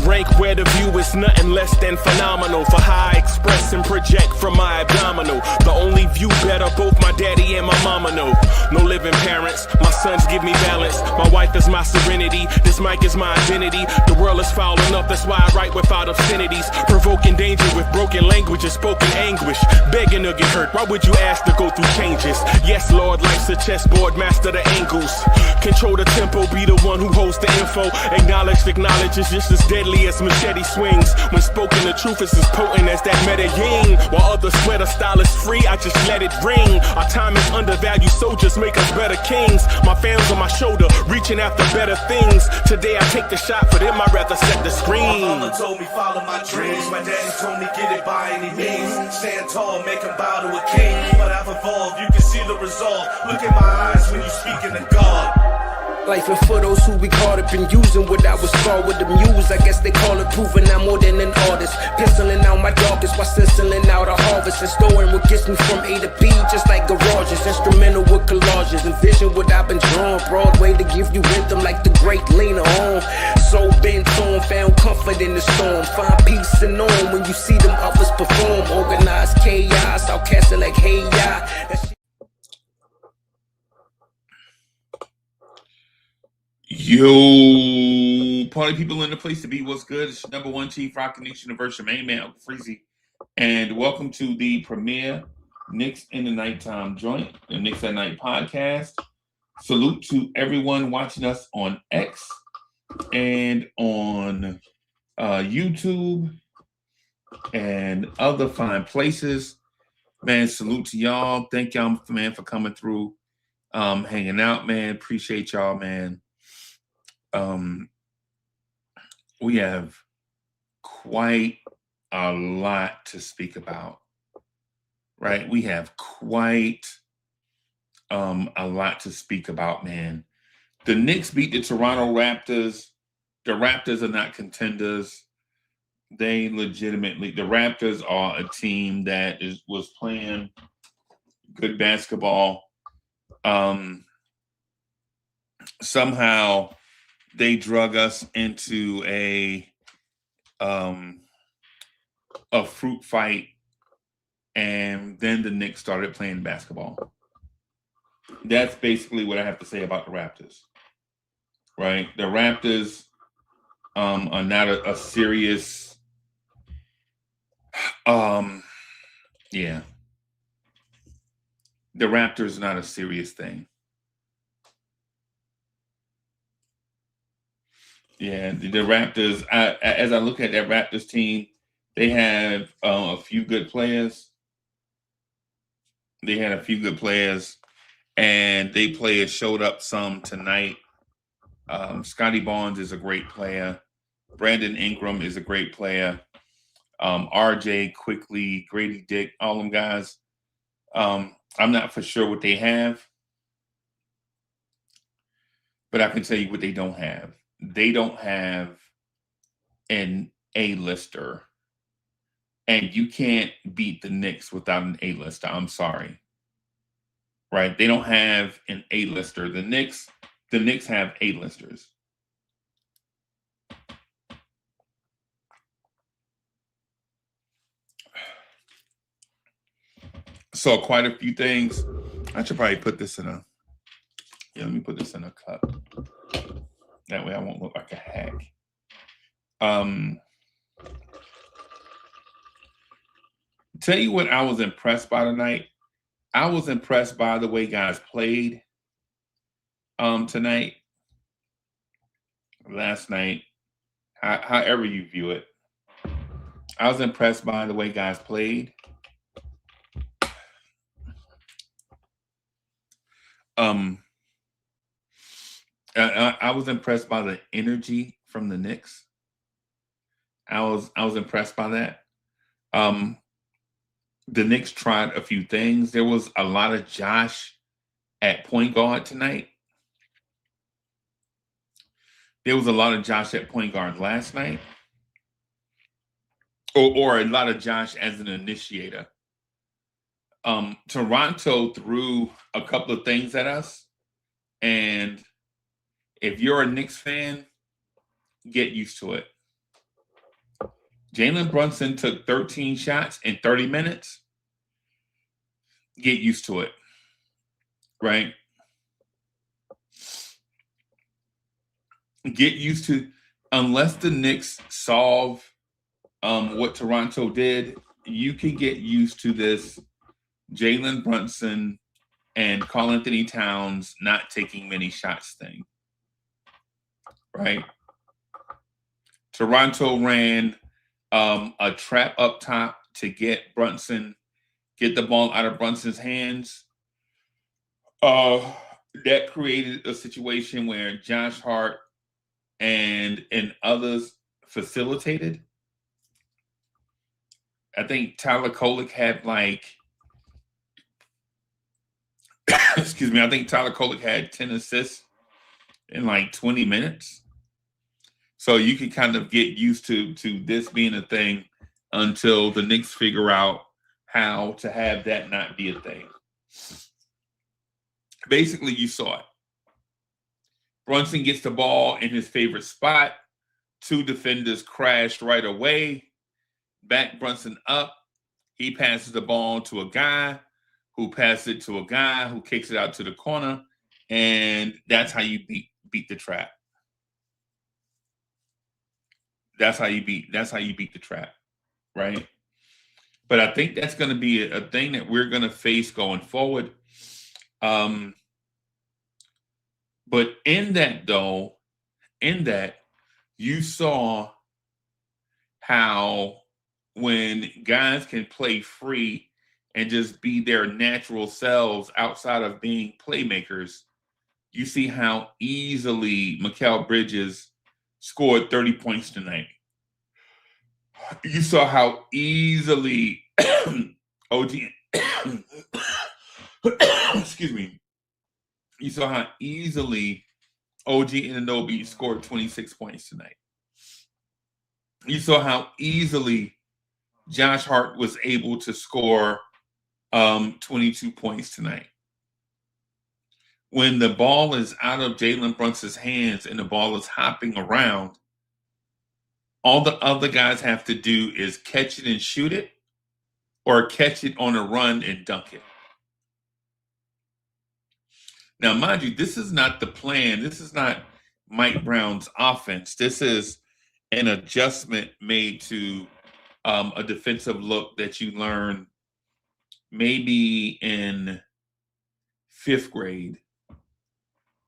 rank where the view is nothing less than phenomenal. For how I express and project from my abdominal. The only view better, both my daddy and my mama know. No living parents, my sons give me balance. My wife is my serenity, this mic is my identity. The world is foul enough, that's why I write without obscenities. Provoking danger with broken language and spoken anguish. Begging to get hurt, why would you ask to go through changes? Yes, Lord, life's a chessboard, master the angles. Control the tempo, be the one who holds the info. Acknowledge is just as deadly as machete swings. When spoken, the truth is as potent as that Medellin. While others swear the style is free, I just let it ring. Our time is undervalued, soldiers make us better kings. My fans on my shoulder, reaching after better things. Today I take the shot, for them I'd rather set the screen. My mama told me follow my dreams. My daddy told me get it by any means. Stand tall, make him bow to a king. But I've evolved, you can see the resolve. Look in my eyes when you speaking to God. Life and for those who we caught up in using what I was taught with the muse. I guess they call it proving I'm more than an artist. Penciling out my darkest while stenciling out a harvest. And storing what gets me from A to B, just like garages. Instrumental with collages. Envision what I've been drawing. Broadway to give you rhythm like the great Lena Horne. So bent on, found comfort in the storm. Find peace and on when you see them others perform. Organized chaos, I'll cast it like hey ya. Yo, party people in the place to be. What's good? It's your #1 Chief Rock Knicks Universe, your main man, Uncle Freezy. And welcome to the premiere Knicks in the Nighttime joint, the Knicks at Night podcast. Salute to everyone watching us on X and on YouTube and other fine places. Man, salute to y'all. Thank y'all, man, for coming through, hanging out, man. Appreciate y'all, man. We have quite a lot to speak about, right? We have quite a lot to speak about, man. The Knicks beat the Toronto Raptors. The Raptors are not contenders. They legitimately, the Raptors are a team that was playing good basketball. Somehow they drug us into a fruit fight, and then the Knicks started playing basketball. That's basically what I have to say about the Raptors, right? The Raptors are not a serious, yeah. The Raptors are not a serious thing. Yeah, the Raptors, as I look at that Raptors team, they have a few good players. They had a few good players, and they players showed up some tonight. Scotty Barnes is a great player. Brandon Ingram is a great player. RJ, Quickly, Grady Dick, all them guys. I'm not for sure what they have, but I can tell you what they don't have. They don't have an A-lister, and you can't beat the Knicks without an A-lister. I'm sorry, right? They don't have an A-lister. The Knicks have A-listers. So quite a few things. I should probably put this in a. Yeah, let me put this in a cup. That way I won't look like a hack. Tell you what I was impressed by tonight. I was impressed by the way guys played tonight, last night, however you view it. I was impressed by the way guys played. I was impressed by the energy from the Knicks. I was impressed by that. The Knicks tried a few things. There was a lot of Josh at point guard tonight. There was a lot of Josh at point guard last night. Or a lot of Josh as an initiator. Toronto threw a couple of things at us, and if you're a Knicks fan, get used to it. Jalen Brunson took 13 shots in 30 minutes. Get used to it, right? Get used to, unless the Knicks solve what Toronto did, you can get used to this Jalen Brunson and Karl-Anthony Towns not taking many shots thing, right? Toronto ran a trap up top to get the ball out of Brunson's hands. That created a situation where Josh Hart and others facilitated. I think Tyler Kolek had excuse me, I think Tyler Kolek had 10 assists in 20 minutes. So you can kind of get used to this being a thing until the Knicks figure out how to have that not be a thing. Basically, you saw it. Brunson gets the ball in his favorite spot. Two defenders crashed right away. Back Brunson up. He passes the ball to a guy who passes it to a guy who kicks it out to the corner. And that's how you beat the trap. That's how you beat the trap, right? But I think that's going to be a thing that we're going to face going forward. But in that, you saw how when guys can play free and just be their natural selves outside of being playmakers, you see how easily Mikal Bridges scored 30 points tonight. You saw how easily OG excuse me. You saw how easily OG Anunoby scored 26 points tonight. You saw how easily Josh Hart was able to score 22 points tonight. When the ball is out of Jalen Brunson's hands and the ball is hopping around, all the other guys have to do is catch it and shoot it, or catch it on a run and dunk it. Now, mind you, this is not the plan. This is not Mike Brown's offense. This is an adjustment made to a defensive look that you learn maybe in fifth grade.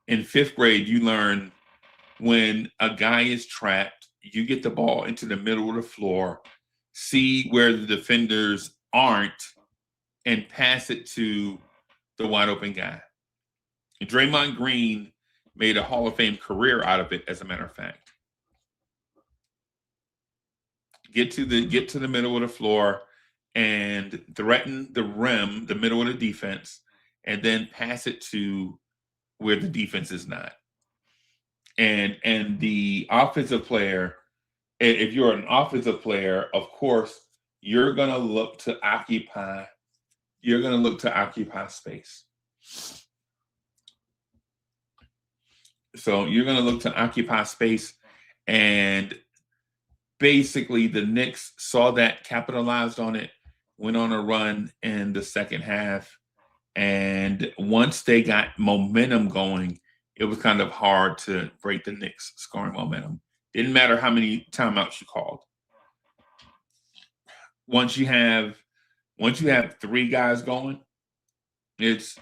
In fifth grade, you learn when a guy is trapped, you get the ball into the middle of the floor, see where the defenders aren't, and pass it to the wide open guy. And Draymond Green made a Hall of Fame career out of it, as a matter of fact. Get to the middle of the floor and threaten the rim, the middle of the defense, and then pass it to where the defense is not. And the offensive player, if you're an offensive player, of course, you're gonna look to occupy space. So you're going to look to occupy space, and basically the Knicks saw that, capitalized on it, went on a run in the second half, and once they got momentum going, it was kind of hard to break the Knicks' scoring momentum. Didn't matter how many timeouts you called. Once you have three guys going, it's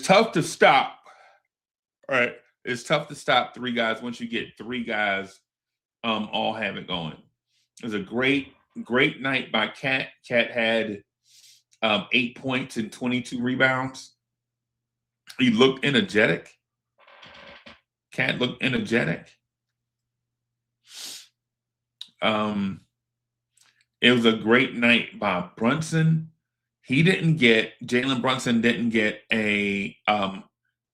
tough to stop. All right, it's tough to stop three guys once you get three guys all have it going. It was a great night by Cat. Cat had 8 points and 22 rebounds. He looked energetic. Cat looked energetic. It was a great night by Brunson. Jalen Brunson didn't get a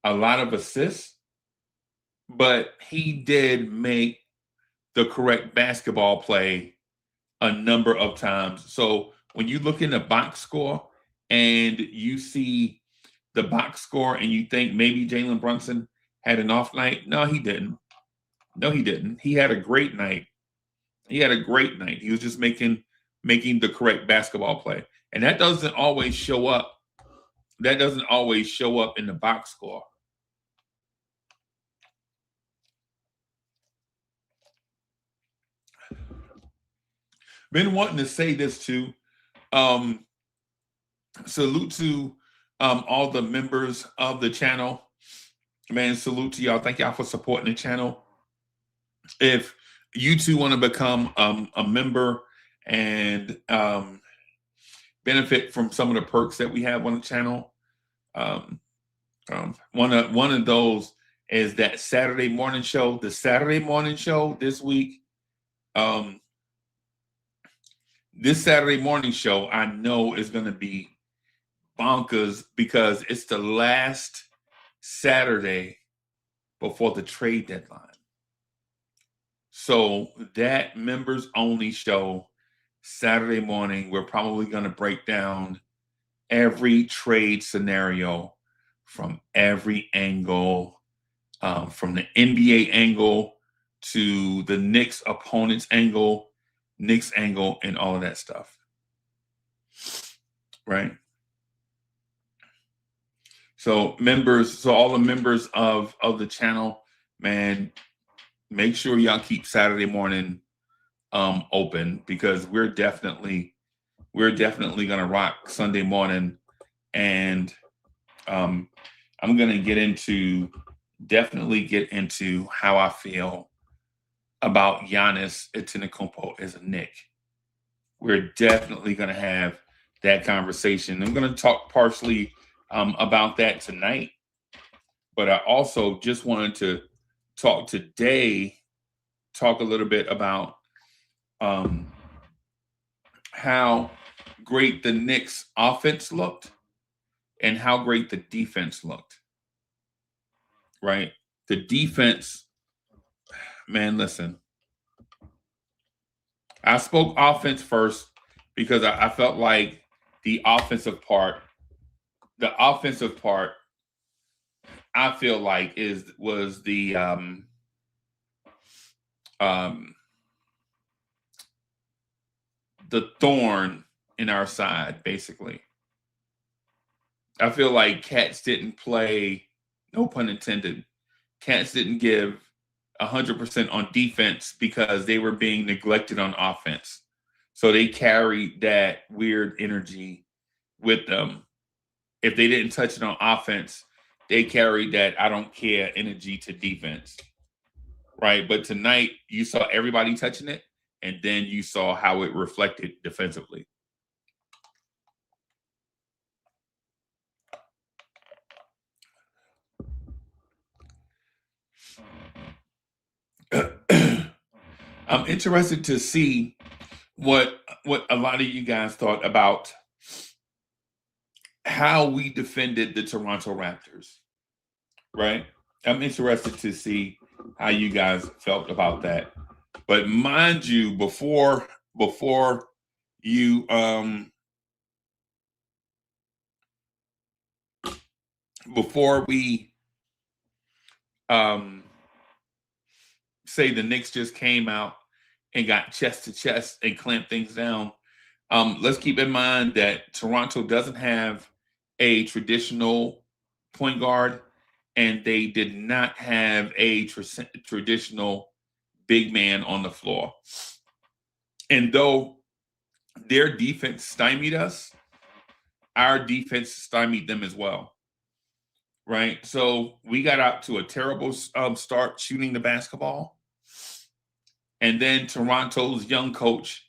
lot of assists, but he did make the correct basketball play a number of times. So when you look in the box score and you see the box score and you think maybe Jalen Brunson had an off night, no, he didn't. He had a great night. He had a great night. He was just making the correct basketball play. And that doesn't always show up. That doesn't always show up in the box score. Been wanting to say this too. Salute to all the members of the channel. Man, salute to y'all. Thank y'all for supporting the channel. If you too want to become a member and benefit from some of the perks that we have on the channel, one of those is that Saturday morning show. The Saturday morning show this week. This Saturday morning show, I know, is going to be bonkers because it's the last Saturday before the trade deadline. So that members only show Saturday morning, we're probably going to break down every trade scenario from every angle, from the NBA angle to the Knicks opponent's angle, Knicks angle, and all of that stuff. Right? So all the members of the channel, man, make sure y'all keep Saturday morning open, because we're definitely gonna rock Sunday morning. And I'm gonna definitely get into how I feel about Giannis Antetokounmpo as a Knick. We're definitely gonna have that conversation. I'm gonna talk partially about that tonight, but I also just wanted to talk a little bit about how great the Knicks offense looked and how great the defense looked. Right? The defense, man, listen. I spoke offense first because I felt like the offensive part, I feel like was the thorn in our side, basically. I feel like Cats didn't play, no pun intended, Cats didn't give 100% on defense because they were being neglected on offense. So they carried that weird energy with them. If they didn't touch it on offense, they carried that I don't care energy to defense. Right? But tonight, you saw everybody touching it, and then you saw how it reflected defensively. I'm interested to see what a lot of you guys thought about how we defended the Toronto Raptors, right? I'm interested to see how you guys felt about that. But mind you, before you before we say the Knicks just came out and got chest to chest and clamped things down, let's keep in mind that Toronto doesn't have a traditional point guard, and they did not have a traditional big man on the floor. And though their defense stymied us, our defense stymied them as well. Right? So we got out to a terrible start shooting the basketball. And then Toronto's young coach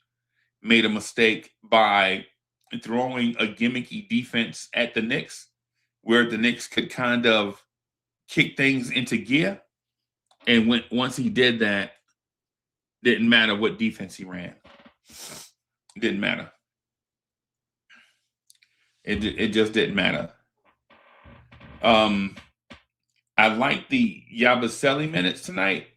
made a mistake by throwing a gimmicky defense at the Knicks, where the Knicks could kind of kick things into gear. And once he did that, didn't matter what defense he ran. It didn't matter. It just didn't matter. I like the Yabusele minutes tonight.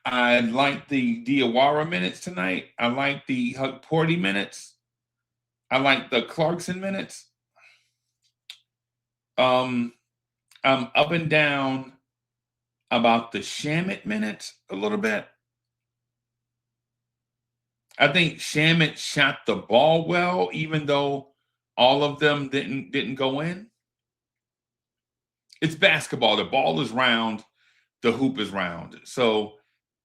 I like the Diawara minutes tonight. I like the Porty minutes. I like the Clarkson minutes. I'm up and down about the Shamet minutes a little bit. I think Shamet shot the ball well, even though all of them didn't go in. It's basketball. The ball is round, the hoop is round. So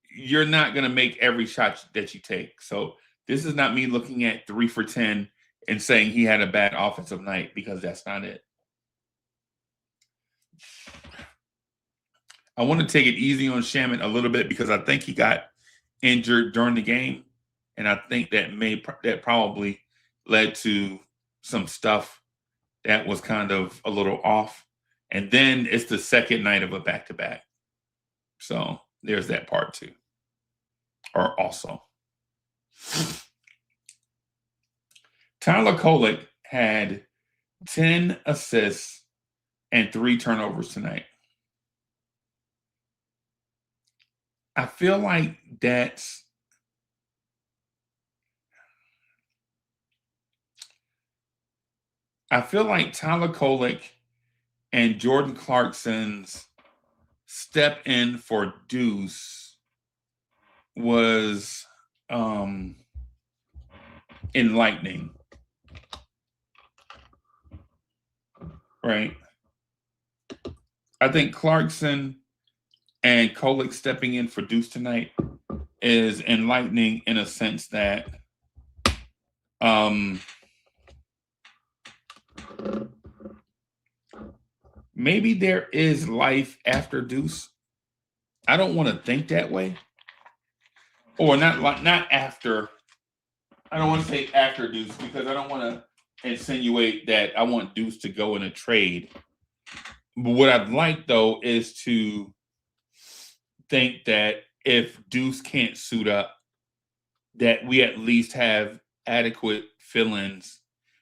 you're not going to make every shot that you take. So this is not me looking at 3 for 10 and saying he had a bad offensive night, because that's not it. I want to take it easy on Shamet a little bit, because I think he got injured during the game, and I think that probably led to some stuff that was kind of a little off. And then it's the second night of a back-to-back. So there's that part too. Or also. Tyler Kolek had 10 assists and 3 turnovers tonight. I feel like Tyler Kolek and Jordan Clarkson's step in for Deuce was enlightening. Right? I think Clarkson and Kolek stepping in for Deuce tonight is enlightening, in a sense that maybe there is life after Deuce. I don't want to think that way. Or not after. I don't want to say after Deuce, because I don't want to insinuate that I want Deuce to go in a trade. But what I'd like, though, is to think that if Deuce can't suit up, that we at least have adequate fill-ins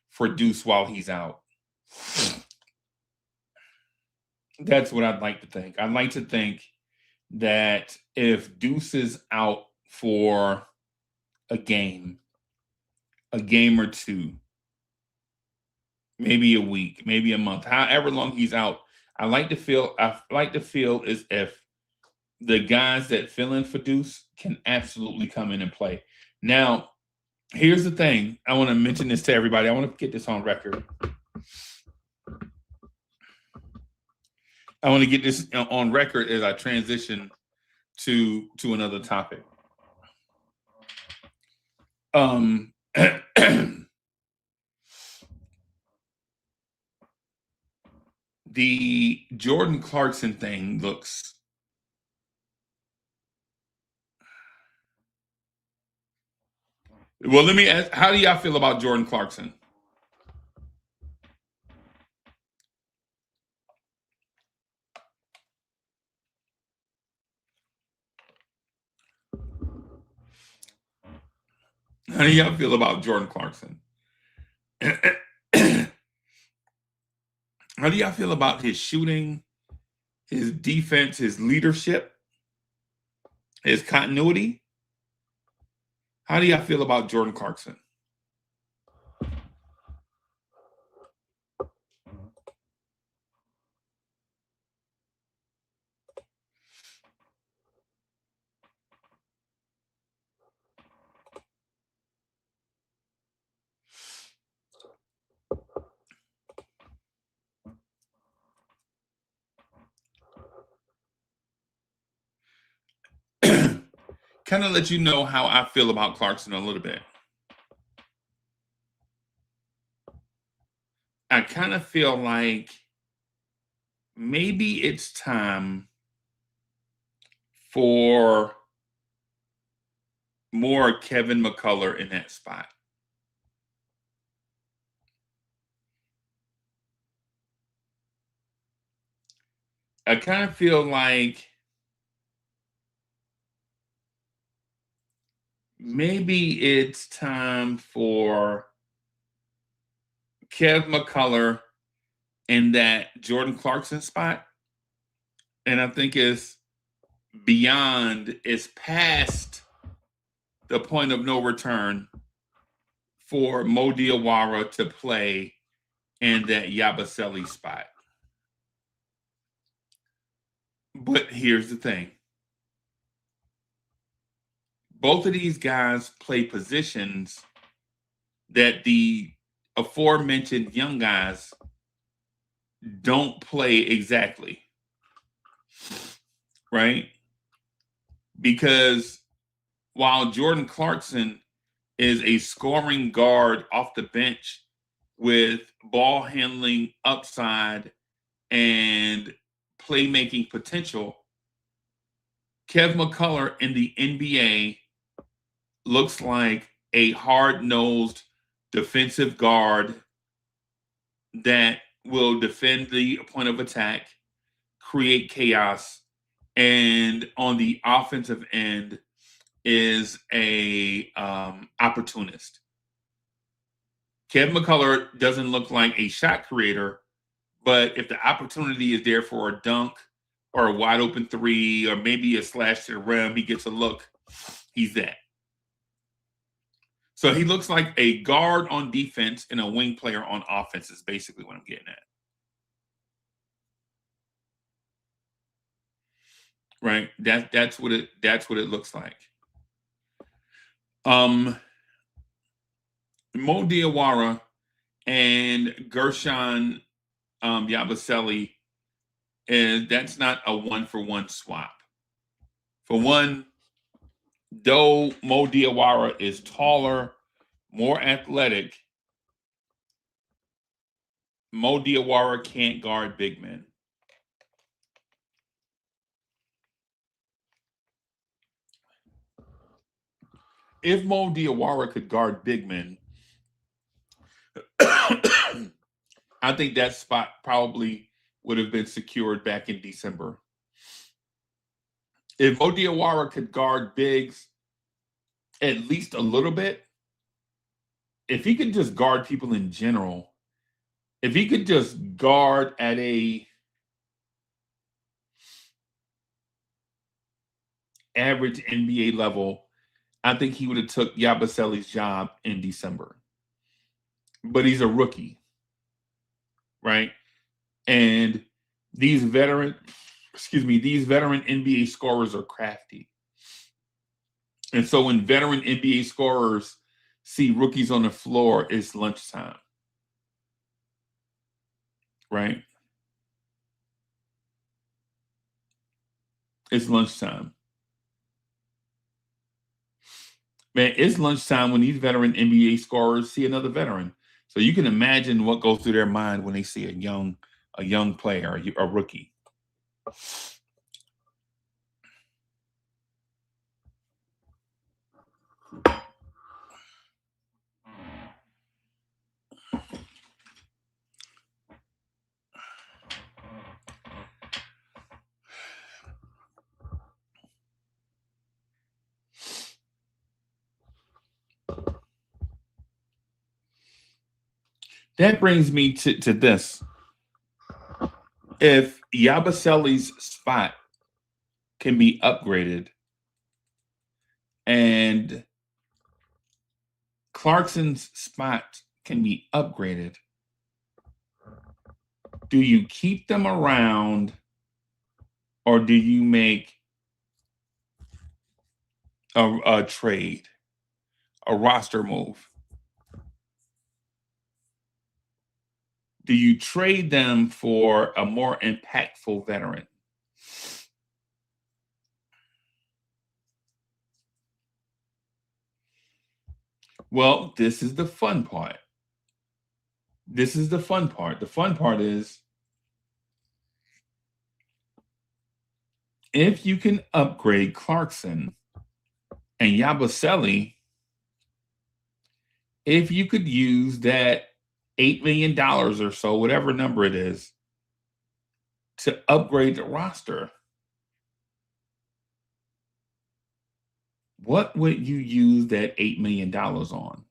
for Deuce while he's out. That's what I'd like to think. I'd like to think that if Deuce is out for a game or two, maybe a week, maybe a month, however long he's out, I like to feel as if the guys that fill in for Deuce can absolutely come in and play. Now, here's the thing. I want to mention this to everybody. I want to get this on record. I want to get this on record as I transition to another topic. The Jordan Clarkson thing looks well. Let me ask, how do y'all feel about Jordan Clarkson? How do y'all feel about Jordan Clarkson? How do y'all feel about his shooting, his defense, his leadership, his continuity? How do y'all feel about Jordan Clarkson? Kind of let you know how I feel about Clarkson a little bit. I kind of feel like maybe it's time for more Kevin McCullough in that spot. I kind of feel like maybe it's time for Kev McCullough in that Jordan Clarkson spot. And I think it's past the point of no return for Mo Diawara to play in that Yabusele spot. But here's the thing. both of these guys play positions that the aforementioned young guys don't play exactly, right? Because while Jordan Clarkson is a scoring guard off the bench with ball handling upside and playmaking potential, Kev McCullough in the NBA looks like a hard-nosed defensive guard that will defend the point of attack, create chaos, and on the offensive end is a opportunist. Kevin McCullough doesn't look like a shot creator, but if the opportunity is there for a dunk or a wide open three or maybe a slash to the rim, he gets a look, he's that. So he looks like a guard on defense and a wing player on offense is basically what I'm getting at. Right? That's what it looks like. Mo Diawara and Gershon Yabusele, and that's not a 1-for-1 swap. For one, though Mo Diawara is taller, more athletic, Mo Diawara can't guard big men. If Mo Diawara could guard big men, I think that spot probably would have been secured back in December. If Mo Diawara could guard bigs at least a little bit, if he could just guard people in general, if he could just guard at a average NBA level, I think he would have took Yabusele's job in December. But he's a rookie, right? And these veteran NBA scorers are crafty. And so when veteran NBA scorers see rookies on the floor, it's lunchtime, right? It's lunchtime. Man, it's lunchtime when these veteran NBA scorers see another veteran. So you can imagine what goes through their mind when they see a young player, a rookie. That brings me to this. If Yabusele's spot can be upgraded and Clarkson's spot can be upgraded, do you keep them around or do you make a trade, a roster move? Do you trade them for a more impactful veteran? Well, this is the fun part. The fun part is if you can upgrade Clarkson and Yabusele, if you could use that $8 million or so, whatever number it is, to upgrade the roster, what would you use that $8 million on?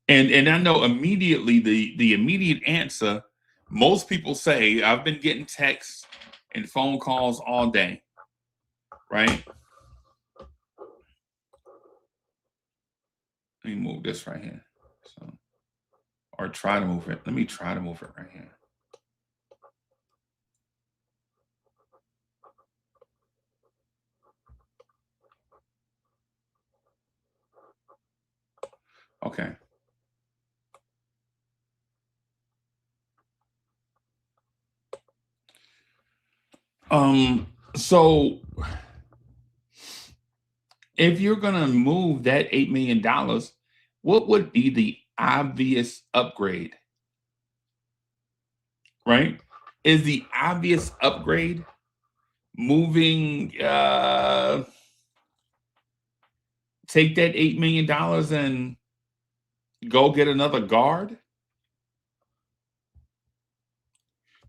And I know immediately the immediate answer, most people say, I've been getting texts and phone calls all day, right? Let me move this right here. So, or try to move it. Let me try to move it right here. Okay. So if you're gonna move that $8 million, what would be the obvious upgrade? Right? Is the obvious upgrade moving take that $8 million and go get another guard?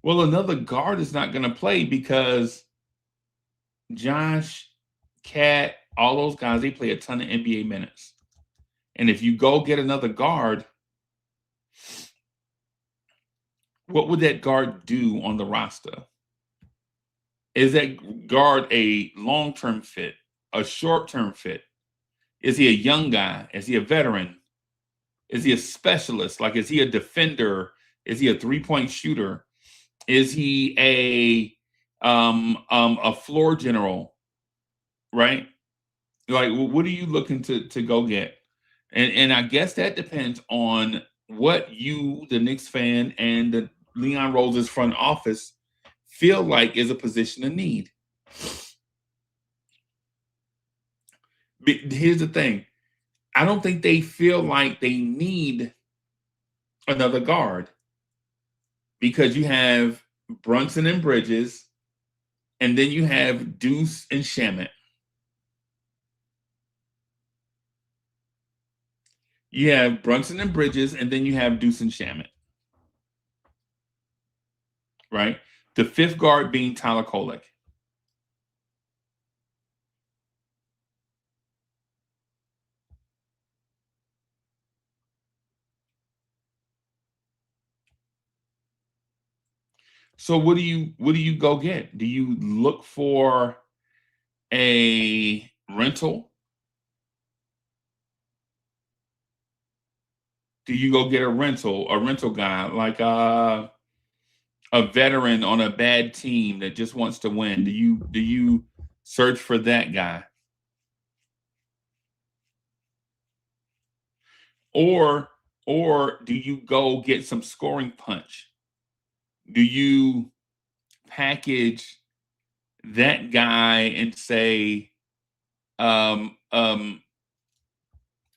Well, another guard is not gonna play because Josh, Cat, all those guys, they play a ton of NBA minutes. And if you go get another guard, what would that guard do on the roster? Is that guard a long-term fit, a short-term fit? Is he a young guy? Is he a veteran? Is he a specialist? Like, is he a defender? Is he a three-point shooter? Is he a floor general? Right? Like, what are you looking to go get? And I guess that depends on what you, the Knicks fan, and the Leon Rose's front office feel like is a position of need. But here's the thing. I don't think they feel like they need another guard because you have Brunson and Bridges, and then you have Deuce and Shamet. You have Brunson and Bridges, and then you have Deuce and Shamet. Right? The fifth guard being Tyler Kolek. So what do you go get? Do you look for a rental? Do you go get a rental guy like a veteran on a bad team that just wants to win? Do you search for that guy? Or do you go get some scoring punch? Do you package that guy and say a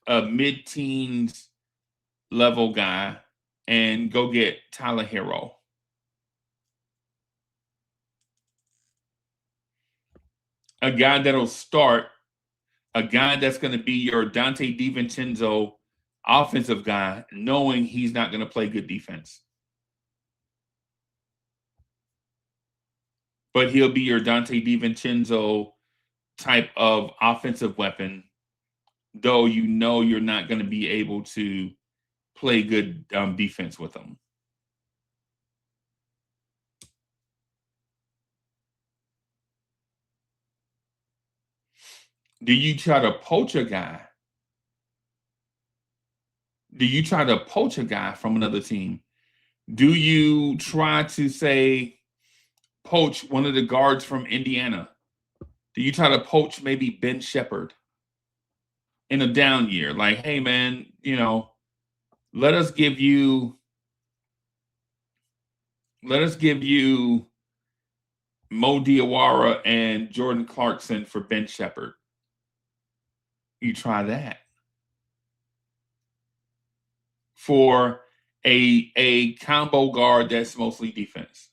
mid-teens level guy and go get Tyler Hero? A guy that'll start, a guy that's going to be your Dante DiVincenzo offensive guy, knowing he's not going to play good defense. But he'll be your Dante DiVincenzo type of offensive weapon, though you know you're not going to be able to play good defense with him. Do you try to poach a guy? Do you try to poach a guy from another team? Do you try to say poach one of the guards from Indiana? Do you try to poach maybe Ben Shepherd in a down year? Like, hey man, let us give you Mo Diawara and Jordan Clarkson for Ben Shepherd. You try that for a combo guard that's mostly defense.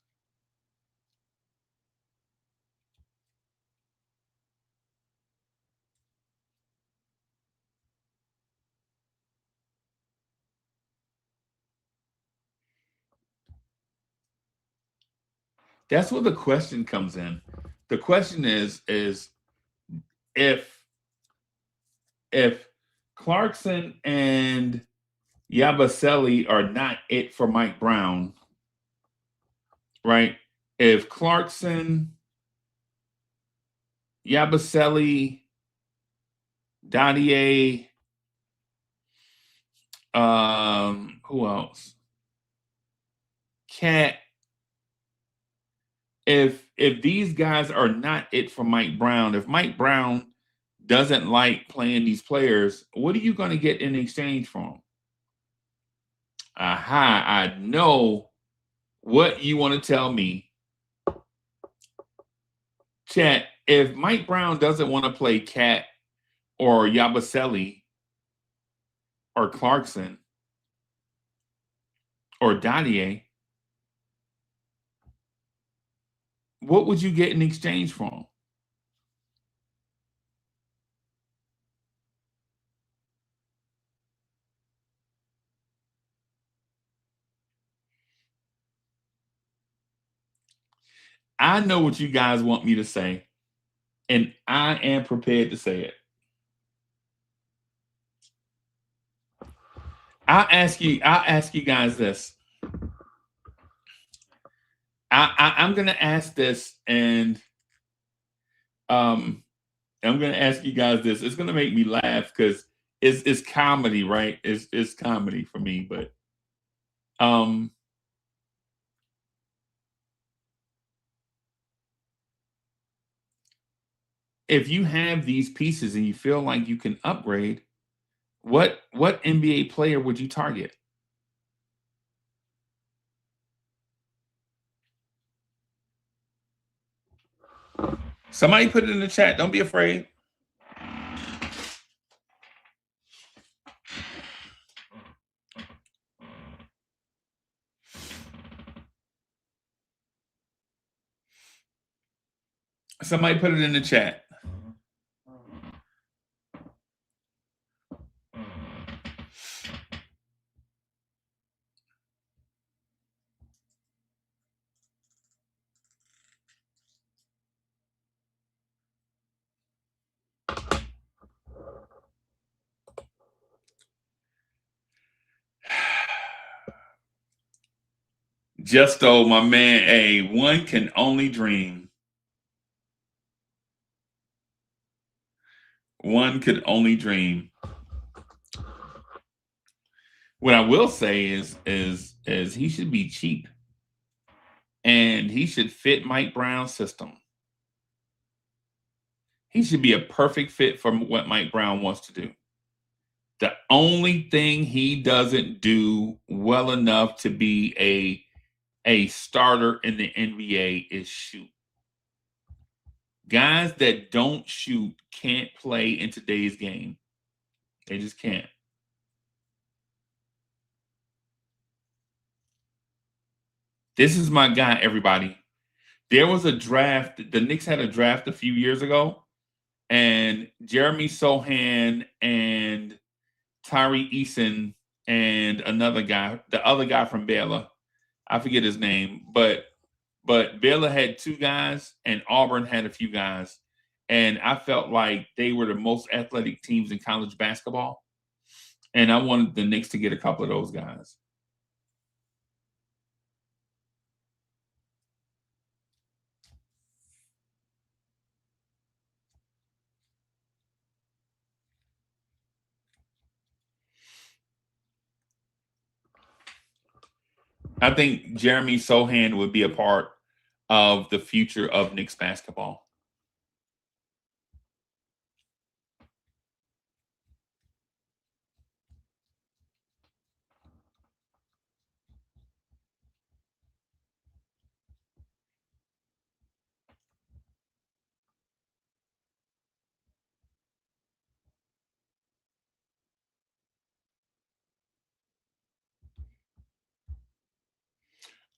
That's where the question comes in. The question is if Clarkson and Yabusele are not it for Mike Brown, right? If Clarkson, Yabusele, Dadier, who else? Cat. If these guys are not it for Mike Brown, if Mike Brown doesn't like playing these players, what are you going to get in exchange for them? Aha, I know what you want to tell me. Chat, if Mike Brown doesn't want to play Cat or Yabusele or Clarkson or Dadier, what would you get in exchange for him? I know what you guys want me to say, and I am prepared to say it. I'll ask you guys this. I'm gonna ask this, and I'm gonna ask you guys this. It's gonna make me laugh because it's comedy, right? It's comedy for me, but if you have these pieces and you feel like you can upgrade, what NBA player would you target? Somebody put it in the chat. Don't be afraid. Somebody put it in the chat. Justo, my man, one can only dream. One could only dream. What I will say is he should be cheap, and he should fit Mike Brown's system. He should be a perfect fit for what Mike Brown wants to do. The only thing he doesn't do well enough to be a starter in the NBA is shoot. Guys that don't shoot can't play in today's game. They just can't. This is my guy, everybody. There was a draft. The Knicks had a draft a few years ago, and Jeremy Sohan and Tyree Eason and another guy, the other guy from Baylor, I forget his name, but Baylor had two guys and Auburn had a few guys. And I felt like they were the most athletic teams in college basketball. And I wanted the Knicks to get a couple of those guys. I think Jeremy Sohan would be a part of the future of Knicks basketball.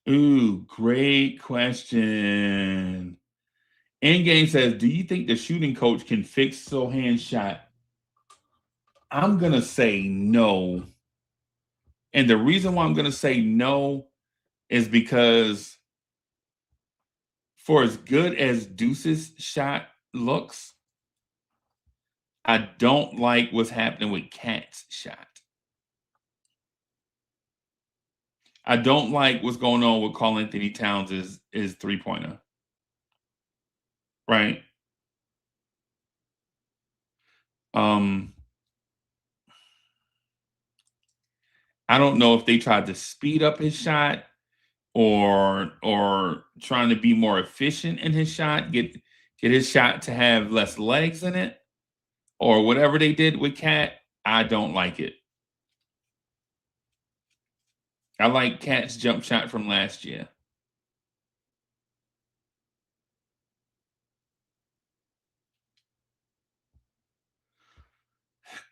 Ooh, great question. Endgame says, do you think the shooting coach can fix Sohan's shot? I'm going to say no. And the reason why I'm going to say no is because for as good as Deuce's shot looks, I don't like what's happening with Cat's shot. I don't like what's going on with Karl Anthony Towns' three-pointer. Right? I don't know if they tried to speed up his shot or trying to be more efficient in his shot, get his shot to have less legs in it. or whatever they did with Cat, I don't like it. I like Cat's jump shot from last year.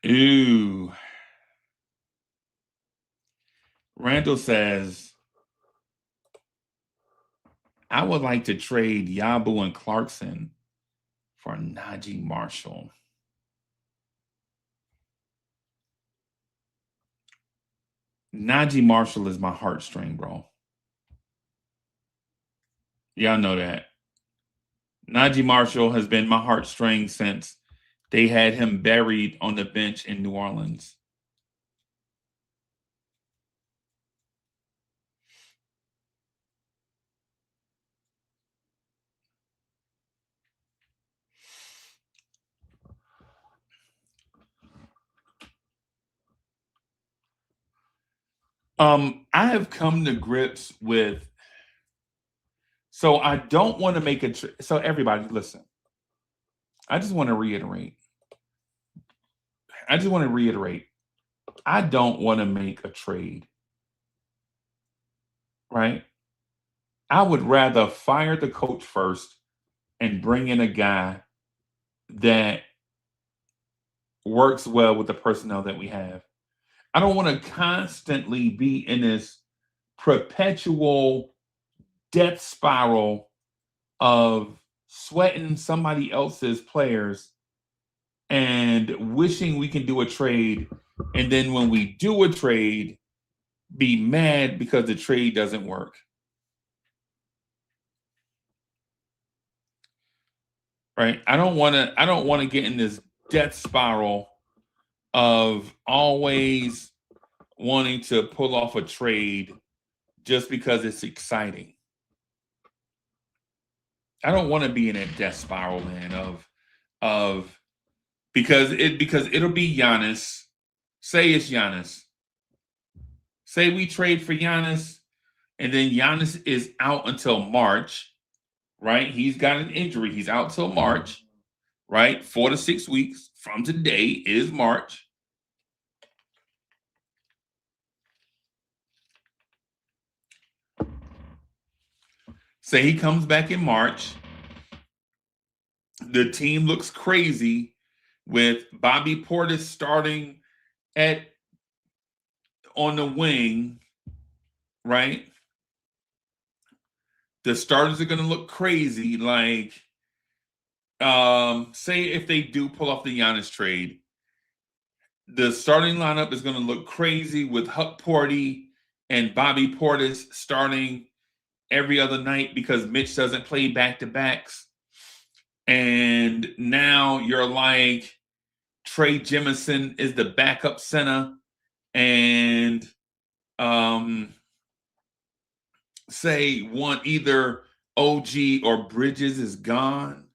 Ooh. Randall says, I would like to trade Yabu and Clarkson for Najee Marshall. Najee Marshall is my heartstring, bro. Y'all know that. Najee Marshall has been my heartstring since they had him buried on the bench in New Orleans. I have come to grips with, so I don't want to make a, so everybody listen, I just want to reiterate, I don't want to make a trade, right? I would rather fire the coach first and bring in a guy that works well with the personnel that we have. I don't want to constantly be in this perpetual death spiral of sweating somebody else's players and wishing we can do a trade. And then when we do a trade, be mad because the trade doesn't work. Right? I don't want to get in this death spiral of always wanting to pull off a trade just because it's exciting. I don't want to be in that death spiral, man, of because it'll be Giannis. Say it's Giannis. Say we trade for Giannis, and then Giannis is out until March, right? He's got an injury. He's out till March, right? 4 to 6 weeks from today is March. Say he comes back in March. The team looks crazy with Bobby Portis starting on the wing, right? The starters are going to look crazy. Like, say if they do pull off the Giannis trade, the starting lineup is going to look crazy with Huck Porty and Bobby Portis starting every other night because Mitch doesn't play back-to-backs. And now you're like, Trey Jemison is the backup center, and say either OG or Bridges is gone,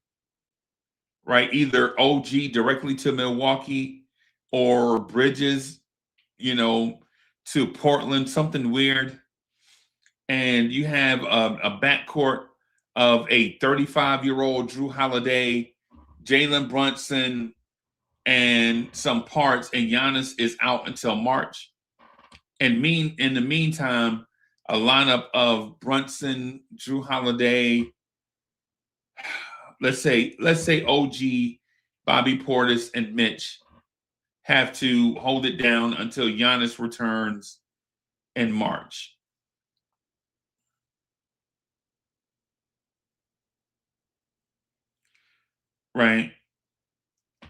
right? Either OG directly to Milwaukee or Bridges, to Portland, something weird. And you have a backcourt of a 35-year-old Drew Holiday, Jalen Brunson, and some parts, and Giannis is out until March. And in the meantime, a lineup of Brunson, Drew Holiday, let's say OG, Bobby Portis, and Mitch have to hold it down until Giannis returns in March. Right?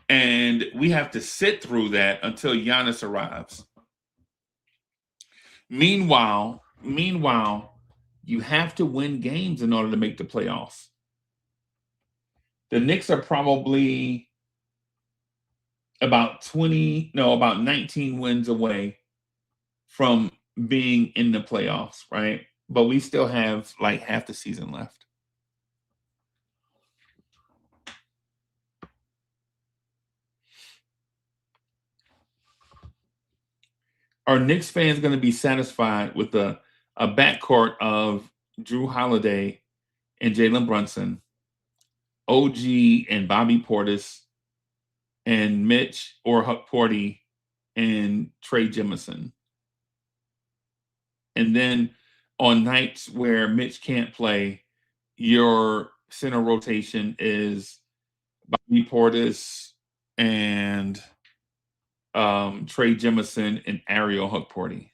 And we have to sit through that until Giannis arrives. Meanwhile, you have to win games in order to make the playoffs. The Knicks are probably about 19 wins away from being in the playoffs, right? But we still have like half the season left. Are Knicks fans going to be satisfied with a backcourt of Drew Holiday and Jalen Brunson, OG and Bobby Portis, and Mitch or Huckporty and Trey Jemison. And then on nights where Mitch can't play, your center rotation is Bobby Portis and Trey Jemison and Ariel Huckporty.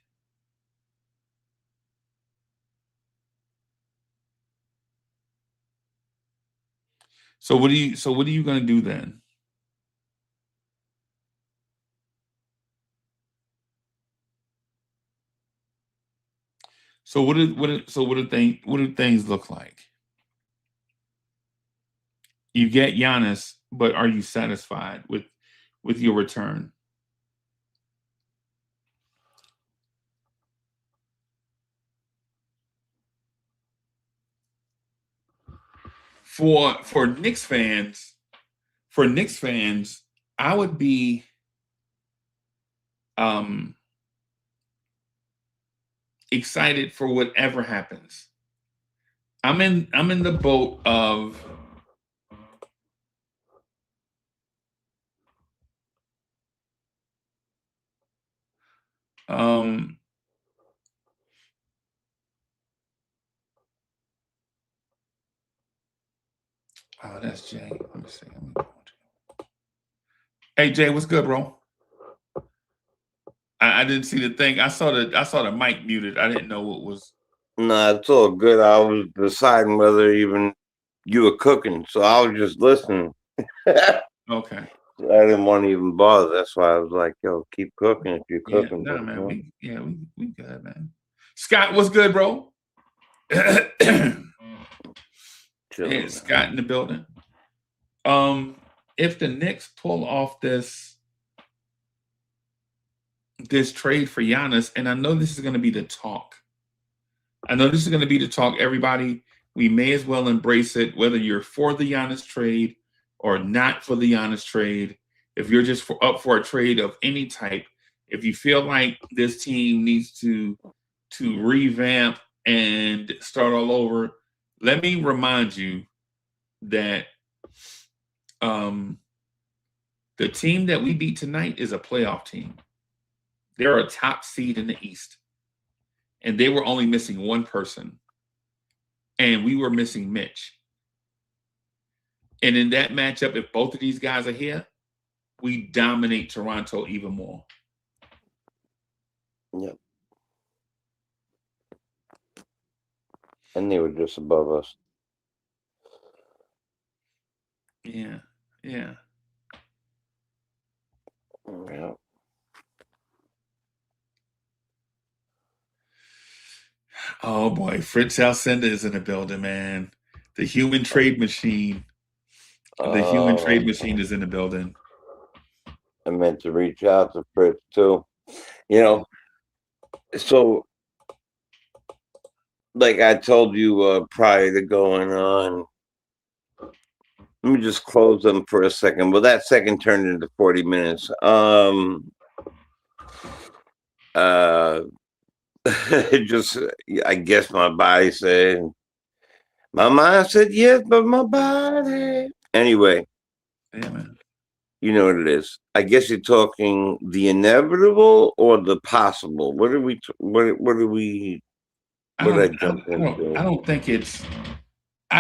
So what are you going to do then? So what do things look like? You get Giannis, but are you satisfied with your return? For Knicks fans, I would be excited for whatever happens. I'm in the boat of oh, that's Jay. Let me see. Hey Jay, what's good, bro? I didn't see the thing. I saw the mic muted. I didn't know what was. No, it's all good. I was deciding whether even you were cooking, so I was just listening. Okay. I didn't want to even bother. That's why I was like, "Yo, keep cooking if you're cooking." Yeah, man. We good, man. Scott, what's good, bro? Chilling, Scott in the building. If the Knicks pull off this trade for Giannis, and I know this is going to be the talk. Everybody, we may as well embrace it, whether you're for the Giannis trade or not for the Giannis trade. If you're just up for a trade of any type, if you feel like this team needs to revamp and start all over, let me remind you that the team that we beat tonight is a playoff team. They're a top seed in the East. And they were only missing one person. And we were missing Mitch. And in that matchup, if both of these guys are here, we dominate Toronto even more. Yep. And they were just above us. Yeah. Yeah. Yeah. Oh boy, Fritz Alcindor is in the building, man. The human trade machine. The human trade machine is in the building. I meant to reach out to Fritz too. You know, so like I told you prior to going on, let me just close them for a second. Well, that second turned into 40 minutes. Just, I guess my body said, my mind said yes, but my body. Anyway, yeah, man. You know what it is. I guess you're talking the inevitable or the possible. What are we? I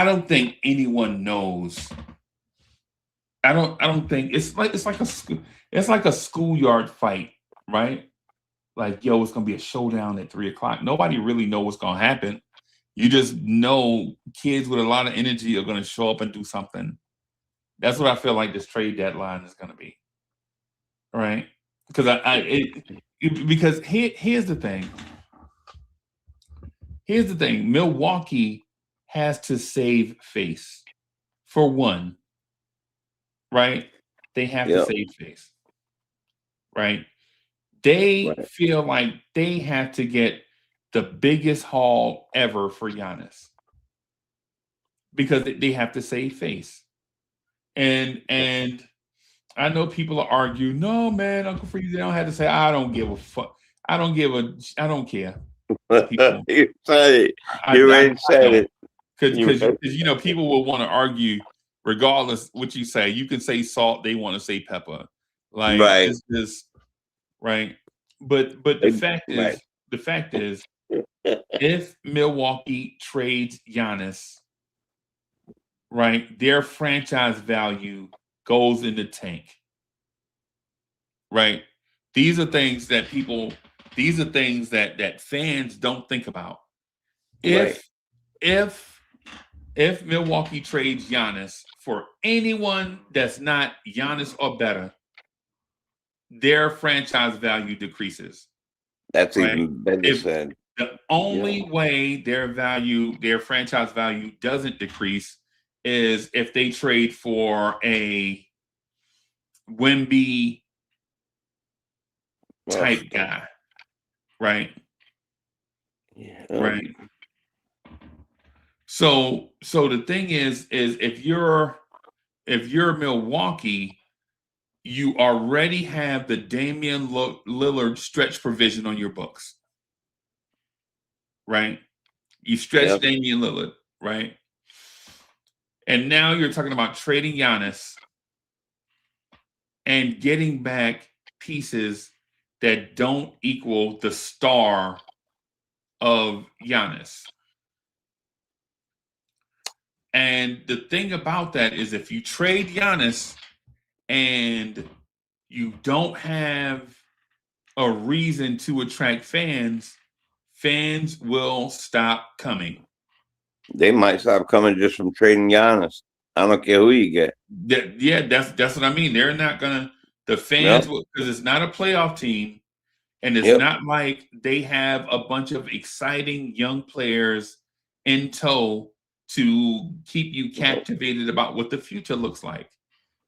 don't think anyone knows. I don't think it's like a schoolyard fight, right? Like, yo, it's gonna be a showdown at 3:00. Nobody really knows what's gonna happen. You just know kids with a lot of energy are gonna show up and do something. That's what I feel like this trade deadline is gonna be, right? Because because here's the thing. Here's the thing. Milwaukee has to save face, for one, right? They have to save face, right? They feel like they have to get the biggest haul ever for Giannis because they have to save face. And I know people are arguing, no, man, Uncle Freeze, they don't have to say, I don't give a fuck. I don't care. You said it. You already said it. Because people will want to argue regardless what you say. You can say salt, they want to say pepper. Like Right. it's just right. But the fact is, if Milwaukee trades Giannis, right, their franchise value goes in the tank. Right. These are things that fans don't think about. Right. If Milwaukee trades Giannis for anyone that's not Giannis or better, their franchise value decreases. That's Right? even better said. The only way their franchise value doesn't decrease is if they trade for a Wemby type guy. Right? Yeah. Right. So the thing is if you're Milwaukee, you already have the Damian Lillard stretch provision on your books. Right? You stretch Damian Lillard, right? And now you're talking about trading Giannis and getting back pieces that don't equal the star of Giannis. And the thing about that is if you trade Giannis and you don't have a reason to attract fans, fans will stop coming. They might stop coming just from trading Giannis. I don't care who you get. That's what I mean. They're not gonna. The fans will, because it's not a playoff team, and it's not like they have a bunch of exciting young players in tow to keep you captivated about what the future looks like.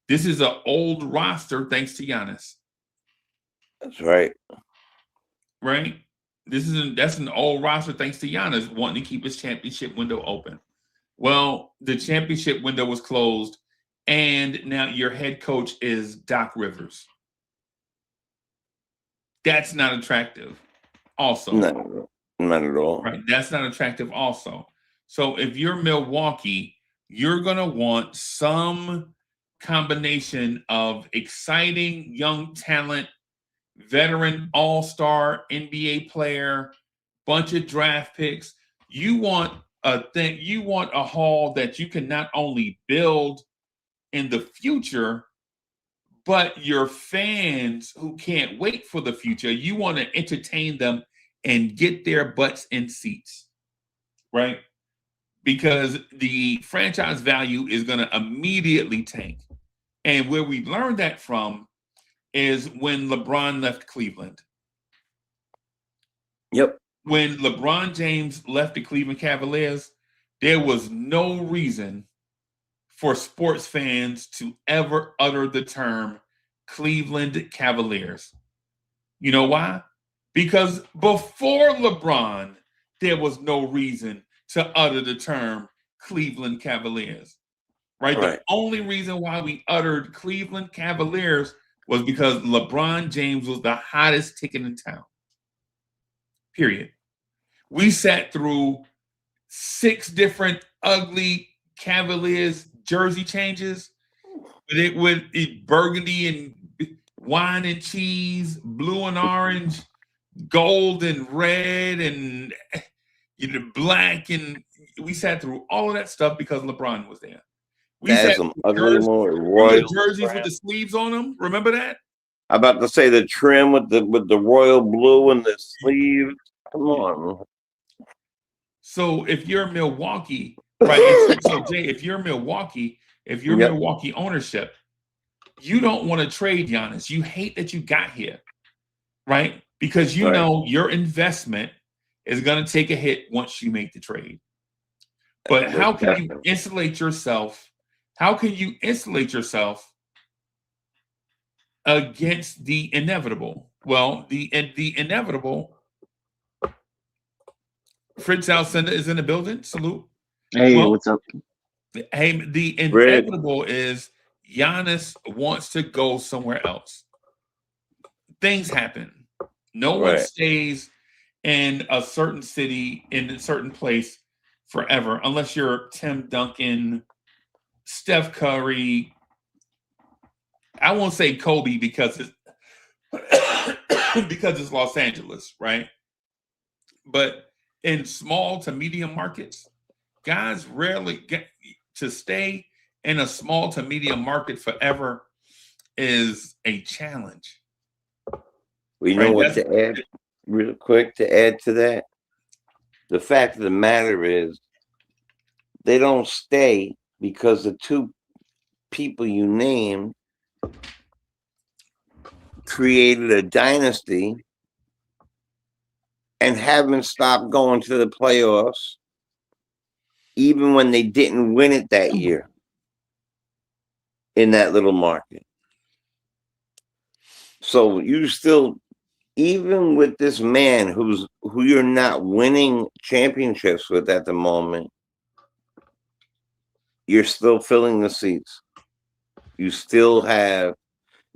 This is an old roster thanks to Giannis. That's right. Right? That's an old roster thanks to Giannis wanting to keep his championship window open. Well, the championship window was closed, and now your head coach is Doc Rivers. That's not attractive. Also, not at all. Right? That's not attractive. Also, so if you're Milwaukee, you're gonna want some combination of exciting young talent, veteran all-star NBA player, bunch of draft picks. You want a haul that you can not only build in the future, but your fans who can't wait for the future, you want to entertain them and get their butts in seats, right? Because the franchise value is going to immediately tank. And where we learned that from is when LeBron left Cleveland. Yep. When LeBron James left the Cleveland Cavaliers, there was no reason for sports fans to ever utter the term Cleveland Cavaliers. You know why? Because before LeBron, there was no reason to utter the term Cleveland Cavaliers. Right? The only reason why we uttered Cleveland Cavaliers was because LeBron James was the hottest ticket in town. Period. We sat through 6 different ugly Cavaliers jersey changes with burgundy and wine and cheese, blue and orange, gold and red, and black. And we sat through all of that stuff because LeBron was there. We had some ugly royal jerseys with the sleeves on them. Remember that? I'm about to say the trim with the royal blue and the sleeves. Come on. So if you're Milwaukee, right? So Jay, if you're Milwaukee ownership, you don't want to trade Giannis. You hate that you got here, right? Because you know your investment is going to take a hit once you make the trade. But how can you insulate yourself? How can you insulate yourself against the inevitable? Well, the inevitable. Fritz Alcindor is in the building. Salute. Hey, what's up? Hey, the inevitable is Giannis wants to go somewhere else. Things happen. No one stays in a certain city, in a certain place forever, unless you're Tim Duncan, Steph Curry. I won't say Kobe because it's because it's Los Angeles, right? But in small to medium markets, guys rarely get to stay in a small to medium market forever is a challenge. Well, you know what to add real quick to add to that? The fact of the matter is they don't stay because the two people you named created a dynasty and haven't stopped going to the playoffs even when they didn't win it that year in that little market. So you still, even with this man who you're not winning championships with at the moment, you're still filling the seats. You still have,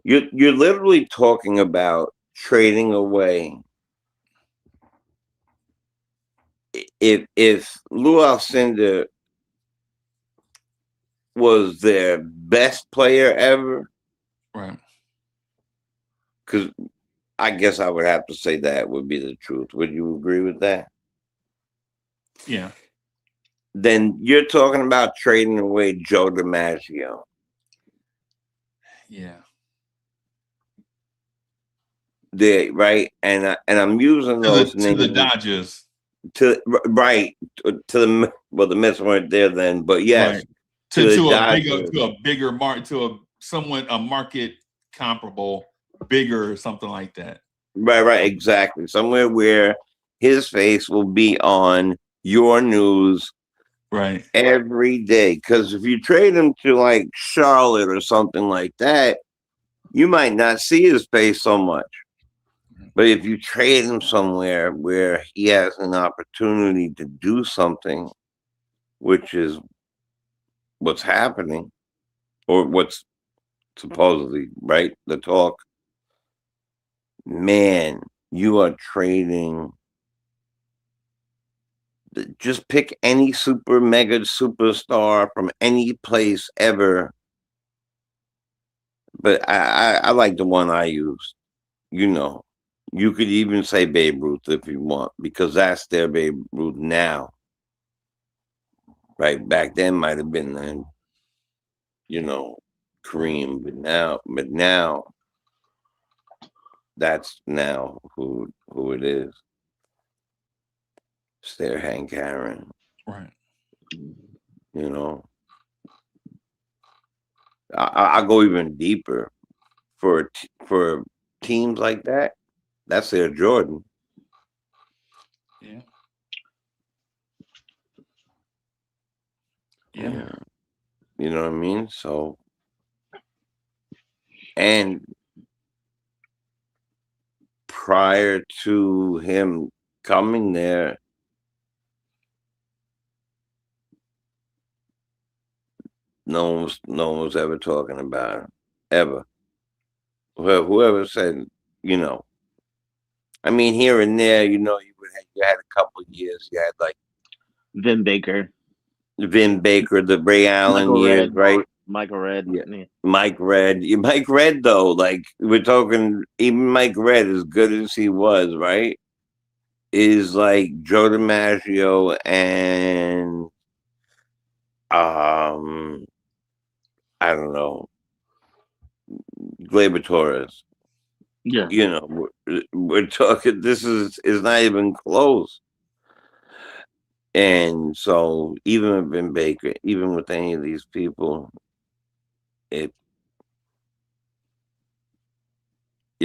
you're literally talking about trading away. If Lou Alcindor was their best player ever, right? Because I guess I would have to say that would be the truth. Would you agree with that? Yeah. Then you're talking about trading away Joe DiMaggio. Yeah. Right, and I'm using those names to the Dodgers. To the Mets weren't there then, but yes, right. to a bigger market, to a somewhat a market comparable, bigger or something like that. Right, exactly. Somewhere where his face will be on your news, right, every day. Because if you trade him to like Charlotte or something like that, you might not see his face so much. But if you trade him somewhere where he has an opportunity to do something, which is what's happening, or what's supposedly, right, the talk, man, you are trading. Just pick any super mega superstar from any place ever. But I like the one I use. You know, you could even say Babe Ruth if you want, because that's their Babe Ruth now. Right, back then might have been then, Kareem, but now that's now who it is. It's their Hank Aaron. Right. I go even deeper for teams like that. That's their Jordan. Yeah. Yeah. You know what I mean? So, and prior to him coming there, no one was ever talking about him, ever. Whoever said, I mean, here and there, you had a couple of years. You had like Vin Baker, the Ray Allen Michael years, Redd, right? Michael Redd. Yeah. Mike Redd, though, like we're talking, even Mike Redd, as good as he was, right, is like Joe DiMaggio and I don't know, Gleyber Torres. Yeah. We're talking, this is not even close. And so even with Vin Baker, even with any of these people, you're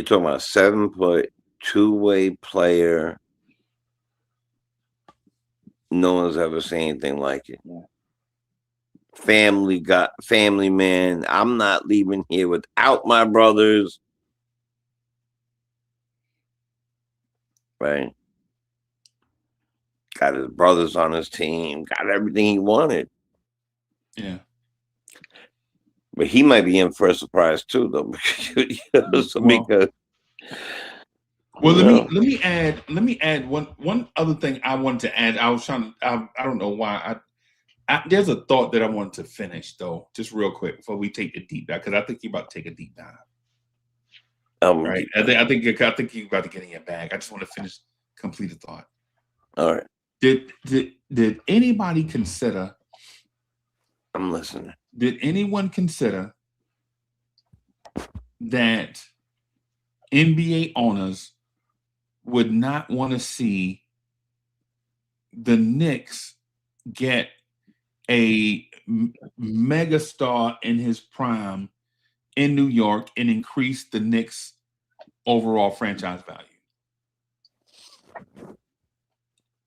talking about 7-foot, two-way player. No one's ever seen anything like it. Yeah. Family man. I'm not leaving here without my brothers. Right. Got his brothers on his team. Got everything he wanted. Yeah. But he might be in for a surprise too, though. Let me add one other thing I wanted to add. I don't know why There's a thought that I wanted to finish though, just real quick before we take the deep dive, because I think you're about to take a deep dive. Right? I think you're about to get in your bag. I just want to finish, complete the thought. All right. Did anybody consider? I'm listening. Did anyone consider that NBA owners would not want to see the Knicks get a megastar in his prime in New York and increase the Knicks' overall franchise value?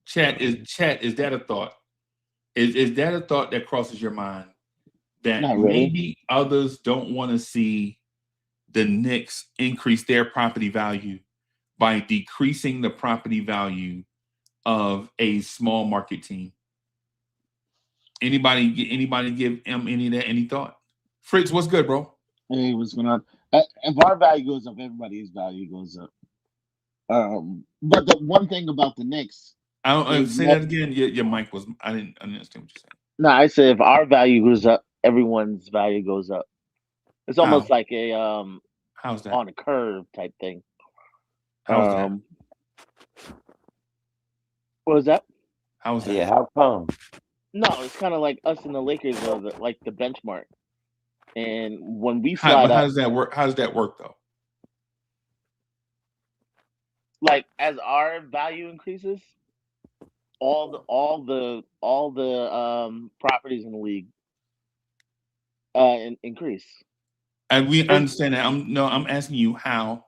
Chat, is that a thought? Is that a thought that crosses your mind? That Not really. Maybe others don't want to see the Knicks increase their property value by decreasing the property value of a small market team? Anybody give him any thought? Fritz, what's good, bro? Hey, what's going on? If our value goes up, everybody's value goes up. But the one thing about the Knicks, I don't say that again. Your mic was. I didn't understand what you're saying. no, I said if our value goes up, everyone's value goes up. It's almost like a How's that? on a curve type thing. How's that? What was that? How's that? Yeah, how come? No, it's kind of like us and the Lakers are like the benchmark. And when we slide How up, does that work? How does that work though? like as our value increases, all the properties in the league increase. And we understand that. I'm asking you how.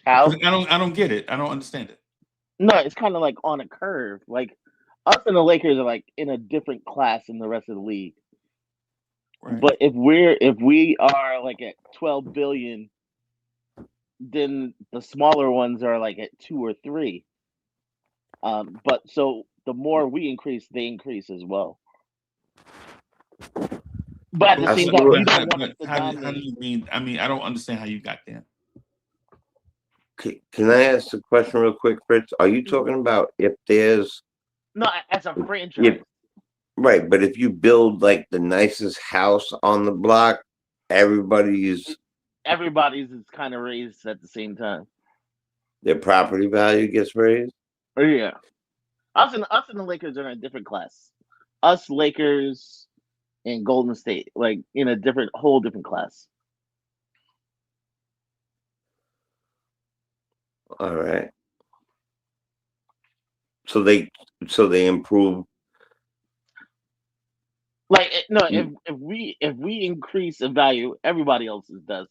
How? I don't get it. I don't understand it. No, it's kind of like on a curve. Like us and the Lakers are like in a different class than the rest of the league. Right. But if we are like at 12 billion, then the smaller ones are like at 2 or 3. But so the more we increase, they increase as well. But at the same time, you don't want us to dominate. How do you mean? I mean, I don't understand how you got there. Can I ask a question real quick, Fritz? Are you talking about if there's No, as a franchise? Right, but if you build like the nicest house on the block, everybody's is kind of raised at the same time. Their property value gets raised? Yeah. Us and the Lakers are in a different class. Us, Lakers, and Golden State, like in a whole different class. All right. So they improve. Like no, if we increase in value, everybody else's does.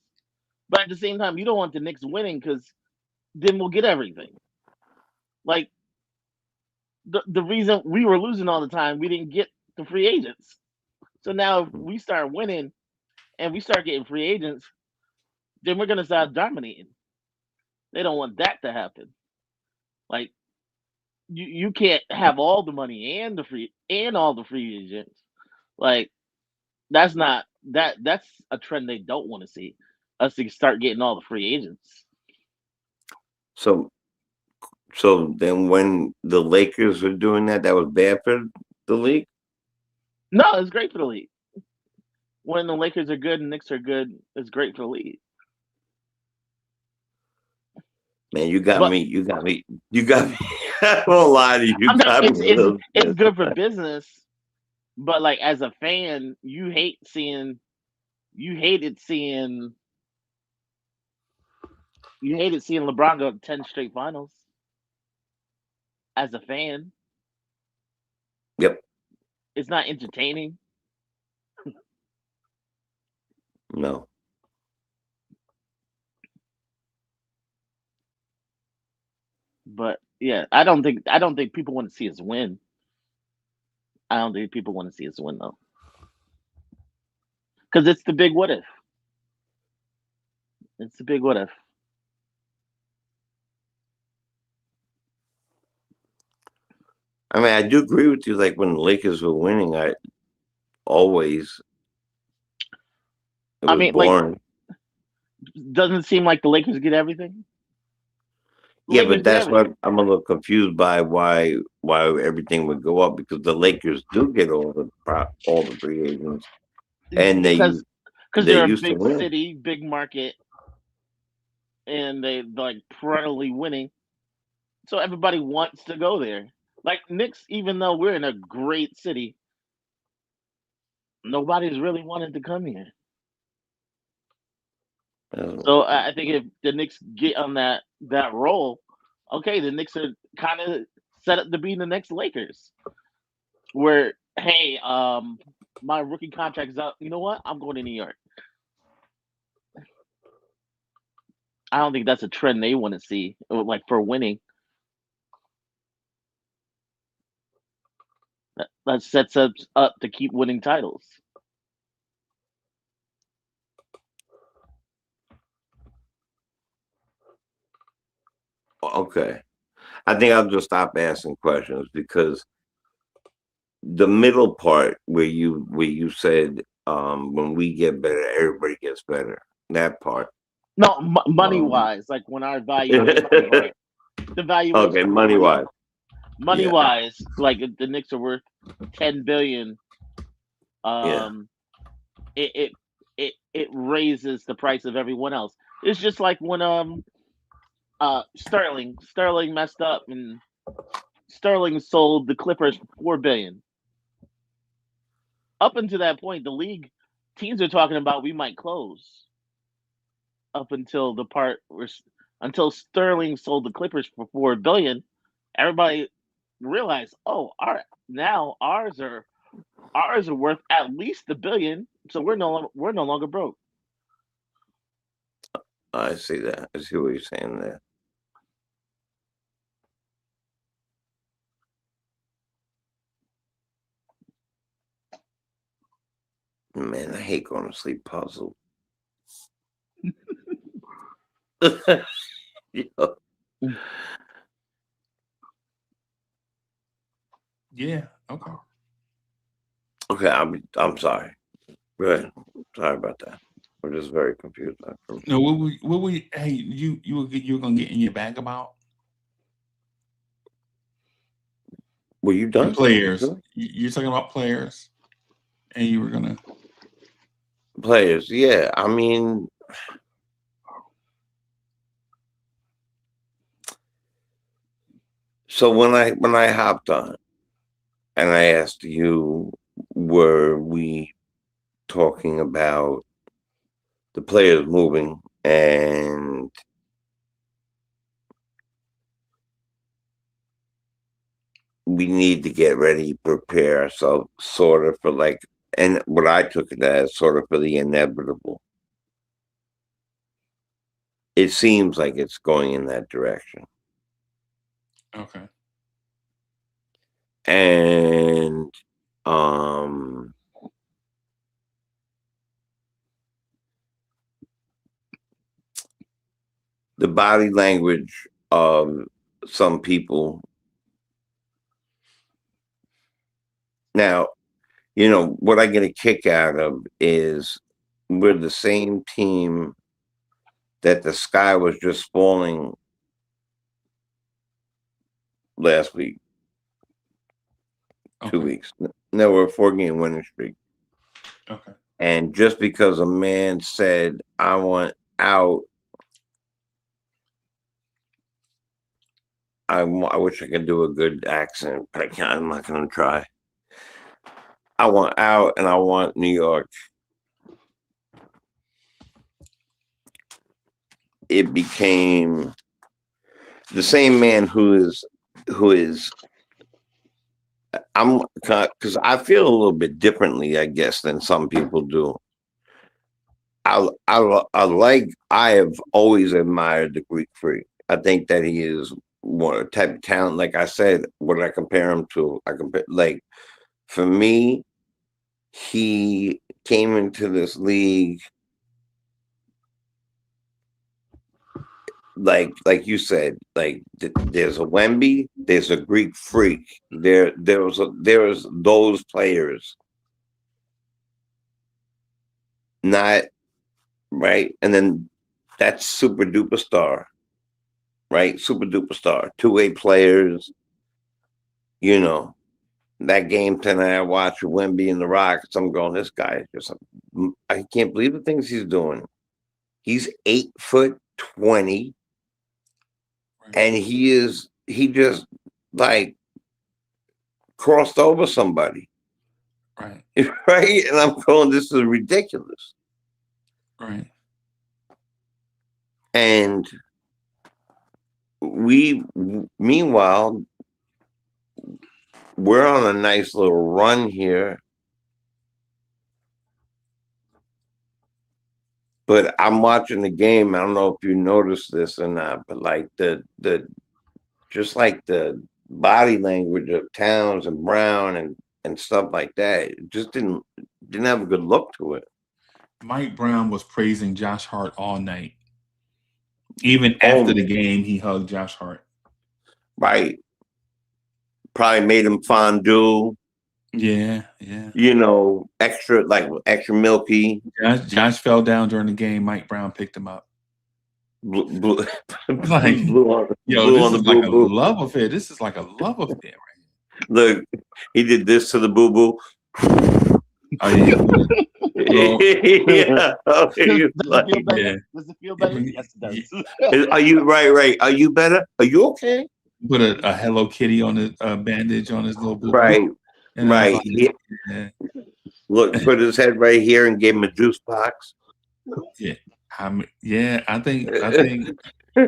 But at the same time, you don't want the Knicks winning because then we'll get everything. Like the reason we were losing all the time, we didn't get the free agents. So now if we start winning and we start getting free agents, then we're gonna start dominating. They don't want that to happen. Like you can't have all the money and all the free agents. Like that's a trend they don't want to see. Us to start getting all the free agents. So then when the Lakers were doing that was bad for the league? No, it's great for the league. When the Lakers are good and Knicks are good, it's great for the league. Man, you got me. I won't lie to you. It's good for business, but like as a fan, you hated seeing LeBron go to 10 straight finals. As a fan. Yep. It's not entertaining. No. But yeah, I don't think people want to see us win. I don't think people want to see us win though. Because it's the big what if. It's the big what if. I mean, I do agree with you. Like when the Lakers were winning, it was boring. Like, doesn't it seem like the Lakers get everything? Yeah, Lakers but get that's what everything. I'm a little confused by why everything would go up because the Lakers do get all the free agents and because they they're a used to big win. city, big market, and they like perennially winning. So everybody wants to go there. Like Knicks, even though we're in a great city, nobody's really wanted to come here. So I think if the Knicks get on that roll, okay, the Knicks are kind of set up to be the next Lakers. Where hey, my rookie contract's up. You know what? I'm going to New York. I don't think that's a trend they want to see, like for winning. That sets us up to keep winning titles. Okay. I think I'll just stop asking questions because the middle part where you said when we get better, everybody gets better. That part. No, money Um, wise, like when our valuations are the okay, valuations money are wise. money Yeah. wise, like if the Knicks are worth 10 billion. Yeah. Um, it raises the price of everyone else. It's just like when Sterling messed up and Sterling sold the Clippers for 4 billion. Up until that point, the league teams are talking about we might close. Up until the part where until Sterling sold the Clippers for 4 billion, everybody realized, oh, ours are worth at least a billion, so we're no longer broke. I see that. I see what you're saying there. Man, I hate going to sleep puzzled. Yeah. Yeah. Okay. Okay, I'm sorry. Go ahead. Sorry about that. I'm just very confused. No, what we hey, you were gonna get in your bag about Were you the done? players. Sure. You're talking about players, and you were gonna. Players, yeah. I mean, so when I hopped on and I asked you, were we talking about the players moving and we need to get ready, prepare ourselves sort of for like, and what I took it as sort of for the inevitable. It seems like it's going in that direction. Okay. And um the body language of some people now, what I get a kick out of is we're the same team that the sky was just falling last week, Okay. 2 weeks. No, we're a 4-game winning streak. Okay. And just because a man said, I want out, I wish I could do a good accent, but I can't. I'm not going to try. I want out and I want New York. It became the same man who is I'm because I feel a little bit differently, I guess, than some people do. I have always admired the Greek Freak. I think that he is one type of talent. Like I said, what I compare him to, I compare like for me, he came into this league like you said, like there's a Wemby, there's a Greek Freak. There's those players, not right, and then that's super duper star, right? Super duper star, two-way players. You know, that game tonight I watched with Wemby and the Rockets. I'm going, this guy is just, I can't believe the things he's doing. He's 8'20", and he just like crossed over somebody. Right. Right. And I'm going, this is ridiculous. Right. And meanwhile, we're on a nice little run here. But I'm watching the game. I don't know if you noticed this or not, but like the just like the body language of Towns and Brown and stuff like that, it just didn't have a good look to it. Mike Brown was praising Josh Hart all night. Even after the game, he hugged Josh Hart. Right. Probably made him fondue. Yeah, yeah. You know, extra milky. Josh fell down during the game. Mike Brown picked him up. Blew Like, on this is the like a boo-boo. love affair. This is like a love affair, right? Look, he did this to the boo-boo. Oh, yeah. Yeah. Does it feel better? Yeah. Does it feel better? Yes, it does. Are you right? Are you better? Are you okay? Put a Hello Kitty on his bandage on his little boo. Right. And right. Like, yeah. Look, put his head right here and gave him a juice box. Yeah. I think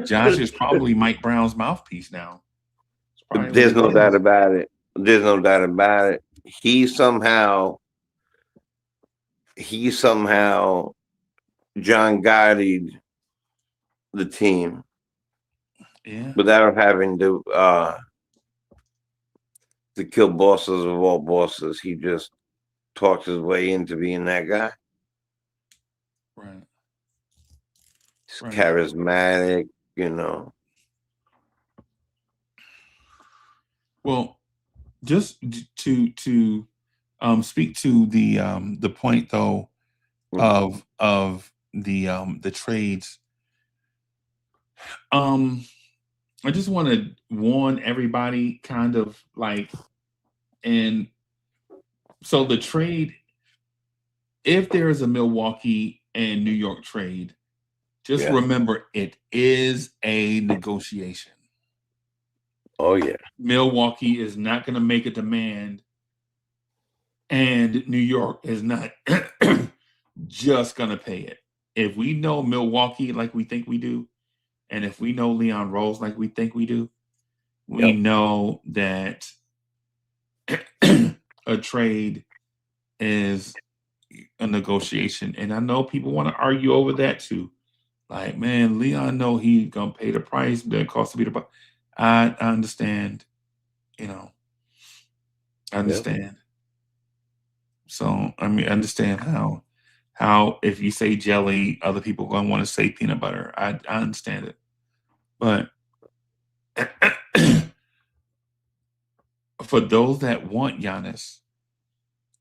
Josh is probably Mike Brown's mouthpiece now. There's no doubt about it. There's no doubt about it. He somehow John Gotti the team. Yeah. Without having to kill bosses of all bosses. He just talks his way into being that guy. Right. He's charismatic, you know. Well, just to speak to the point though of the trades. I just want to warn everybody kind of like, and so the trade, if there is a Milwaukee and New York trade, just remember it is a negotiation. Oh, yeah. Milwaukee is not going to make a demand, and New York is not just going to pay it. If we know Milwaukee like we think we do, and if we know Leon Rose like we think we do, we know that a trade is a negotiation. And I know people want to argue over that too. Like, man, Leon know he's going to pay the price, but it costs to be the price. I understand, you know. I understand. Yep. So, I mean, I understand how if you say jelly, other people are going to want to say peanut butter. I understand it. But for those that want Giannis,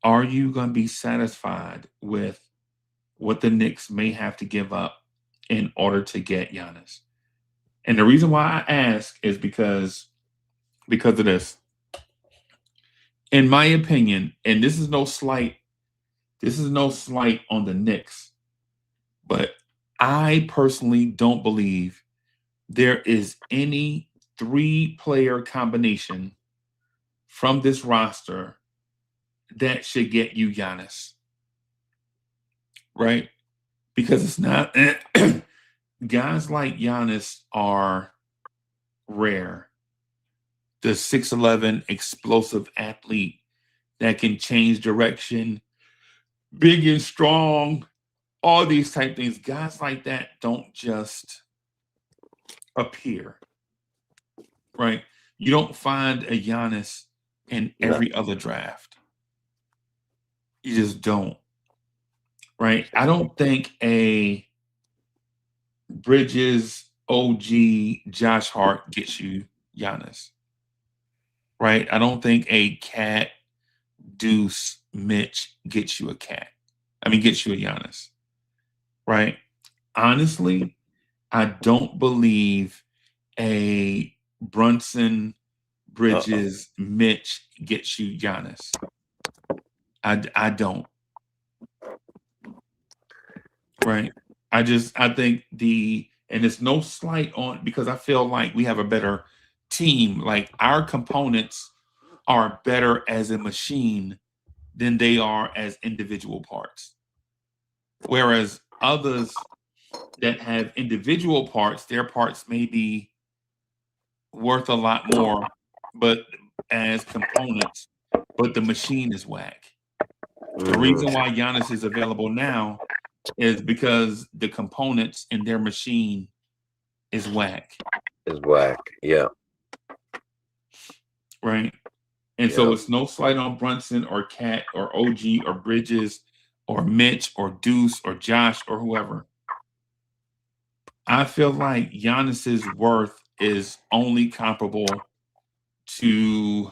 are you going to be satisfied with what the Knicks may have to give up in order to get Giannis? And the reason why I ask is because of this. In my opinion, and this is no slight on the Knicks, but I personally don't believe there is any 3-player combination from this roster that should get you Giannis. Right? Because it's not guys like Giannis are rare. The 6'11" explosive athlete that can change direction, big and strong, all these type things. Guys like that don't just appear, right? You don't find a Giannis in every other draft. You just don't, right? I don't think a Bridges, OG, Josh Hart gets you Giannis, right? I don't think a Cat, Deuce, Mitch gets you a Giannis, right? Honestly, I don't believe a Brunson, Bridges, Mitch gets you Giannis. I don't. Right. I think and it's no slight on, because I feel like we have a better team. Like our components are better as a machine than they are as individual parts. Whereas others that have individual parts, their parts may be worth a lot more, but as components, but the machine is whack. The reason why Giannis is available now is because the components in their machine is whack. Is whack, yeah. Right. And so it's no slight on Brunson or Cat or OG or Bridges or Mitch or Deuce or Josh or whoever. I feel like Giannis's worth is only comparable to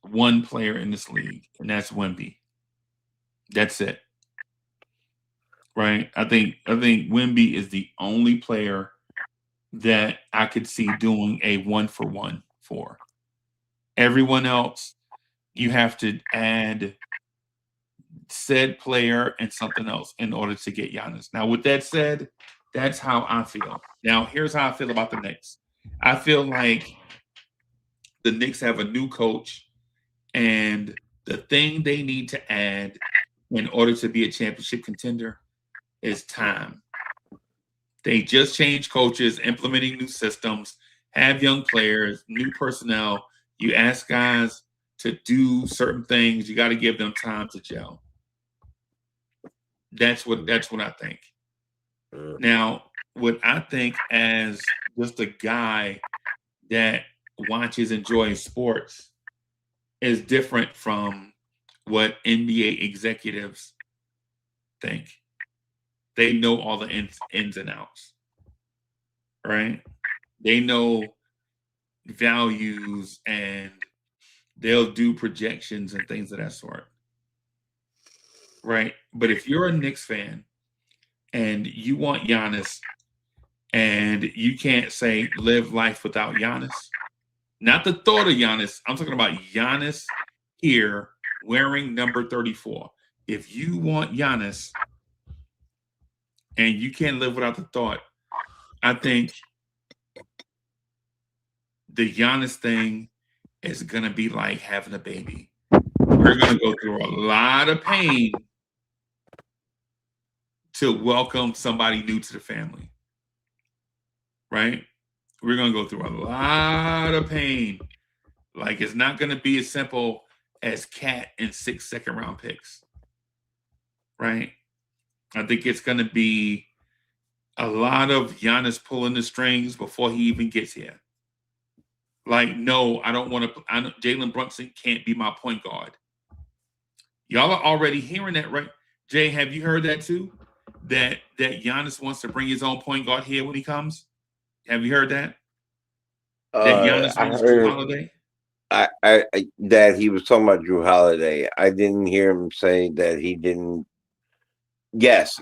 one player in this league, and that's Wemby. That's it. Right? I think Wemby is the only player that I could see doing a 1-for-1 for. Everyone else, you have to add said player and something else in order to get Giannis. Now, with that said, that's how I feel. Now, here's how I feel about the Knicks. I feel like the Knicks have a new coach, and the thing they need to add in order to be a championship contender is time. They just changed coaches, implementing new systems, have young players, new personnel. You ask guys to do certain things, you got to give them time to gel. That's what I think. Now, what I think as just a guy that watches, enjoys sports is different from what NBA executives think. They know all the ins and outs, right? They know values, and they'll do projections and things of that sort, right? But if you're a Knicks fan and you want Giannis, and you can't say live life without Giannis, not the thought of Giannis, I'm talking about Giannis here wearing number 34. If you want Giannis and you can't live without the thought, I think the Giannis thing is going to be like having a baby. We're going to go through a lot of pain to welcome somebody new to the family, right? We're going to go through a lot of pain. Like, it's not going to be as simple as Cat and 6 second-round picks, right? I think it's going to be a lot of Giannis pulling the strings before he even gets here. Like, no, I don't want to. Jalen Brunson can't be my point guard. Y'all are already hearing that, right? Jay, have you heard that too? That Giannis wants to bring his own point guard here when he comes? Have you heard that? That Giannis wants Drew Holiday? I that he was talking about Drew Holiday. I didn't hear him say that he didn't. Yes,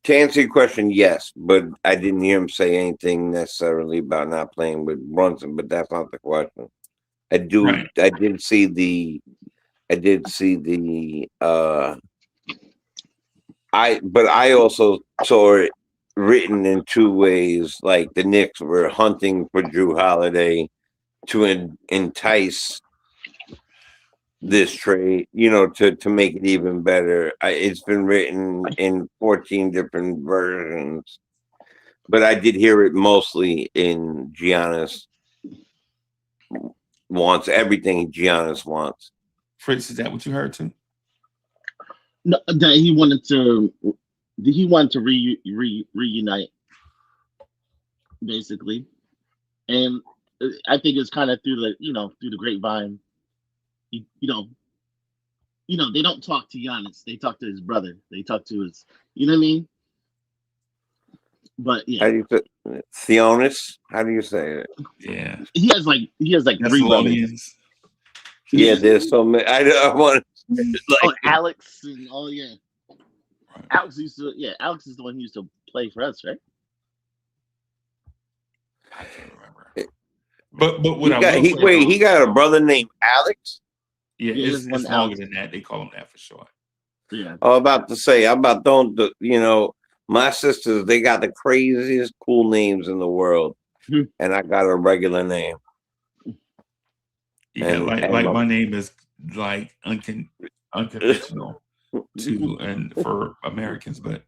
to answer your question, yes, but I didn't hear him say anything necessarily about not playing with Brunson. But that's not the question. I did see the. But I also saw it written in two ways. Like the Knicks were hunting for Drew Holiday to entice this trade, to make it even better. It's been written in 14 different versions, but I did hear it mostly in Giannis wants everything Giannis wants. Fritz, is that what you heard too? No, that he wanted to reunite, basically, and I think it's kind of through the grapevine. They don't talk to Giannis. They talk to his brother. They talk to his, you know what I mean? But yeah. How do you say Theonis? How do you say it? Yeah. He has like 3 brothers. Yeah, there's so many. I want Alex and Alex is the one who used to play for us, right? I can't remember. But what He got a brother named Alex. Yeah, He is it's one longer Alex. than that. They call him that for short. Yeah. I was about to say, my sisters, they got the craziest cool names in the world, and I got a regular name. Yeah, like my name is like unconventional for Americans, but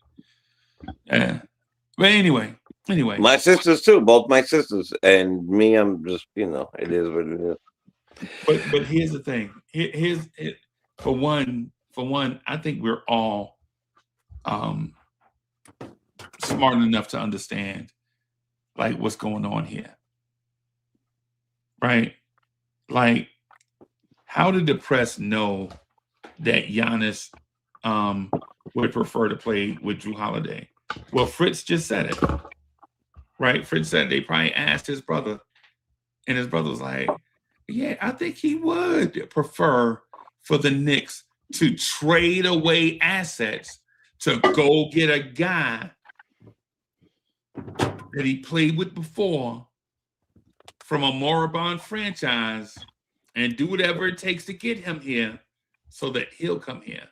yeah. But anyway. My sisters too, both my sisters, and me. I'm just, it is what it is. But here's the thing. Here's it. For one, I think we're all smart enough to understand like what's going on here, right? Like, how did the press know that Giannis would prefer to play with Drew Holiday? Well, Fritz just said it, right? Fritz said they probably asked his brother, and his brother was like, "Yeah, I think he would prefer for the Knicks to trade away assets to go get a guy that he played with before from a moribund franchise and do whatever it takes to get him here so that he'll come here."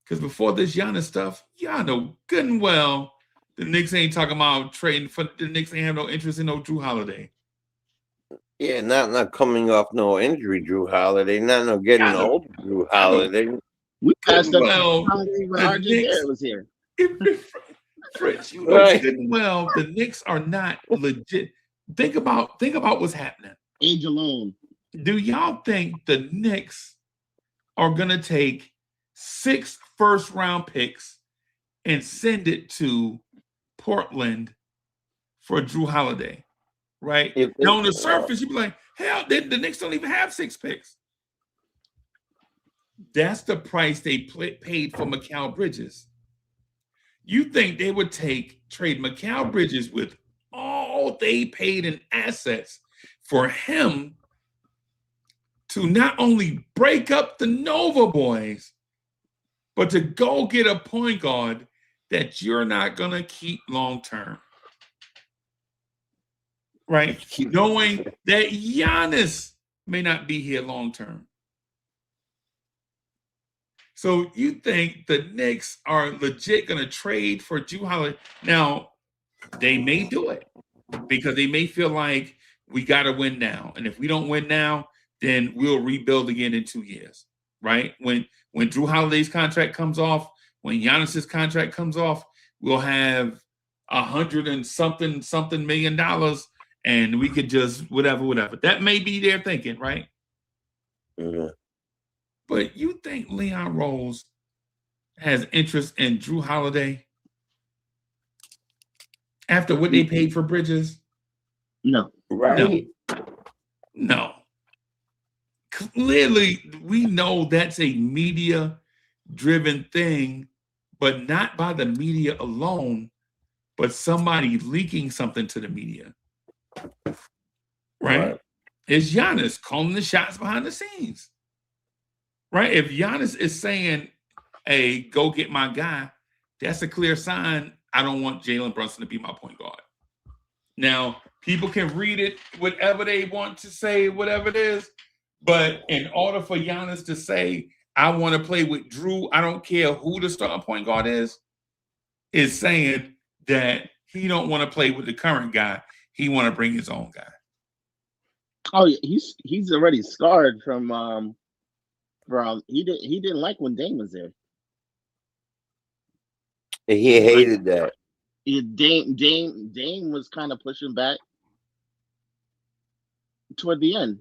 Because before this Giannis stuff, y'all know good and well the Knicks ain't talking about trading for the Knicks ain't have no interest in no Drew Holiday. Yeah, not coming off no injury, Drew Holiday. Not getting old, Drew Holiday. We passed up when RJ Barrett was here. Fritz, you know good and well the Knicks are not legit. Think about what's happening. Age alone. Do y'all think the Knicks are gonna take 6 first-round picks and send it to Portland for Drew Holiday? Right? Now on the surface, you'd be like, hell, the Knicks don't even have 6 picks. That's the price they paid for Mikal Bridges. You think they would trade Mikal Bridges with all they paid in assets for him to not only break up the Nova boys, but to go get a point guard that you're not going to keep long term? Right? Knowing that Giannis may not be here long term. So you think the Knicks are legit going to trade for Drew Holiday? Now, they may do it because they may feel like we got to win now. And if we don't win now, then we'll rebuild again in 2 years, right? When Drew Holiday's contract comes off, when Giannis's contract comes off, we'll have $100 and something million, and we could just whatever. That may be their thinking, right? Mm-hmm. But you think Leon Rose has interest in Drew Holiday after what they paid for Bridges? No. Right. No. Clearly, we know that's a media-driven thing, but not by the media alone, but somebody leaking something to the media. Right? It's Giannis calling the shots behind the scenes. Right? If Giannis is saying, hey, go get my guy, that's a clear sign I don't want Jalen Brunson to be my point guard. Now, people can read it whatever they want to say, whatever it is, but in order for Giannis to say, I want to play with Drew, I don't care who the starting point guard is saying that he don't want to play with the current guy. He want to bring his own guy. Oh, yeah, he's already scarred from he didn't like when Dame was there. He hated that. Dame was kind of pushing back toward the end.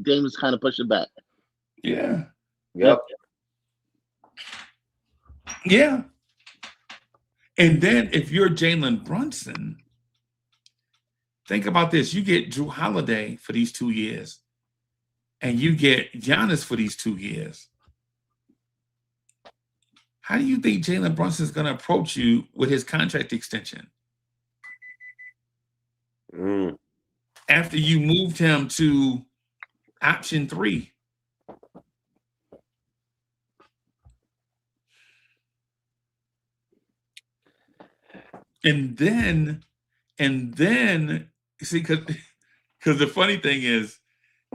Dame was kind of pushing back. Yeah. Yep. Yeah. And then if you're Jalen Brunson, think about this. You get Drew Holiday for these 2 years, and you get Giannis for these 2 years. How do you think Jalen Brunson is going to approach you with his contract extension? After you moved him to option 3. And then And then see, because the funny thing is,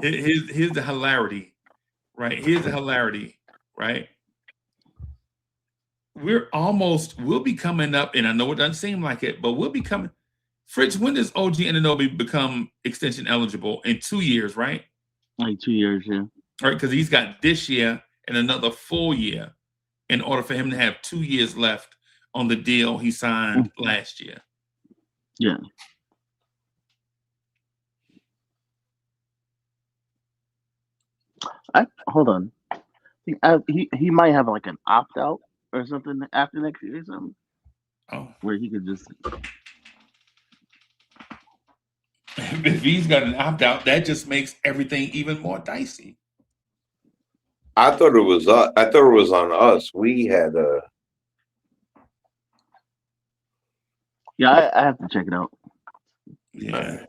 here's the hilarity, right? Here's the hilarity, right? We'll be coming up, and I know it doesn't seem like it, but we'll be coming. Fritz, when does OG Anunoby become extension eligible? In 2 years, right? Like 2 years, yeah. Right, because he's got this year and another full year in order for him to have 2 years left on the deal he signed last year. Yeah. Hold on. He might have like an opt out or something after next year or something. Oh, Where he could just. if he's got an opt out, that just makes everything even more dicey. I thought it was on us. We had a. Yeah, I have to check it out. Yeah.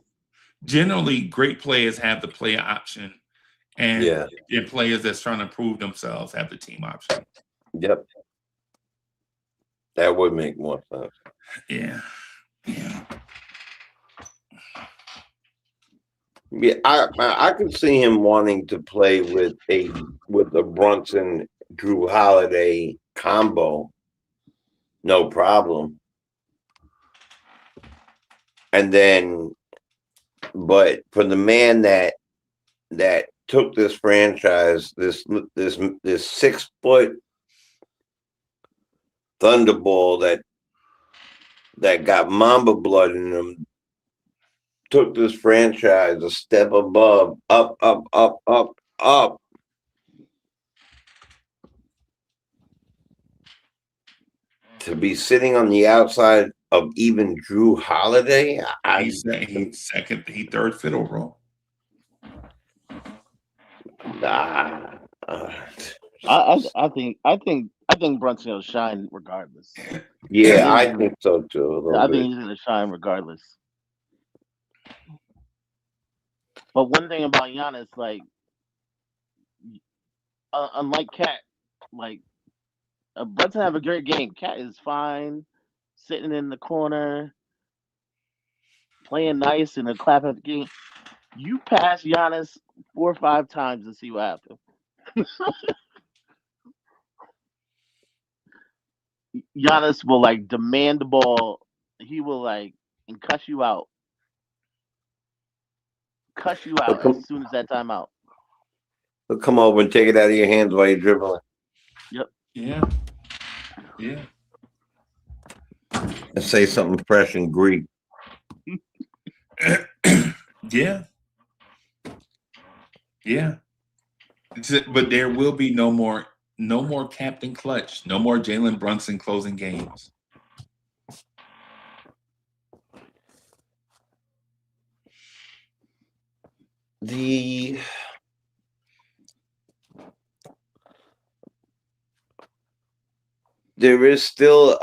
Generally, great players have the player option, and players that's trying to prove themselves have the team option. Yep. That would make more sense. Yeah. Yeah. Yeah, I could see him wanting to play with a Brunson Drew Holiday combo, no problem. And then, but for the man that took this franchise, this 6-foot thunderball that got Mamba blood in him, took this franchise a step above, up. To be sitting on the outside of even Drew Holiday, He's second, third fiddle role. Nah. I think Brunson will shine regardless. Yeah, I think so too. I think he's gonna shine regardless. But one thing about Giannis, like, unlike Cat, like, Brunson have a great game. Cat is fine, sitting in the corner, playing nice in a clap at the game. You pass Giannis 4 or 5 times and see what happens. Giannis will like demand the ball. He will like and cuss you out. Cuss you out as soon as that time out. He'll come over and take it out of your hands while you're dribbling. Yep. Yeah. Yeah. And say something fresh in Greek. Yeah. Yeah. But there will be no more Captain Clutch, no more Jalen Brunson closing games. There is still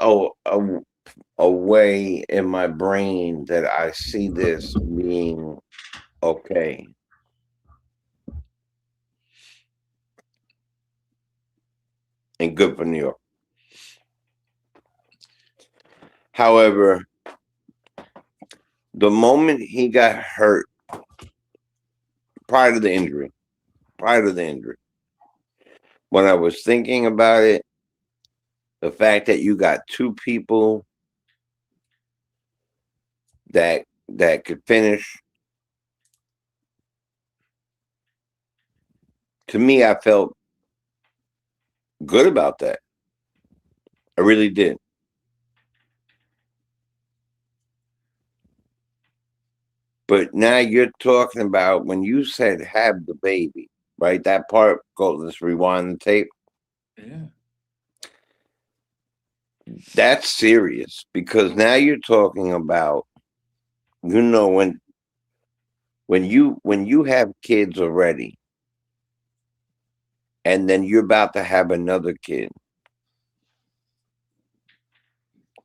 a way in my brain that I see this being okay. And good for New York. However, the moment he got hurt, prior to the injury, when I was thinking about it, the fact that you got two people that could finish, to me, I felt good about that. I really did. But now you're talking about when you said have the baby, right? That part, go, let's rewind the tape. Yeah. That's serious because now you're talking about, when you have kids already, and then you're about to have another kid,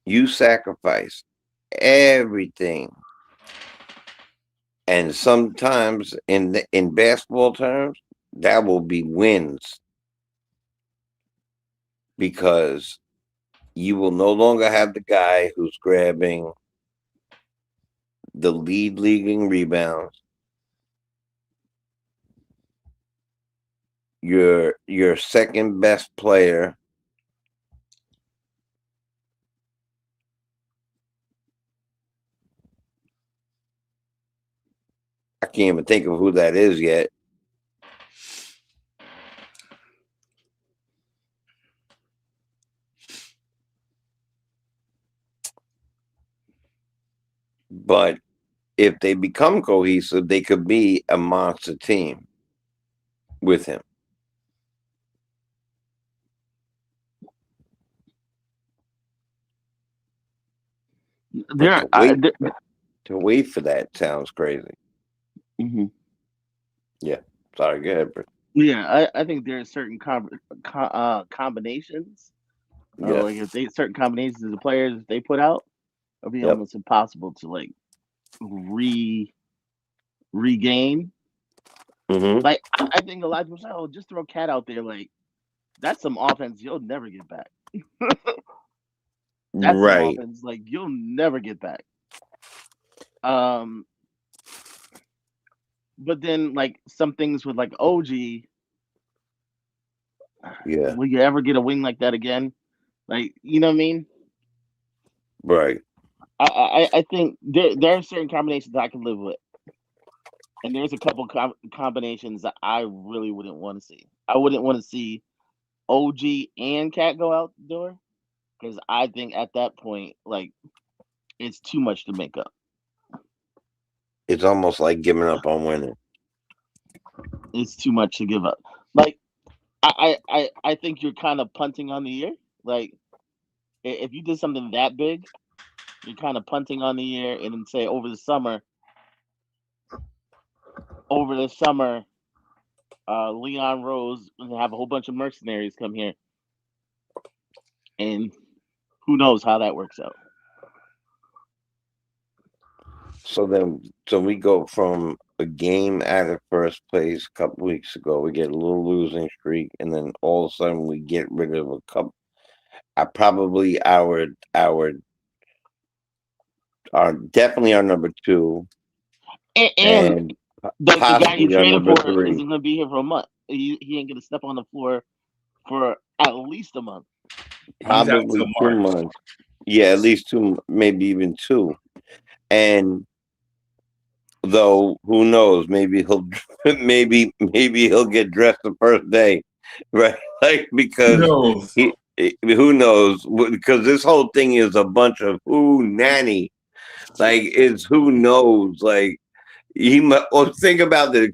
you sacrifice everything. And sometimes in basketball terms, that will be wins because you will no longer have the guy who's grabbing the lead in rebounds. Your second best player. I can't even think of who that is yet. But if they become cohesive, they could be a monster team with him. There, To wait for that sounds crazy. mm-hmm. Yeah. Sorry, go ahead, Bert. Yeah, I think there are certain combinations. Yeah. Like if they certain combinations of the players they put out, it'll be almost impossible to like regain. Mm-hmm. Like I think a lot of people say, "Oh, just throw Cat out there." Like that's some offense you'll never get back. That's some Right. offense like you'll never get back. But then like some things with like OG, Yeah. will you ever get a wing like that again? Like you know what I mean? Right. I think there are certain combinations that I can live with, and there's a couple combinations that I really wouldn't want to see. I wouldn't want to see OG and Cat go out the door because I think at that point, like it's too much to make up. It's almost like giving up on winning. It's too much to give up. Like I think you're kind of punting on the year. Like if you did something that big, you're kind of punting on the year, and then say over the summer, Leon Rose and have a whole bunch of mercenaries come here, and who knows how that works out. So we go from a game out of first place a couple weeks ago. We get a little losing streak, and then all of a sudden we get rid of a couple. Probably our definitely our number 2, And the guy you possibly our traded number for 3. isn't going to be here for a month. He ain't going to step on the floor for at least a month. Probably 2 months. Yeah, at least 2, maybe even 2. And though, who knows? Maybe he'll get dressed the first day, right? Like because who knows? Because this whole thing is a bunch of who nanny. Like it's who knows? Like think about it.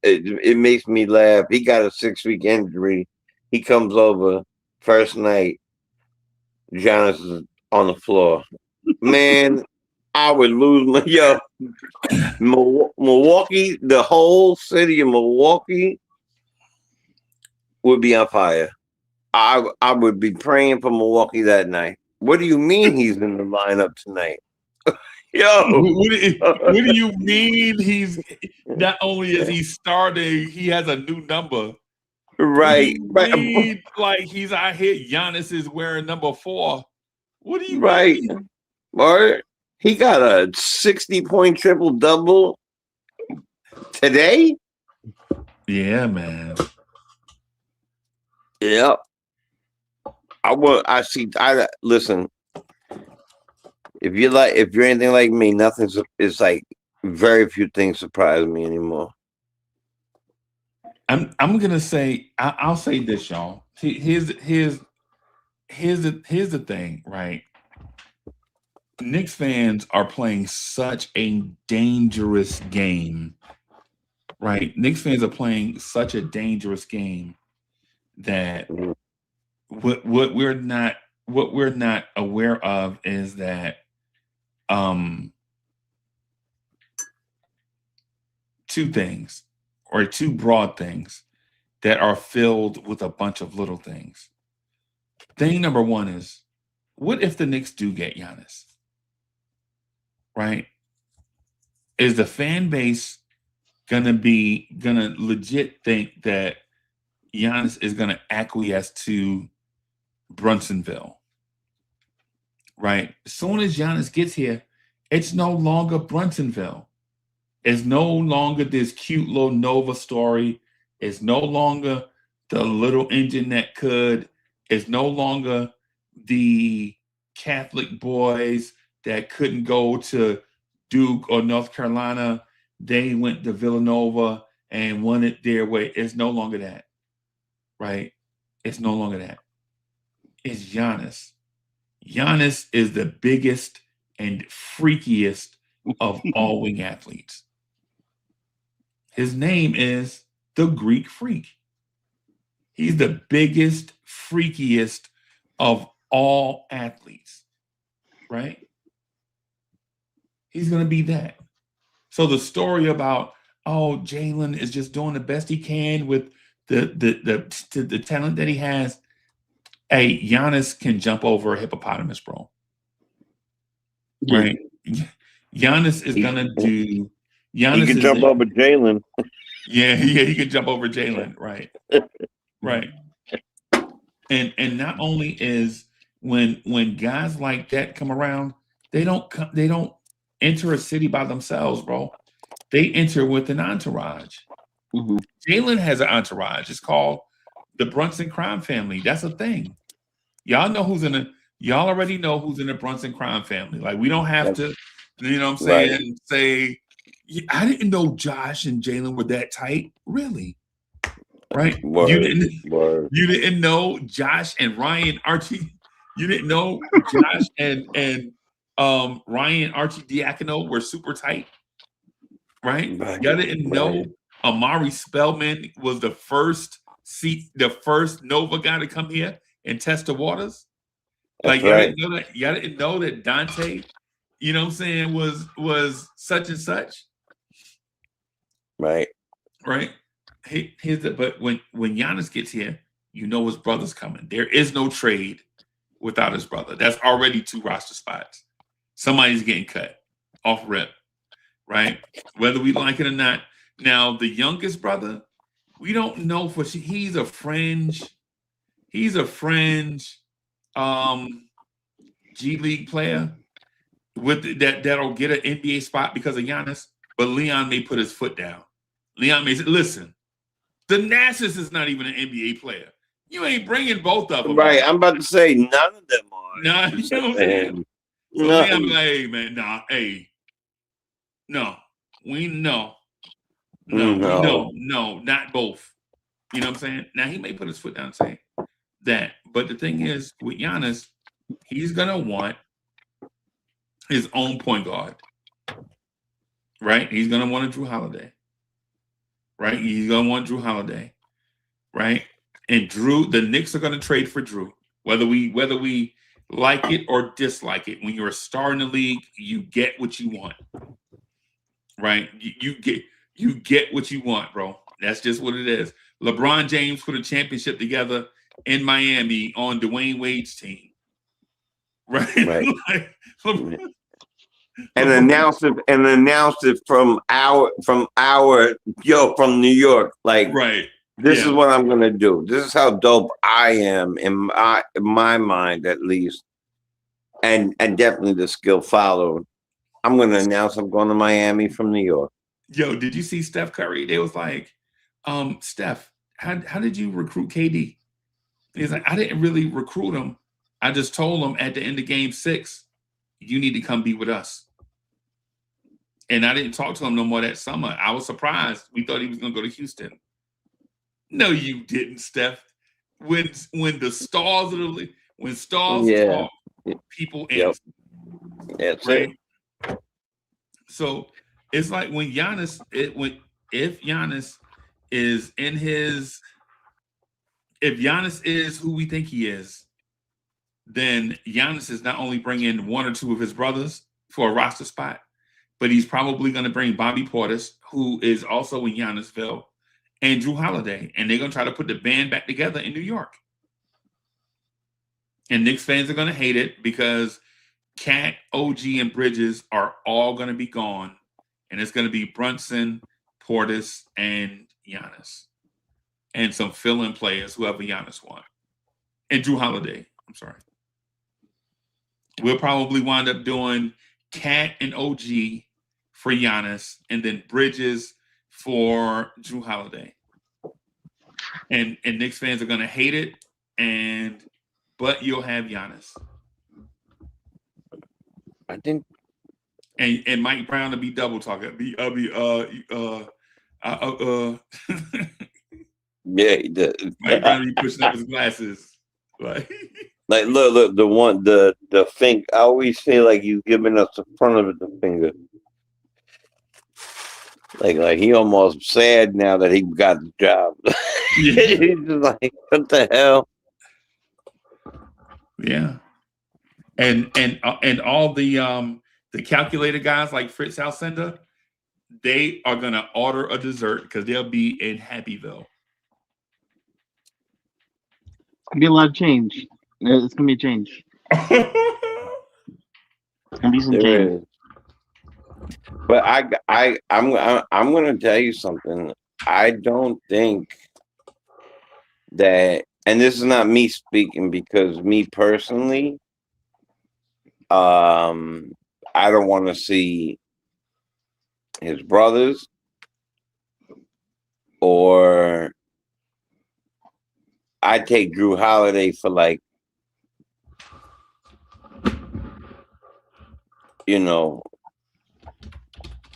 It makes me laugh. He got a 6-week injury. He comes over first night. Giannis is on the floor. Man, I would lose my Milwaukee, the whole city of Milwaukee would be on fire. I would be praying for Milwaukee that night. What do you mean he's in the lineup tonight? Yo, what do you mean he's not only is he starting, he has a new number. Right. Mean, like he's out here. Giannis is wearing number 4. What do you mean? Or he got a 60-point triple-double today. Yeah, man. Yep. Listen. If you're anything like me, it's like very few things surprise me anymore. I'm gonna say I'll say this, y'all. Here's the thing, right? Knicks fans are playing such a dangerous game, right? Knicks fans are playing such a dangerous game that what we're not aware of is that two broad things that are filled with a bunch of little things. Thing number 1 is, what if the Knicks do get Giannis? Right? Is the fan base gonna legit think that Giannis is gonna acquiesce to Brunsonville? Right? As soon as Giannis gets here, It's no longer Brunsonville. It's no longer this cute little Nova story. It's no longer the little engine that could. It's no longer the Catholic boys that couldn't go to Duke or North Carolina. They went to Villanova and won it their way. It's no longer that, right? It's no longer that. It's Giannis. Giannis is the biggest and freakiest of all wing athletes. His name is the Greek Freak. He's the biggest, freakiest of all athletes, right? He's going to be that. So the story about, oh, Jalen is just doing the best he can with the talent that he has. Hey, Giannis can jump over a hippopotamus, bro. Right? Giannis is going to do. Giannis he can jump over Jalen. Yeah, he can jump over Jalen. Right. Right. And not only is when guys like that come around, they don't enter a city by themselves, bro. They enter with an entourage. Mm-hmm. Jalen has an entourage. It's called the Brunson crime family. That's a thing. Y'all know who's in the. Y'all already know who's in the Brunson crime family. Like, we don't have to, you know what I'm saying? Right. Say, I didn't know Josh and Jalen were that tight. Really? Right? You didn't know Josh and Ryan Archie. You didn't know Josh and Ryan Archie Diacono were super tight. Right? Y'all didn't know Amari Spellman was the first Nova guy to come here and test the waters. Like, y'all didn't know that. Y'all didn't know that Dante, you know what I'm saying, was such and such. Right. Right. But when Giannis gets here, you know his brother's coming. There is no trade without his brother. That's already 2 roster spots. Somebody's getting cut off rip, right? Whether we like it or not. Now, the youngest brother, we don't know for sure. He's a fringe G League player with that'll get an NBA spot because of Giannis. But Leon may put his foot down. Leon may say, listen, the Nasus is not even an NBA player. You ain't bringing both of them. Right. I'm about to say none of them are. Nah, you know what I'm saying? So Leon be like, hey, man, no, not both. You know what I'm saying? Now, he may put his foot down and say that. But the thing is, with Giannis, he's going to want his own point guard. Right? He's going to want a Drew Holiday. Right? He's going to want Drew Holiday. Right? And Drew, the Knicks are going to trade for Drew. Whether we like it or dislike it, when you're a star in the league, you get what you want. Right? You get what you want, bro. That's just what it is. LeBron James put a championship together in Miami on Dwayne Wade's team. Right? And announced it from New York. Like, this is what I'm gonna do. This is how dope I am in my mind, at least. And definitely the skill followed. I'm gonna announce I'm going to Miami from New York. Yo, did you see Steph Curry? They was like, Steph, how did you recruit KD? He's like, I didn't really recruit him. I just told him at the end of game 6, you need to come be with us. And I didn't talk to him no more that summer. I was surprised. We thought he was going to go to Houston. No, you didn't, Steph. When the stars of the league, when stars talk, people answer. That's right? It. So it's like when Giannis, if Giannis is in his, if Giannis is who we think he is, then Giannis is not only bringing 1 or 2 of his brothers for a roster spot, but he's probably going to bring Bobby Portis, who is also in Giannisville, and Drew Holiday, and they're going to try to put the band back together in New York. And Knicks fans are going to hate it because Cat, OG, and Bridges are all going to be gone, and it's going to be Brunson, Portis, and Giannis, and some fill-in players, whoever Giannis wants, and Drew Holiday. I'm sorry. We'll probably wind up doing Cat and OG for Giannis, and then Bridges for Drew Holiday. And Knicks fans are gonna hate it, but you'll have Giannis. I think. And Mike Brown to be double talking. Yeah, he does. Mike Brown be pushing up his glasses. Like look, the finger. I always feel like he's giving us the front of the finger. Like he almost sad now that he got the job. Yeah. He's just like, what the hell? Yeah. And all the calculator guys like Fritz Alcindor, they are gonna order a dessert because they'll be in Happyville. It's gonna be a lot of change. It's gonna be a change. It's gonna be some change. But I'm gonna tell you something. I don't think that, and this is not me speaking, because me personally, I don't want to see his brothers or I take Drew Holiday for like, a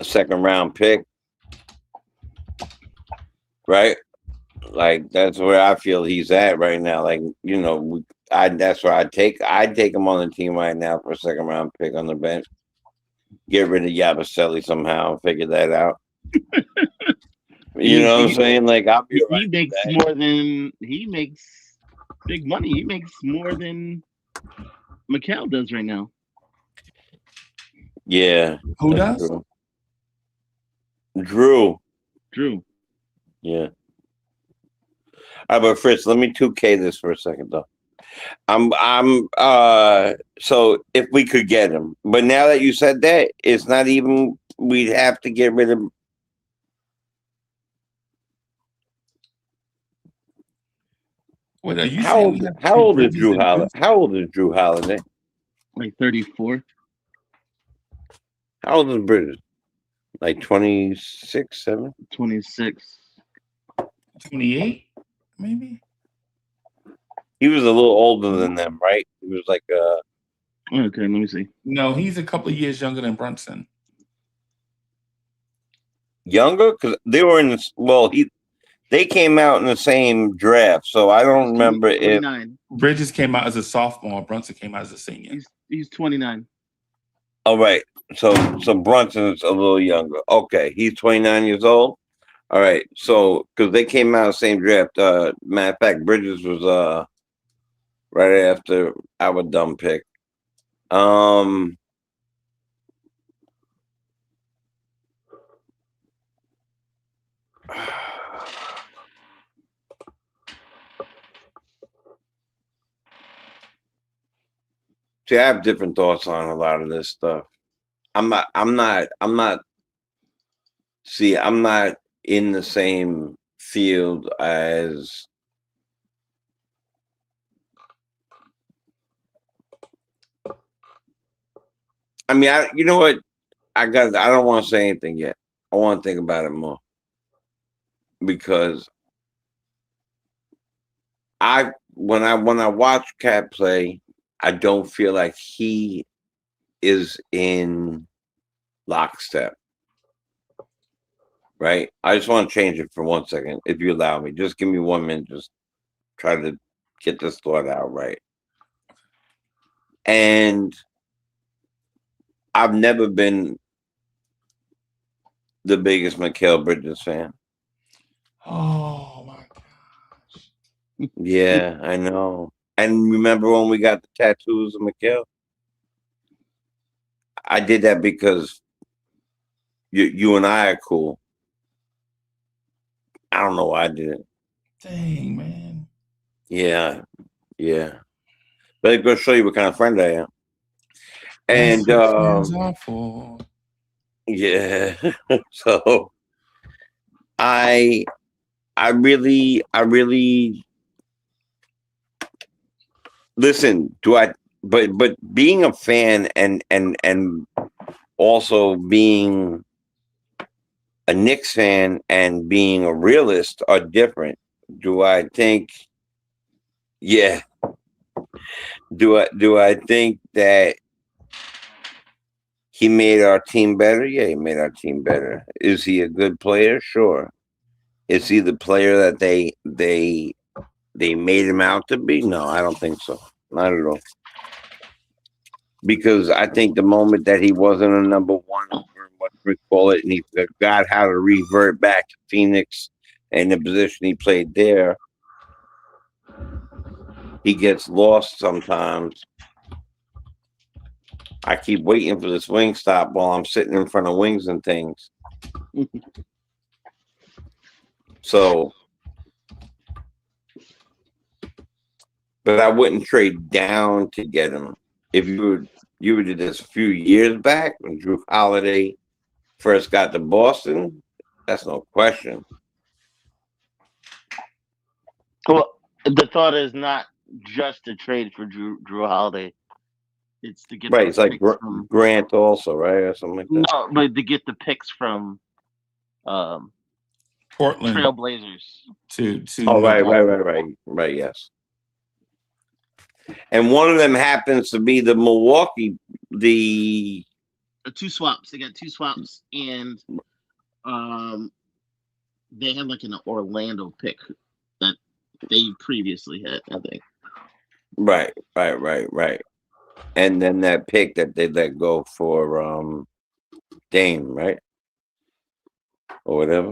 second round pick, right? Like that's where I feel he's at right now. Like, that's where I'd take him on the team right now for a second round pick on the bench. Get rid of Yabusele somehow, figure that out. You know what I'm saying? Like he makes more than he makes big money. He makes more than Mikal does right now. Yeah. Who does? Drew. Yeah. All right, but Fritz, let me 2K this for a second though. So if we could get him, but now that you said that, it's not even, we'd have to get rid of him. Wait, are you How old is Drew Holiday? How old is Drew Holiday? Like 34. How old is Bridges? Like 26, 7? 26. 28, maybe? He was a little older than them, right? He was like Okay, let me see. No, he's a couple of years younger than Brunson. Younger? Because they were in this, they came out in the same draft, so I don't remember if Bridges came out as a sophomore, Brunson came out as a senior. He's 29. All right. So Brunson's a little younger. Okay, he's 29 years old. All right. So because they came out the same draft. Matter of fact, Bridges was right after our dumb pick. See, I have different thoughts on a lot of this stuff. I'm not in the same field as you know what? I don't want to say anything yet. I want to think about it more. Because when I watch Cat play, I don't feel like he is in lockstep. Right? I just want to change it for 1 second, if you allow me. Just give me 1 minute, just try to get this thought out right. And I've never been the biggest Mikal Bridges fan. Oh my gosh. Yeah, I know. And remember when we got the tattoos of Mikal? I did that because you and I are cool. I don't know why I did it. Dang, man. Yeah. But I'm going to show you what kind of friend I am. And awful. Yeah. So I really listen, but being a fan and also being a Knicks fan and being a realist are different. Do I think? Yeah. Do I think that he made our team better? Yeah, he made our team better. Is he a good player? Sure. Is he the player that they made him out to be? No, I don't think so. Not at all. Because I think the moment that he wasn't a number one, or what we call it, and he forgot how to revert back to Phoenix and the position he played there, he gets lost sometimes. I keep waiting for this wing stop while I'm sitting in front of wings and things. So, but I wouldn't trade down to get him. If you did this a few years back when Drew Holiday first got to Boston, that's no question. Well, the thought is not just to trade for Drew Holiday. It's to get Right. the It's like picks from, Grant also, right? Or something like that. no, but to get the picks from Portland Trailblazers. to Oh, Milwaukee. right. Yes. And one of them happens to be the Milwaukee, the Two swaps. They got two swaps, and they had like an Orlando pick that they previously had, I think. right. And then that pick that they let go for Dame, right? Or whatever.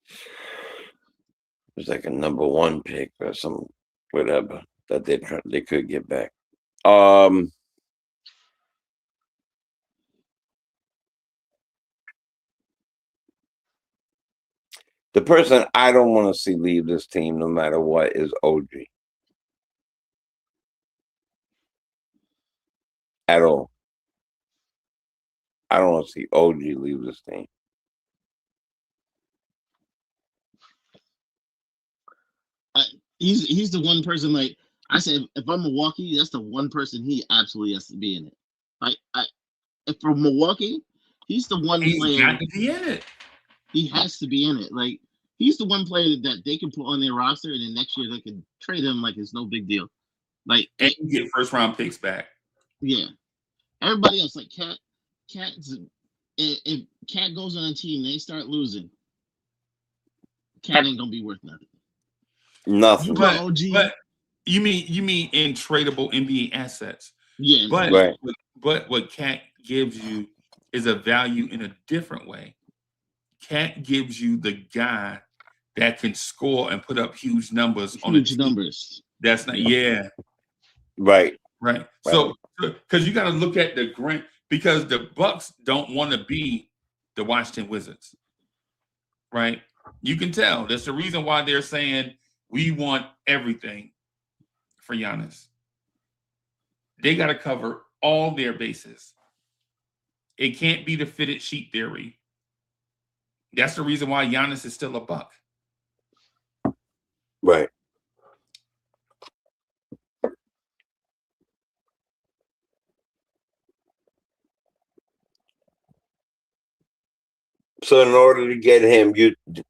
It was like a number one pick or some whatever that they could get back. The person I don't want to see leave this team no matter what is OG. At all. I don't want to see OG leave this team. He's the one person, like I said, if I'm Milwaukee, that's the one person he absolutely has to be in it. Like if from Milwaukee, he's the one player. got to be in it. He has to be in it. Like he's the one player that they can put on their roster, and then next year they can trade him like it's no big deal. Like And you get first round picks back. Yeah, everybody else, like if Cat goes on a team, they start losing. Cat ain't gonna be worth nothing. Nothing. OG. But you mean in tradable NBA assets? Yeah, but what Cat gives you is a value in a different way. Cat gives you the guy that can score and put up huge numbers on a team. Numbers. That's not Right. So because you got to look at the Grant, because the Bucks don't want to be the Washington Wizards, right? You can tell. That's the reason why they're saying we want everything for Giannis. They got to cover all their bases. It can't be the fitted sheet theory. That's the reason why Giannis is still a Buck. Right. So in order to get him,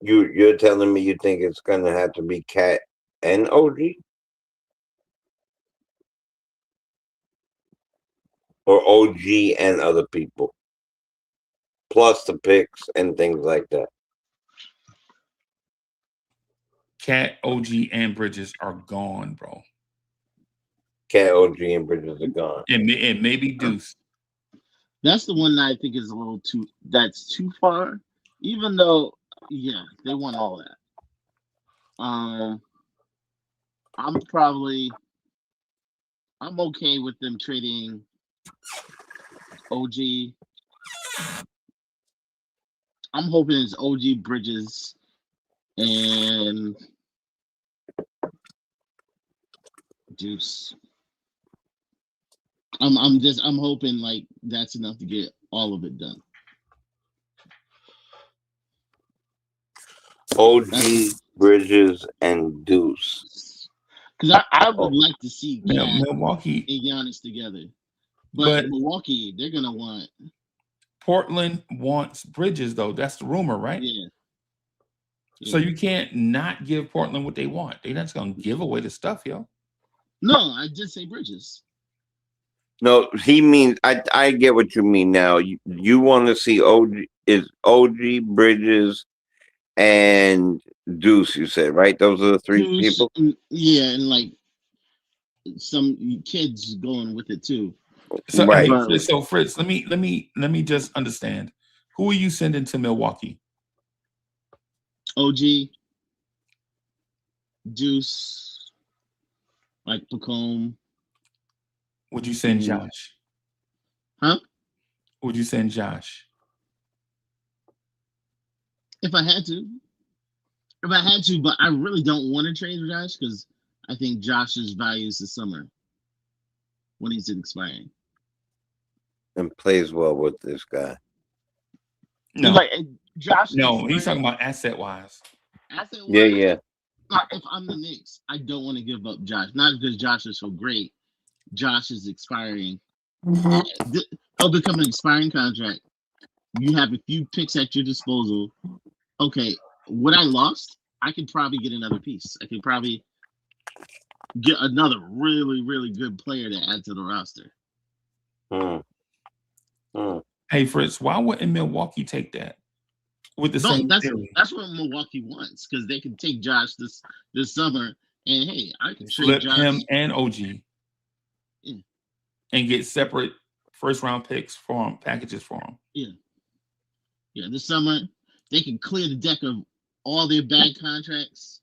you're telling me you think it's gonna have to be Cat and OG? Or OG and other people? Plus the picks and things like that. Cat, OG, and Bridges are gone, bro. Cat, OG, and Bridges are gone. And maybe Deuce. That's the one that I think is a little that's too far. Even though, yeah, they want all that. I'm okay with them trading OG. I'm hoping it's OG, Bridges, and Deuce. I'm hoping like that's enough to get all of it done. OG, Bridges, and Deuce. Because I would like to see Milwaukee and Giannis together. But Milwaukee, they're gonna want Portland wants Bridges, though. That's the rumor, right? Yeah. So you can't not give Portland what they want. They're not just gonna give away the stuff, yo. No, I did say Bridges. No, he means I get what you mean now. You want to see OG Bridges and Deuce, you said, right? Those are the three people. Yeah, and like some kids going with it too. So, Right. so Fritz, let me just understand. Who are you sending to Milwaukee? OG, Deuce, like Pacome. Would you send Josh? Huh? Would you send Josh? If I had to. But I really don't want to trade Josh because I think Josh's value is the summer when he's expiring. And plays well with this guy. No, like Josh. No, he's talking about asset wise. Yeah. If I'm the Knicks, I don't want to give up Josh. Not because Josh is so great. Josh is expiring. He'll become an expiring contract. You have a few picks at your disposal. Okay, what I lost, I could probably get another piece. I could probably get another really, really good player to add to the roster. Hey Fritz, why wouldn't Milwaukee take that with the same theory? That's what Milwaukee wants because they can take Josh this summer and hey, I can flip trade Josh. him and OG and get separate first round picks for him, packages for him. Yeah, this summer they can clear the deck of all their bad contracts.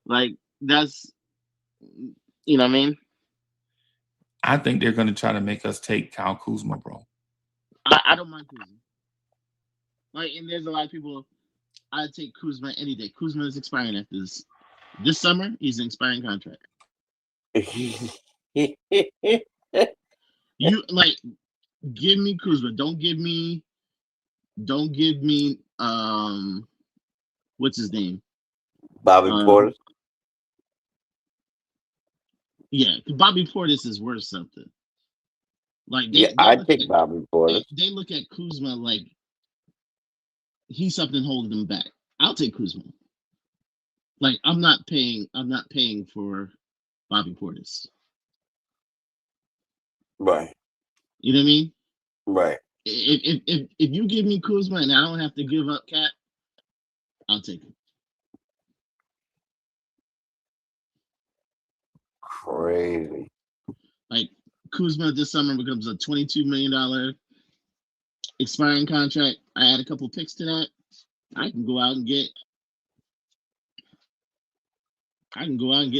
Like that's, you know what I mean? I think they're going to try to make us take Kyle Kuzma, bro. I don't mind Kuzma. Like, and there's a lot of people. I'd take Kuzma any day. Kuzma is expiring after this summer. He's an expiring contract. You like, give me Kuzma. Don't give me. What's his name? Bobby Portis. Yeah, Bobby Portis is worth something. Like I'd take Bobby Portis. They look at Kuzma like he's something holding them back. I'll take Kuzma. Like I'm not paying for Bobby Portis. Right. You know what I mean? Right. If you give me Kuzma and I don't have to give up Cat, I'll take him. Crazy. Like Kuzma this summer becomes a $22 million expiring contract. I add a couple picks to that. I can go out and get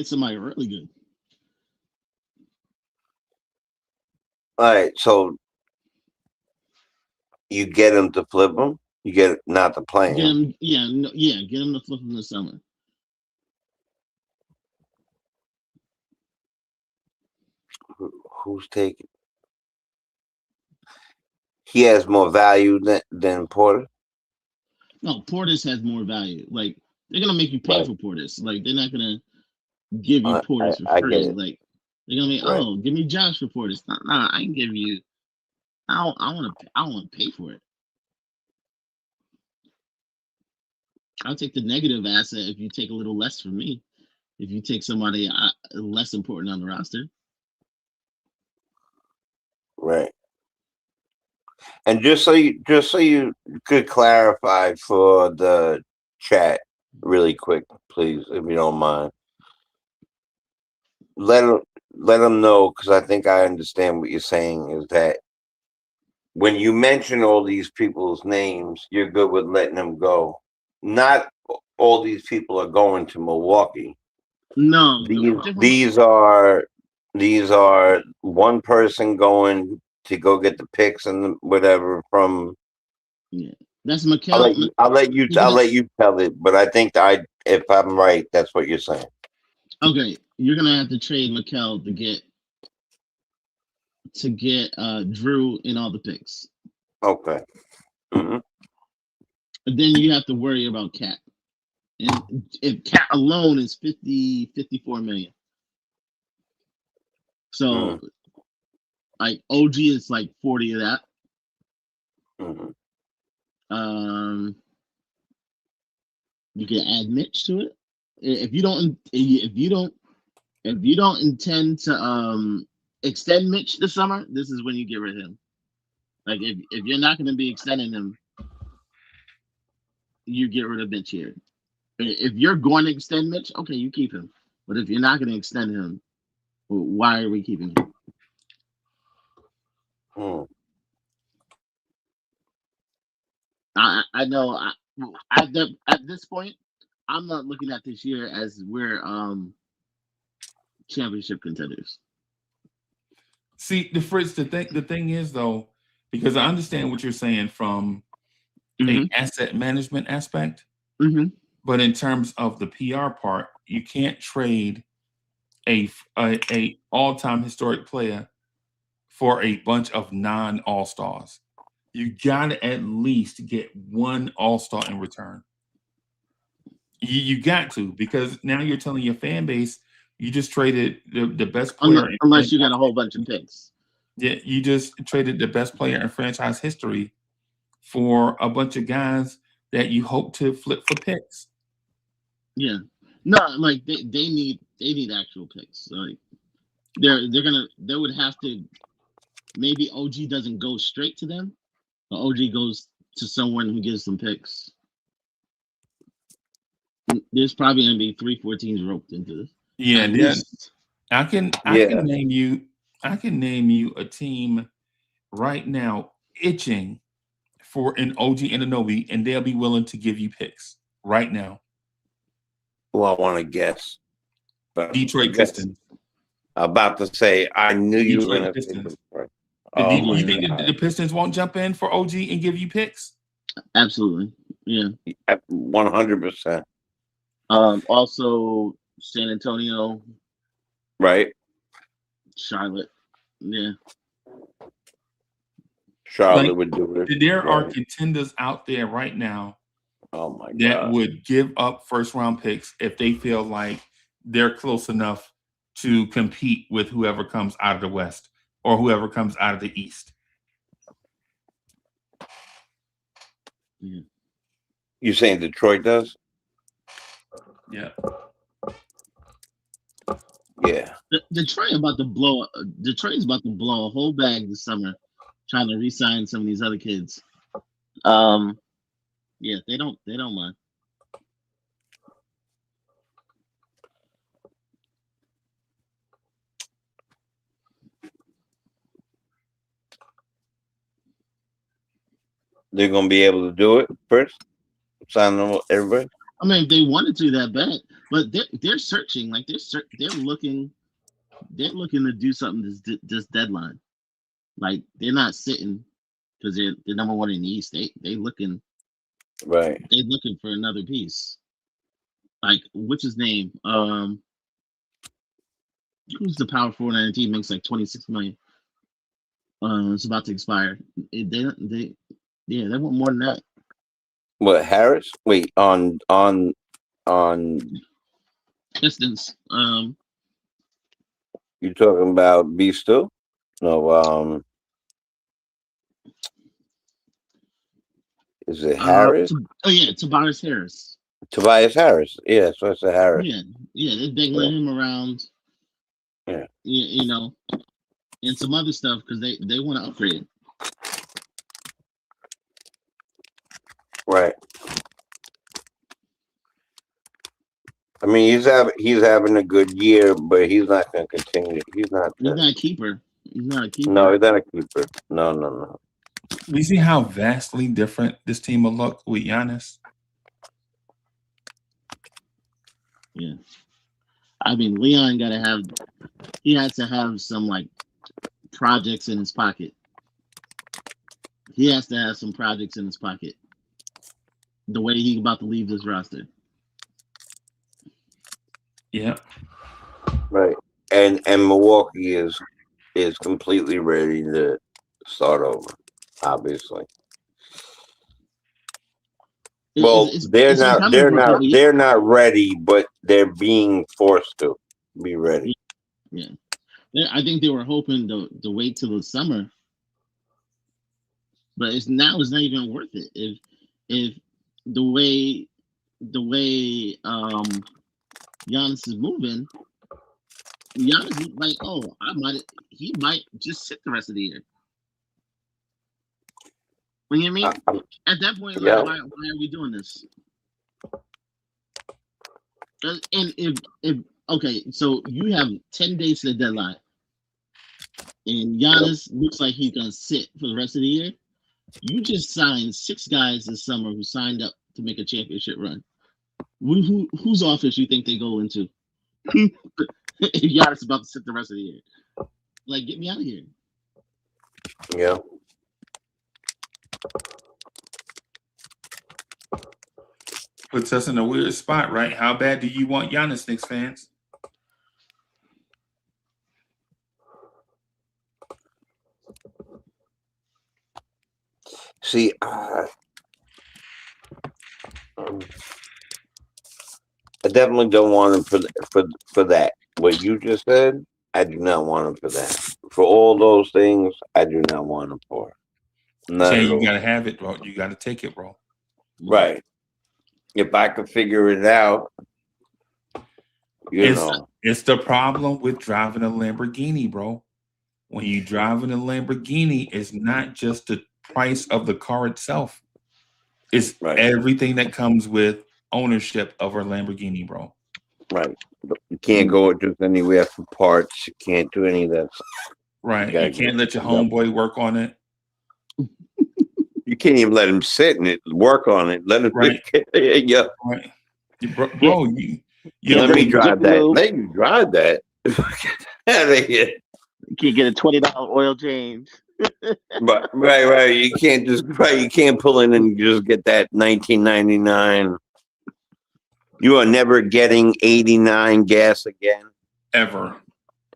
somebody really good. All right, so you get him to flip him. You get not to play him. Get him to flip him this summer. Who's taking? He has more value than Porter. No, Portis has more value. Like they're gonna make you pay for Portis. Like they're not gonna give you Portis for free. Like they're gonna be, give me Josh for Portis. Nah, I can give you. I want to pay for it. I'll take the negative asset if you take a little less from me. If you take somebody less important on the roster. Right. And just so you could clarify for the chat really quick, please, if you don't mind. Let them know, because I think I understand what you're saying, is that when you mention all these people's names, you're good with letting them go. Not all these people are going to Milwaukee. No, these are one person going to go get the picks and whatever from. Yeah, that's Mikel. I'll let you tell it, but I think if I'm right, that's what you're saying. Okay, you're gonna have to trade Mikel to get Drew in all the picks. Okay. Mm-hmm. But then you have to worry about Cat. And if Cat alone is 54 million. So like OG is like 40 of that. Mm-hmm. You can add Mitch to it. If you don't intend to extend Mitch this summer, this is when you get rid of him. Like if you're not going to be extending him, you get rid of Mitch here. If you're going to extend Mitch, okay, you keep him. But if you're not going to extend him, well, why are we keeping him? I know. At this point, I'm not looking at this year as we're championship contenders. See, the thing is though, because I understand what you're saying from a asset management aspect, but in terms of the PR part, you can't trade a all-time historic player for a bunch of non-all-stars. You gotta at least get one all-star in return. You got to, because now you're telling your fan base you just traded the best player. Unless you got a whole bunch of picks. Yeah, you just traded the best player in franchise history for a bunch of guys that you hope to flip for picks. Yeah. No, like they need actual picks. Like they would have to, maybe OG doesn't go straight to them, but OG goes to someone who gives them picks. There's probably gonna be 3-4 teams roped into this. Yeah, I can name you a team right now itching for an OG Anunoby, and they'll be willing to give you picks right now. Well, I want to guess. But Detroit Pistons. About to say, I knew you were going to Pistons. Right. You think the Pistons won't jump in for OG and give you picks? Absolutely. Yeah. 100%. Also, San Antonio. Right. Charlotte. Yeah. Charlotte would do it. There are contenders out there right now. Oh my God. That would give up first-round picks if they feel like they're close enough to compete with whoever comes out of the West or whoever comes out of the East. Yeah. You saying Detroit does? Yeah. Yeah. Detroit's about to blow a whole bag this summer, trying to re-sign some of these other kids. Yeah, they don't mind. They're gonna be able to do it first. Sign them, everybody. I mean, they wanted to that bad, but they're searching. Like they're looking to do something this deadline. Like they're not sitting because they're number one in the East. They looking. Right. They looking for another piece. Like what's his name? Who's the power forward on the team? Makes like $26 million. It's about to expire. They want more than that. What, Harris? Wait, on Pistons. You talking about B still? No, is it Harris? Tobias Harris. Tobias Harris. Yeah, so it's a Harris. Yeah, they're dangling him around. Yeah. You know, and some other stuff because they want to upgrade. Right. I mean, he's having a good year, but he's not going to continue. He's not a keeper. He's not a keeper. No, he's not a keeper. No. You see how vastly different this team will look with Giannis? Yeah. I mean, Leon he has to have some like projects in his pocket. He has to have some projects in his pocket. The way he's about to leave this roster. Yeah. Right. And Milwaukee is completely ready to start over, obviously. They're not ready, but they're being forced to be ready. Yeah. I think they were hoping to wait till the summer. But it's not even worth it. if the way Giannis is moving, Giannis is like, oh, he might just sit the rest of the year. You know what I mean? At that point, like, Yeah. why are we doing this? And if okay, so you have 10 days to the deadline, and Giannis looks like he's gonna sit for the rest of the year. You just signed 6 guys this summer who signed up to make a championship run. Whose office you think they go into? If Giannis is about to sit the rest of the year, like, get me out of here. Yeah. Puts us in a weird spot, right? How bad do you want Giannis, Knicks fans? See, I definitely don't want him for that. What you just said, I do not want him for that. For all those things, I do not want him for. Not Jay, at you all. gotta have it, bro. You gotta take it, bro. Right. If I could figure it out, It's the problem with driving a Lamborghini, bro. When you driving a Lamborghini, it's not just the price of the car itself. It's Right. everything that comes with ownership of a Lamborghini, bro. Right. You can't go just anywhere for parts. You can't do any of that stuff. Right. You can't let your homeboy work on it. You can't even let him sit in it, work on it. Let him. Right. Yeah. Right. Bro, let me drive that. Let you drive that. Get out of here. You can't get a $20 oil change. But right. You can't just You can't pull in and just get that 1999. You are never getting 89 gas again. Ever.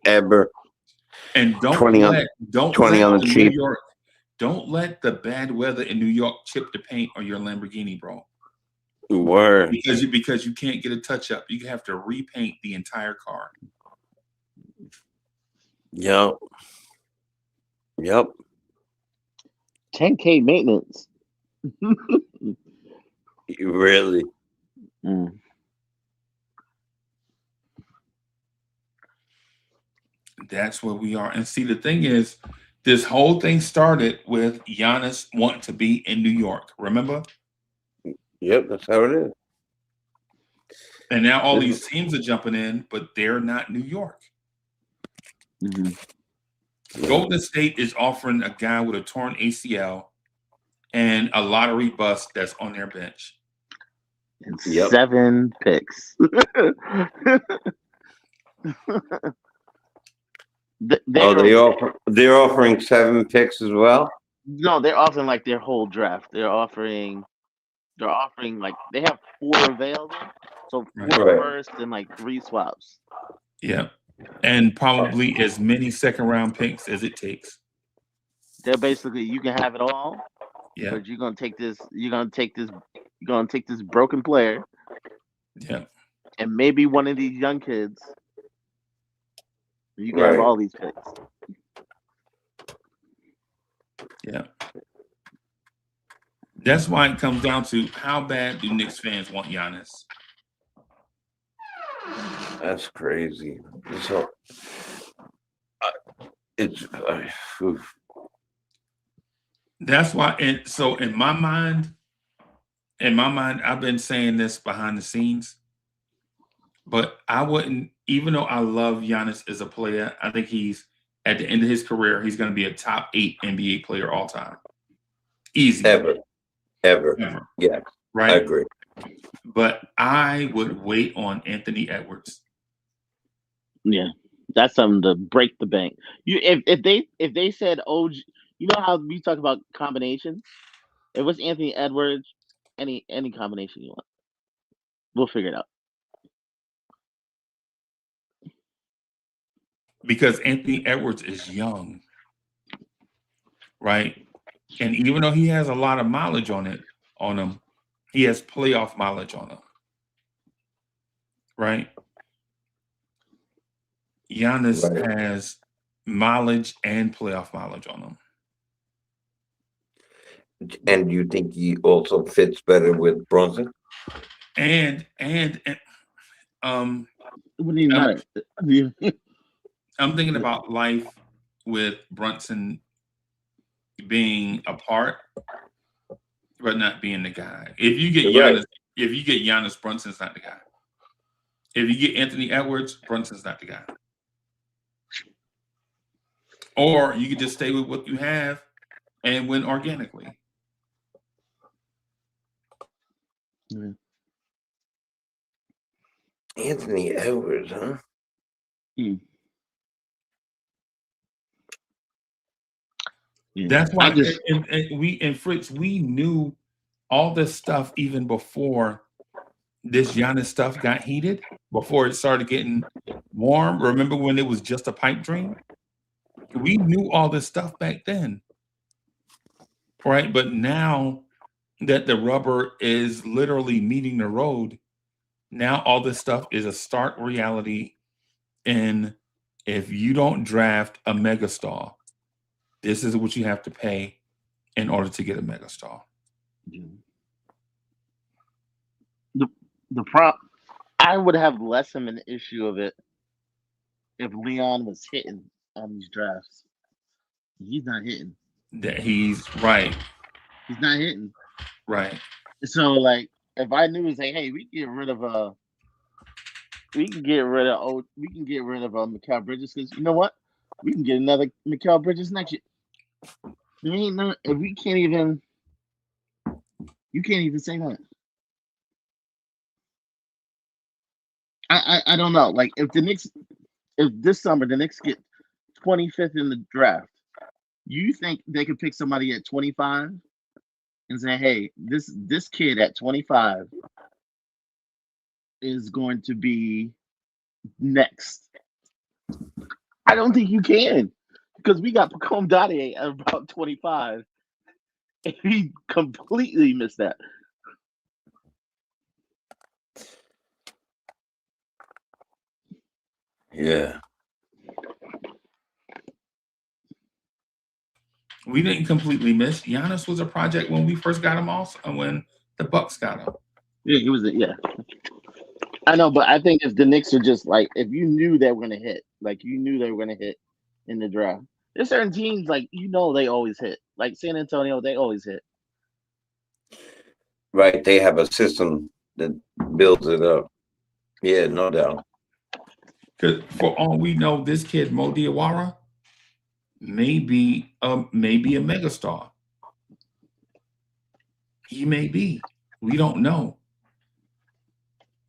And don't 20 let on the cheap. New York, don't let the bad weather in New York chip the paint on your Lamborghini, bro. Word. Because you can't get a touch up. You have to repaint the entire car. Yep. 10K maintenance. Really? That's where we are. And see, the thing is, this whole thing started with Giannis wanting to be in New York. Remember? Yep, that's how it is. And now all these teams are jumping in, but they're not New York. Golden State is offering a guy with a torn ACL and a lottery bust that's on their bench. And 7 picks. They're offering 7 picks as well? No, they're offering like their whole draft. They're offering like they have 4 available. So 4 first and like 3 swaps. Yeah. And probably as many second-round picks as it takes. They're basically, you can have it all. Yeah. But you're gonna take this broken player. Yeah. And maybe one of these young kids. You can have all these picks. Yeah. That's why it comes down to how bad do Knicks fans want Giannis? That's crazy. So that's why. So in my mind, I've been saying this behind the scenes, but I wouldn't. Even though I love Giannis as a player, I think he's at the end of his career, he's going to be a top 8 NBA player all time. Easy. Ever. Yeah. Right. I agree. But I would wait on Anthony Edwards. Yeah, that's something to break the bank. If they said, oh, you know how we talk about combinations? If it was Anthony Edwards, any combination you want, we'll figure it out. Because Anthony Edwards is young, right? And even though he has a lot of mileage on him, he has playoff mileage on him, right? Giannis has mileage and playoff mileage on him. And you think he also fits better with Brunson? And What do you I'm, matter? I'm thinking about life with Brunson being apart, but not being the guy. If you get Right. Giannis, Brunson's not the guy. If you get Anthony Edwards, Brunson's not the guy. Or you could just stay with what you have and win organically. Anthony Edwards, huh? Yeah. That's why and Fritz, we knew all this stuff even before this Giannis stuff got heated, before it started getting warm. Remember when it was just a pipe dream? We knew all this stuff back then. Right? But now that the rubber is literally meeting the road, now all this stuff is a stark reality. And if you don't draft a megastar, this is what you have to pay in order to get a megastar. The prop, I would have less of an issue of it if Leon was hitting on these drafts. He's not hitting. That he's right. He's not hitting. Right. So like, if I knew, say, hey, we can get rid of Mikal Bridges, because you know what, we can get another Mikal Bridges next year. If we can't even, you can't even say that. I don't know. Like if this summer the Knicks get 25th in the draft, you think they could pick somebody at 25 and say, hey, this kid at 25 is going to be next? I don't think you can, because we got Pacome Dadier at about 25, and he completely missed that. Yeah. We didn't completely miss. Giannis was a project when we first got him also, and when the Bucks got him. Yeah, he was. Yeah, I know, but I think if the Knicks are just like, if you knew they were going to hit, like you knew they were going to hit in the draft, there's certain teams like they always hit. Like San Antonio, they always hit. Right. They have a system that builds it up. Yeah, no doubt. Because for all we know, this kid Mo Diawara may be a megastar. He may be. We don't know.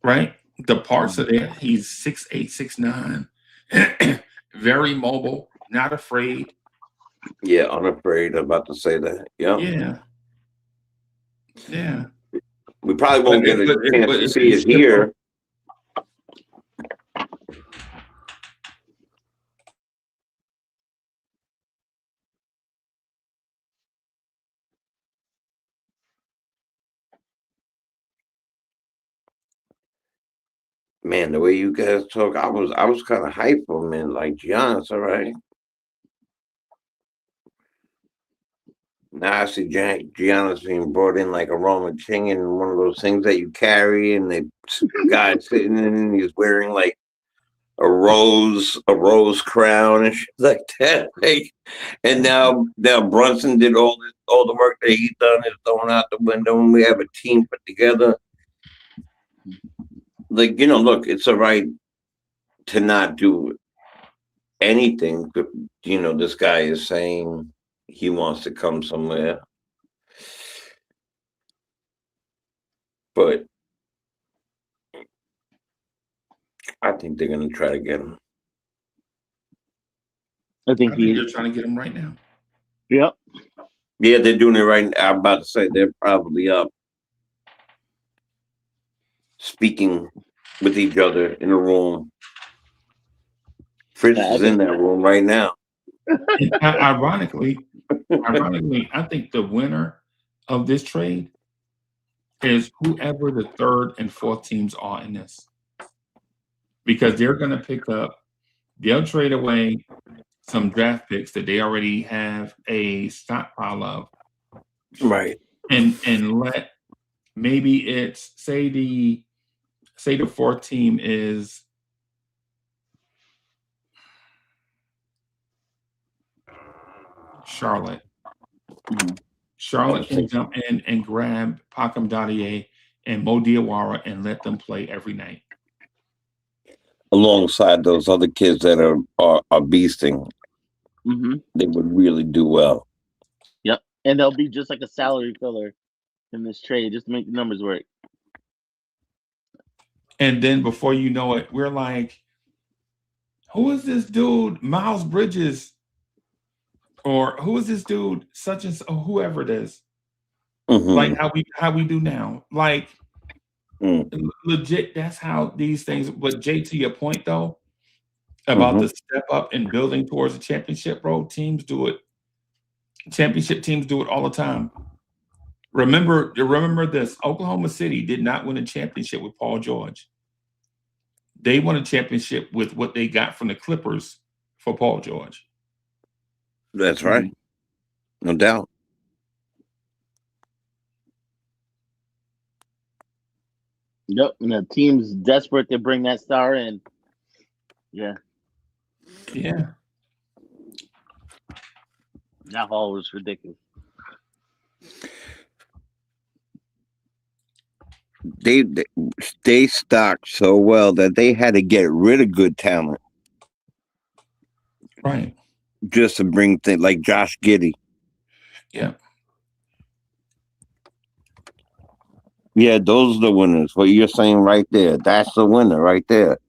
Right? The parts of it, he's 6'8", 6'9", very mobile, not afraid. Yeah, unafraid. I'm about to say that. Yeah. Yeah. Yeah. We probably won't get a chance to see it here. Man, the way you guys talk, I was kind of hyped for him, man. Like Giannis, all right. Now I see Giannis being brought in like a Roman king in one of those things that you carry, and the guy sitting in, and he's wearing like a rose crown and shit like that. Like, and now Brunson did all the work that he's done is thrown out the window, and we have a team put together. Like, look, it's all right to not do anything. But, this guy is saying he wants to come somewhere. But I think they're going to try to get him. I think they're trying to get him right now. Yep. Yeah, they're doing it right now. I'm about to say they're probably up speaking with each other in a room. Fritz is in that room right now. Ironically, I think the winner of this trade is whoever the third and fourth teams are in this, because they're going to they'll trade away some draft picks that they already have a stockpile of Right. and let maybe it's say the fourth team is Charlotte. Mhm. Charlotte can jump in and grab Pakam Dadier and Mo Diawara and let them play every night. Alongside those other kids that are beasting, they would really do well. Yep, and they'll be just like a salary filler in this trade, just to make the numbers work. And then before you know it, we're like, who is this dude, Miles Bridges? Or who is this dude, such and so, whoever it is? Like how we do now. Like legit, that's how these things. But Jay, to your point though, about the step up and building towards a championship, bro, teams do it. Championship teams do it all the time. Remember this. Oklahoma City did not win a championship with Paul George. They won a championship with what they got from the Clippers for Paul George. That's right. No doubt. Yep, and the team's desperate to bring that star in. Yeah. Yeah. That haul was ridiculous. They stocked so well that they had to get rid of good talent. Right. Just to bring things like Josh Giddey. Yeah. Yeah, those are the winners. What you're saying right there. That's the winner right there.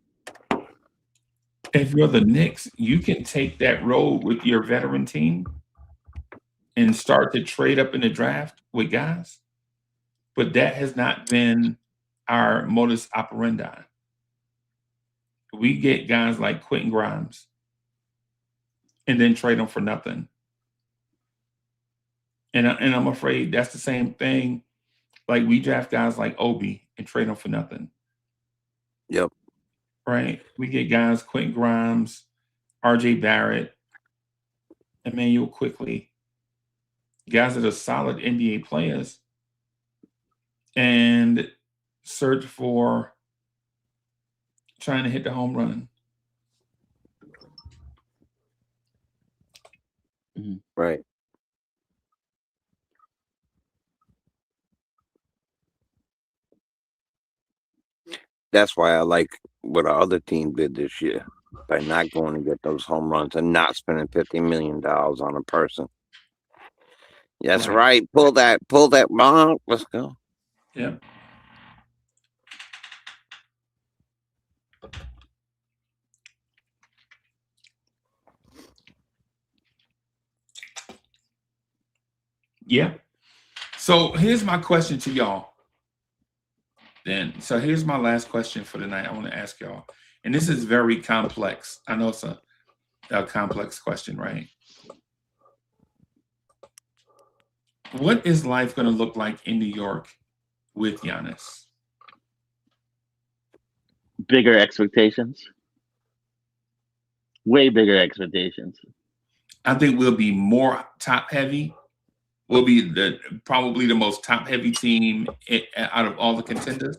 If you're the Knicks, you can take that road with your veteran team and start to trade up in the draft with guys. But that has not been our modus operandi. We get guys like Quentin Grimes and then trade them for nothing. And I'm afraid that's the same thing. Like we draft guys like Obi and trade them for nothing. Yep. Right? We get guys, Quentin Grimes, RJ Barrett, Emmanuel Quickly, guys that are solid NBA players, and search for trying to hit the home run. Right. That's why I like what our other team did this year by not going to get those home runs and not spending $50 million on a person. That's right. Pull that mom. Let's go. Yeah. Yeah. So here's my question to y'all. So here's my last question for the night. I want to ask y'all, and this is very complex. I know it's a complex question, right? What is life going to look like in New York with Giannis? Bigger expectations. Way bigger expectations. I think we'll be more top heavy. We'll be probably the most top heavy team out of all the contenders.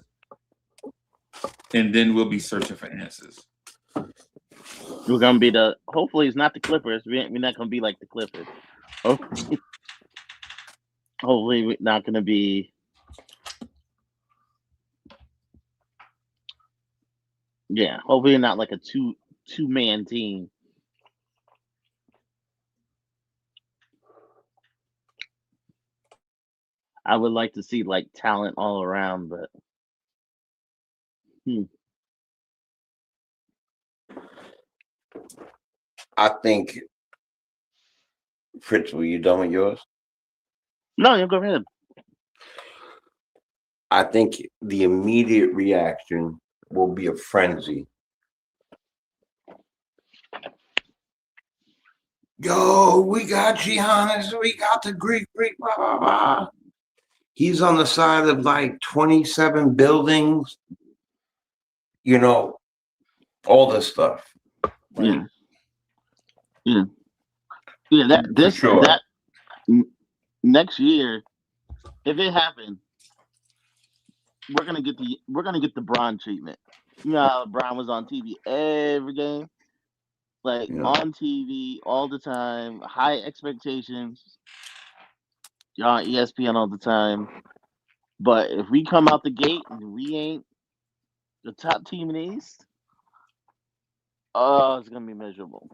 And then we'll be searching for answers. We're going to be hopefully it's not the Clippers. We're not going to be like the Clippers. Hopefully we're not going to be. Yeah, hopefully not like a two-man team. I would like to see like talent all around, but I think, Fritz, were you done with yours? No, you go ahead. I think the immediate reaction will be a frenzy. Yo, we got Giannis, we got the Greek, blah, blah, blah. He's on the side of like 27 buildings, all this stuff. Yeah. That next year if it happened, we're gonna get the Bron treatment. You know how Bron was on TV every game, like Yeah. on TV all the time, high expectations. You're on ESPN all the time. But if we come out the gate and we ain't the top team in the East, oh, it's gonna be miserable.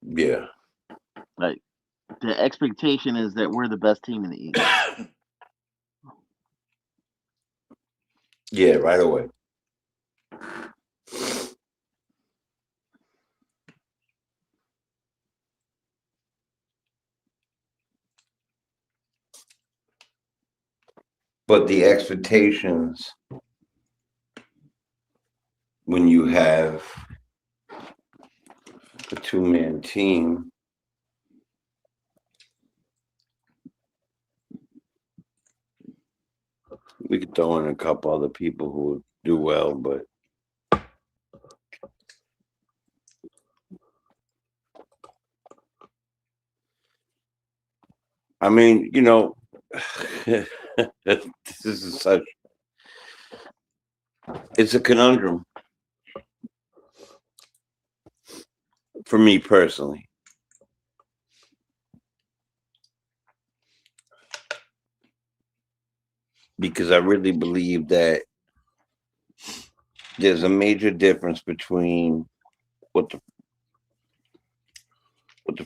Yeah. Like the expectation is that we're the best team in the East. Yeah, right away. But the expectations when you have a two-man team, we could throw in a couple other people who would do well, but I mean, this is such, it's a conundrum for me personally. Because I really believe that there's a major difference between what the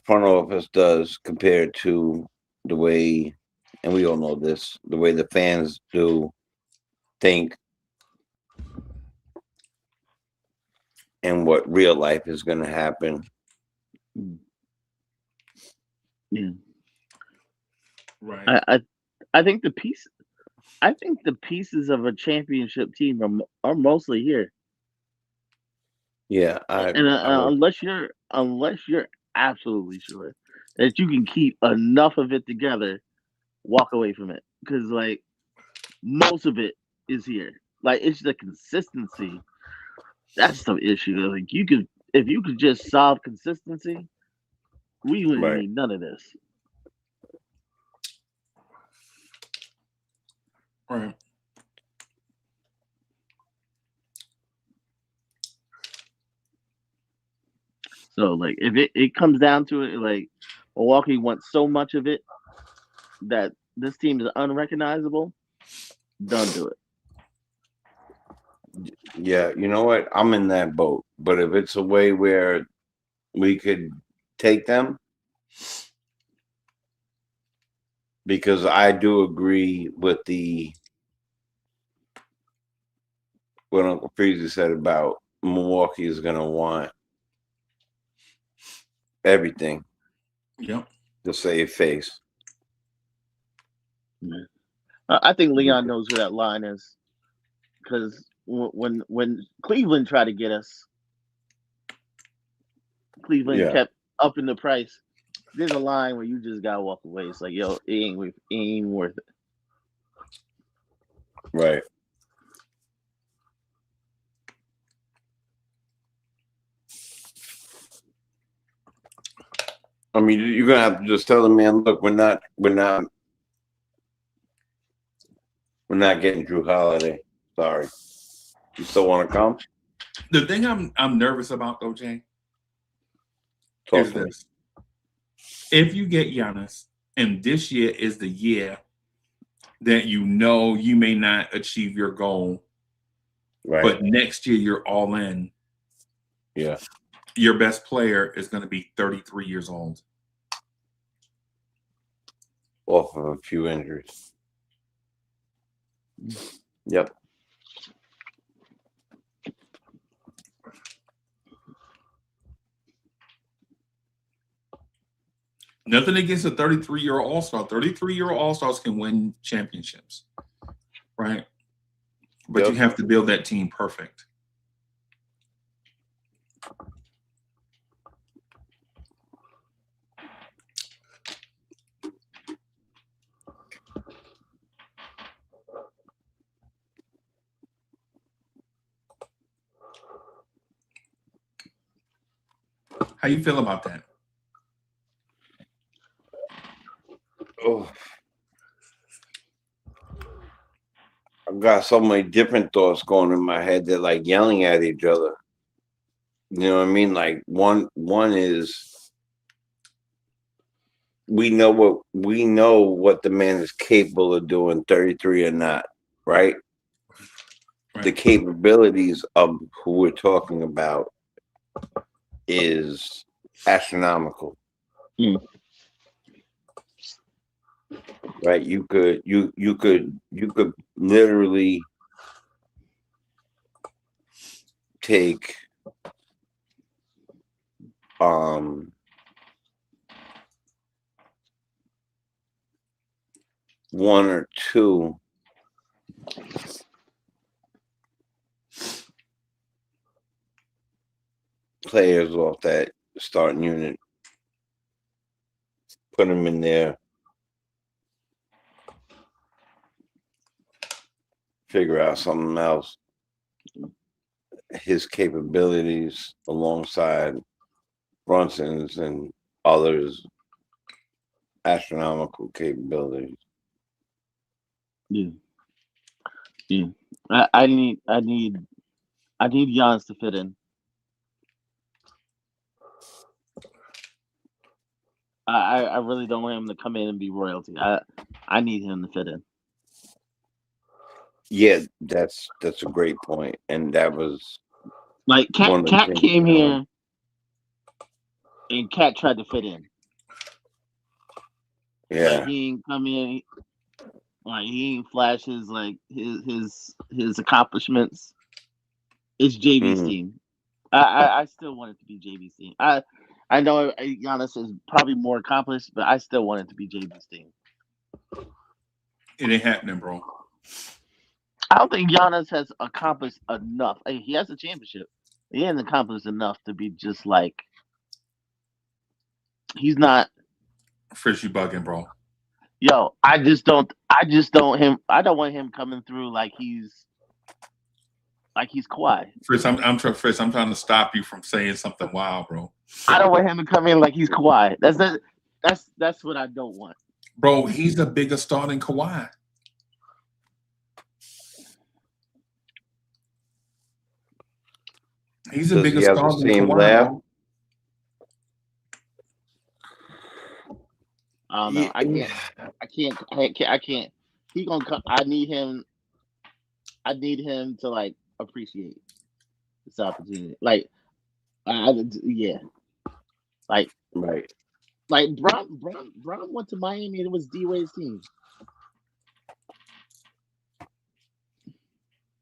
front office does compared to the way, and we all know this, the way the fans do think and what real life is going to happen. Yeah. Right. I think the pieces of a championship team are mostly here. Yeah, And unless you're absolutely sure that you can keep enough of it together, walk away from it because like most of it is here. Like it's the consistency that's the issue. Like you could if you could just solve consistency, we wouldn't right. need none of this. Right. So like if it comes down to it, like Milwaukee wants so much of it that this team is unrecognizable, don't do it. Yeah, you know what? I'm in that boat. But if it's a way where we could take them, because I do agree with what Uncle Freezy said about Milwaukee is going to want everything Yep. to save face. I think Leon knows where that line is because when Cleveland tried to get us, Cleveland kept upping the price. There's a line where you just gotta walk away. It's like, yo, it ain't worth it. Right. I mean, you're gonna have to just tell the man, look, we're not getting Drew Holiday. Sorry. You still want to come? The thing I'm nervous about, though, Jay, Talk is to me. this. If you get Giannis, and this year is the year that you may not achieve your goal, Right. but next year you're all in. Yeah. Your best player is going to be 33 years old. Off of a few injuries. Yep. Nothing against a 33-year-old All-Star. 33-year-old All-Stars can win championships, right? But you have to build that team perfect. How you feel about that? Oh, I've got so many different thoughts going in my head. They're like yelling at each other. You know what I mean? Like one is we know what the man is capable of doing, 33 or not, right? The capabilities of who we're talking about is astronomical. Right? You could literally take one or two players off that starting unit, put them in there, figure out something else. His capabilities alongside Brunson's and others, astronomical capabilities. Yeah. I need Giannis to fit in. I really don't want him to come in and be royalty. I need him to fit in. Yeah, that's a great point, and that was like Cat came here, and Cat tried to fit in. Yeah, like, he ain't come in. Like he ain't flash his his accomplishments. It's JV's team. I still want it to be JV's team. I know Giannis is probably more accomplished, but I still want it to be JV's team. It ain't happening, bro. I don't think Giannis has accomplished enough. He has a championship. He hasn't accomplished enough to be just like he's not. Fritz, you bugging, bro. Yo, I don't want him coming through like he's Kawhi. Fritz, I'm trying to stop you from saying something wild, bro. I don't want him to come in like he's Kawhi. That's what I don't want. Bro, he's a bigger star than Kawhi. He's a bigger star than Kawhi. Bro. I don't know. I can't. He gonna come. I need him to like appreciate this opportunity. Like, yeah. Like, right. Like Bron went to Miami and it was D-Wade's team.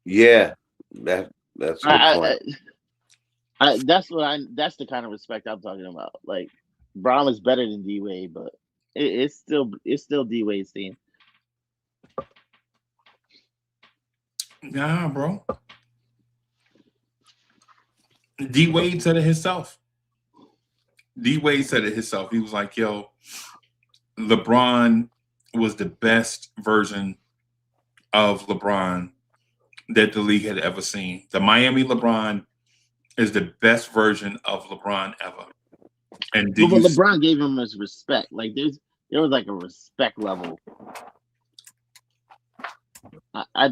Yeah, that's a good point. That's the kind of respect I'm talking about. Like Bron is better than D-Wade, but it's still D-Wade's team. Nah, bro. D-Wade said it himself. D-Wade said it himself. He was like, yo, LeBron was the best version of LeBron that the league had ever seen. The Miami LeBron is the best version of LeBron ever. And but LeBron gave him his respect. Like there was like a respect level. I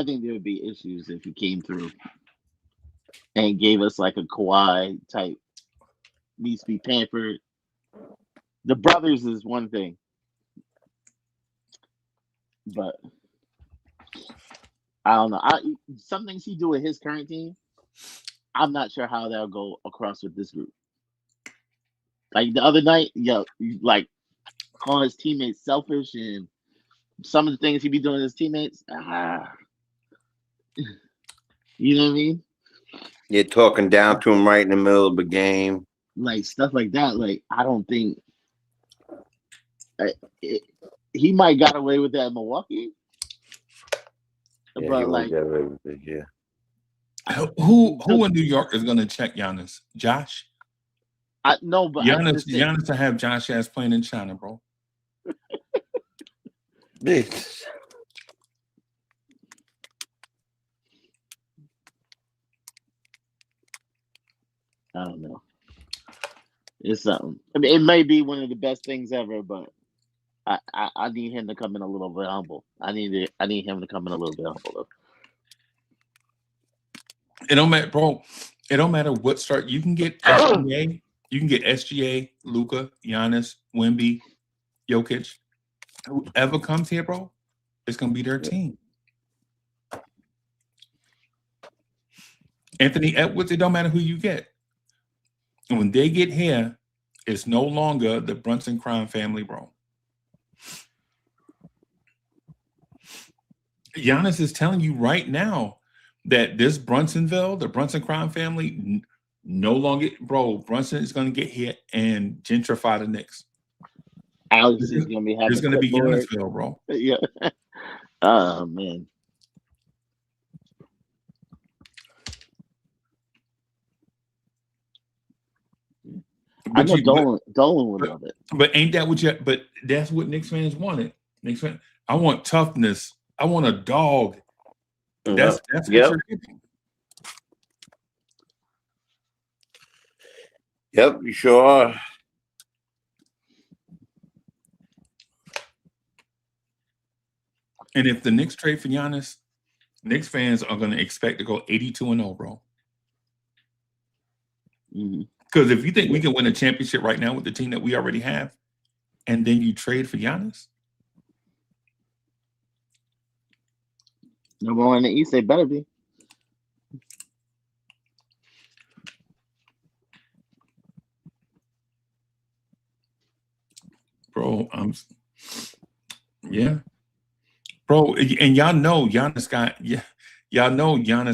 think there would be issues if he came through and gave us like a Kawhi type, needs to be pampered. The brothers is one thing, but I don't know. Some things he do with his current team, I'm not sure how that'll go across with this group. Like the other night, like calling his teammates selfish and some of the things he be doing to his teammates. You know what I mean? You're talking down to him right in the middle of the game. Like stuff like that. Like I don't think he might got away with that in Milwaukee. Yeah, but like, yeah. Who in New York is going to check Giannis? Josh? No, but Giannis to have Josh ass playing in China, bro. I don't know. It's something. I mean, it may be one of the best things ever, but I need him to come in a little bit humble. I need him to come in a little bit humble. It don't matter, bro. It don't matter what start. You can get SGA. You can get SGA, Luka, Giannis, Wemby, Jokic. Whoever comes here, bro, it's gonna be their team. Anthony Edwards. It don't matter who you get. And when they get here, it's no longer the Brunson crime family, bro. Giannis is telling you right now that this Brunsonville, the Brunson crime family, no longer, bro. Brunson is going to get here and gentrify the Knicks. Alex is going to be having. It's going to be Giannisville, bro. Yeah. Oh man. I know Dolan would love it. But ain't that what you? But that's what Knicks fans wanted. Knicks fans, I want toughness. I want a dog. That's what you're getting. Yep, you sure are. And if the Knicks trade for Giannis, Knicks fans are going to expect to go 82-0, bro. Because if you think we can win a championship right now with the team that we already have, and then you trade for Giannis, number one in the East, they better be. Bro, yeah. Bro, and y'all know Giannis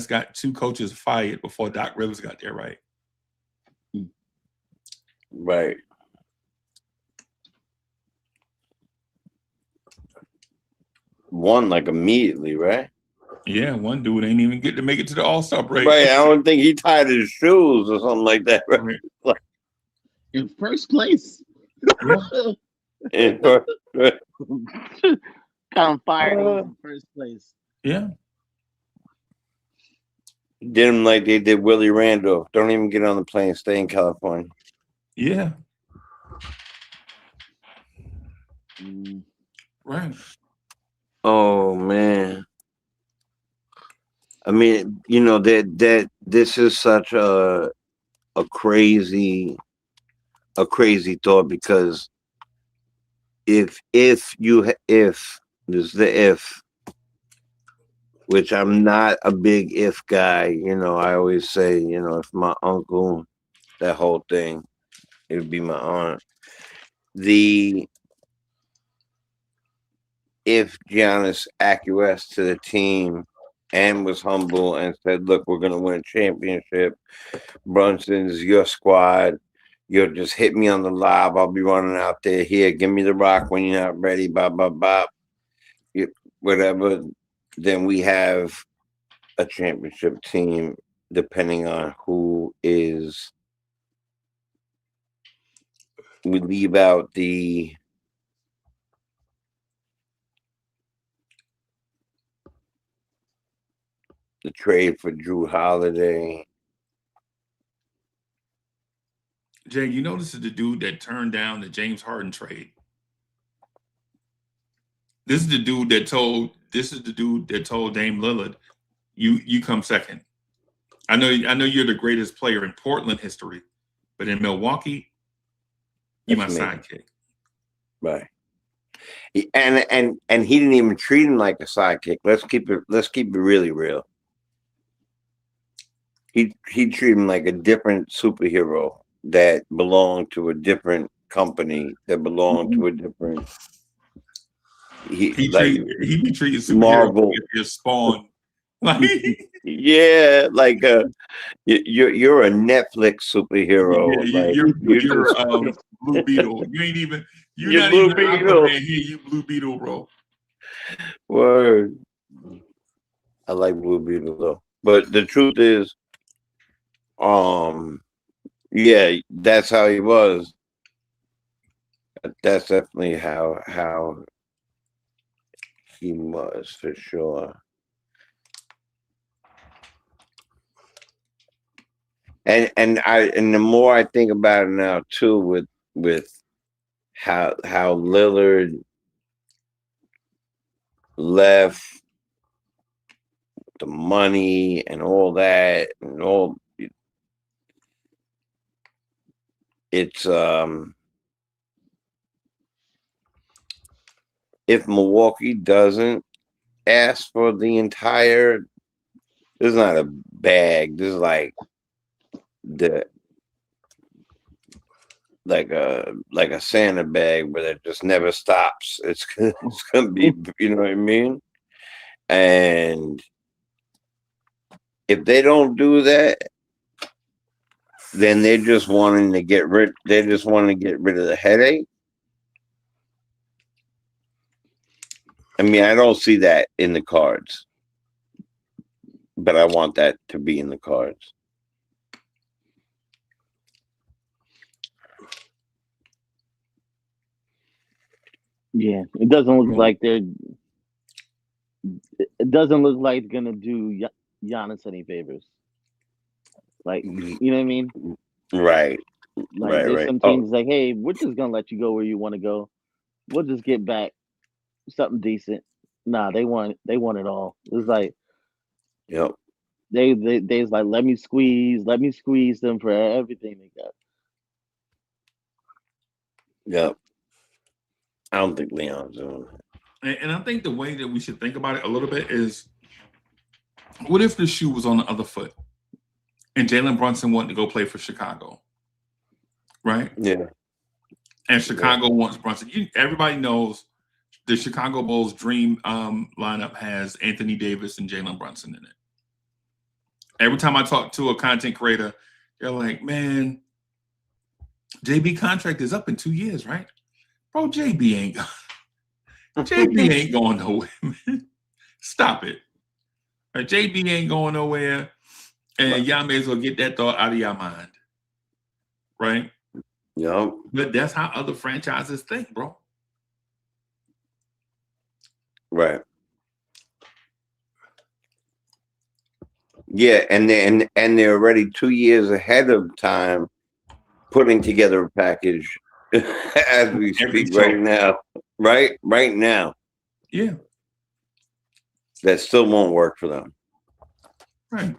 got two coaches fired before Doc Rivers got there, right? Right. One like immediately, right? Yeah, one dude ain't even get to make it to the All-Star break. Right, I don't think he tied his shoes or something like that. Right? Like, in first place. Yeah. Got him fired in first place. Yeah. Did him like they did Willie Randolph. Don't even get on the plane. Stay in California. Yeah. Right. Oh man. I mean, you know that this is such a crazy thought, because if this is the if, which I'm not a big if guy, you know, I always say, you know, if my uncle, that whole thing, it would be my aunt. If Giannis acquiesced to the team and was humble and said, look, we're going to win a championship. Brunson's your squad. You'll just hit me on the lob. I'll be running out there. Here, give me the rock when you're not ready. Bop, bop, bop. Whatever. Then we have a championship team, depending on who is. We leave out the trade for Drew Holiday. Jay, you know this is the dude that turned down the James Harden trade. This is the dude that told Dame Lillard, you come second. I know you're the greatest player in Portland history, but in Milwaukee, you're my sidekick. Right. And he didn't even treat him like a sidekick. Let's keep it really real. He treated him like a different superhero that belonged to a different company, that belonged to a different. He be treating superheroes Marvel like your Spawn. Like, yeah, like you're a Netflix superhero. Yeah, you're Blue Beetle. You ain't even you're not Blue even Beetle. Here, you Blue Beetle, bro. Word. I like Blue Beetle though, but the truth is, yeah, that's how he was. That's definitely how he was, for sure. And the more I think about it now too, with how Lillard left, the money and all that and all, it's if Milwaukee doesn't ask for the entire, this is not a bag, this is like the like a Santa bag where it just never stops. It's gonna be, you know what I mean? And if they don't do that, then they're just wanting to get rid. They just want to get rid of the headache. I mean, I don't see that in the cards, but I want that to be in the cards. Yeah, it doesn't look like they're. It doesn't look like it's gonna do Giannis any favors. Like, you know what I mean? Right. Like, there's Right. some Oh, teams like, hey, we're just gonna let you go where you want to go. We'll just get back something decent. Nah, they want it all. It's like yep. they's like, let me squeeze them for everything they got. Yep. I don't think Leon's doing that. And I think the way that we should think about it a little bit is, what if the shoe was on the other foot and Jalen Brunson wanted to go play for Chicago, right? Yeah. And Chicago wants Brunson. Everybody knows the Chicago Bulls' dream lineup has Anthony Davis and Jalen Brunson in it. Every time I talk to a content creator, they're like, man, JB contract is up in 2 years, right? Bro, JB ain't going nowhere, man. Stop it. JB ain't going nowhere, and y'all may as well get that thought out of your mind, right? Yep. But that's how other franchises think, bro. Right. Yeah, and they're already 2 years ahead of time putting together a package as we speak right now. Right now. Yeah. That still won't work for them. Right.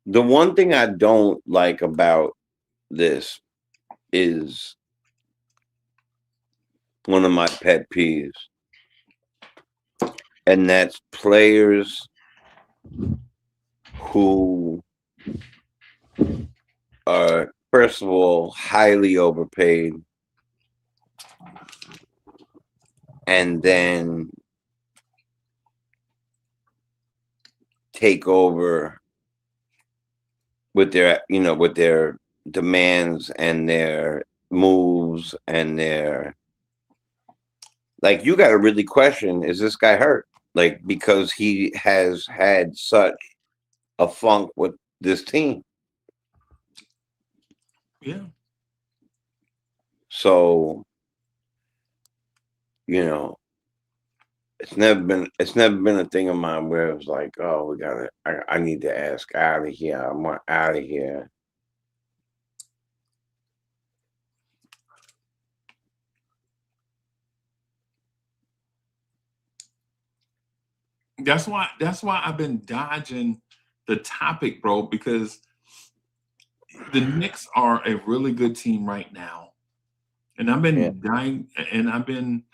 The one thing I don't like about this is one of my pet peeves, and that's players who are, first of all, highly overpaid, and then take over with their demands and their moves and their, like, you got to really question, is this guy hurt? Like, because he has had such a funk with this team. Yeah. So, it's never been a thing of mine where it was like, oh, I need to ask out of here. I want out of here. That's why I've been dodging the topic, bro, because the Knicks are a really good team right now. And I've been dying, and I've been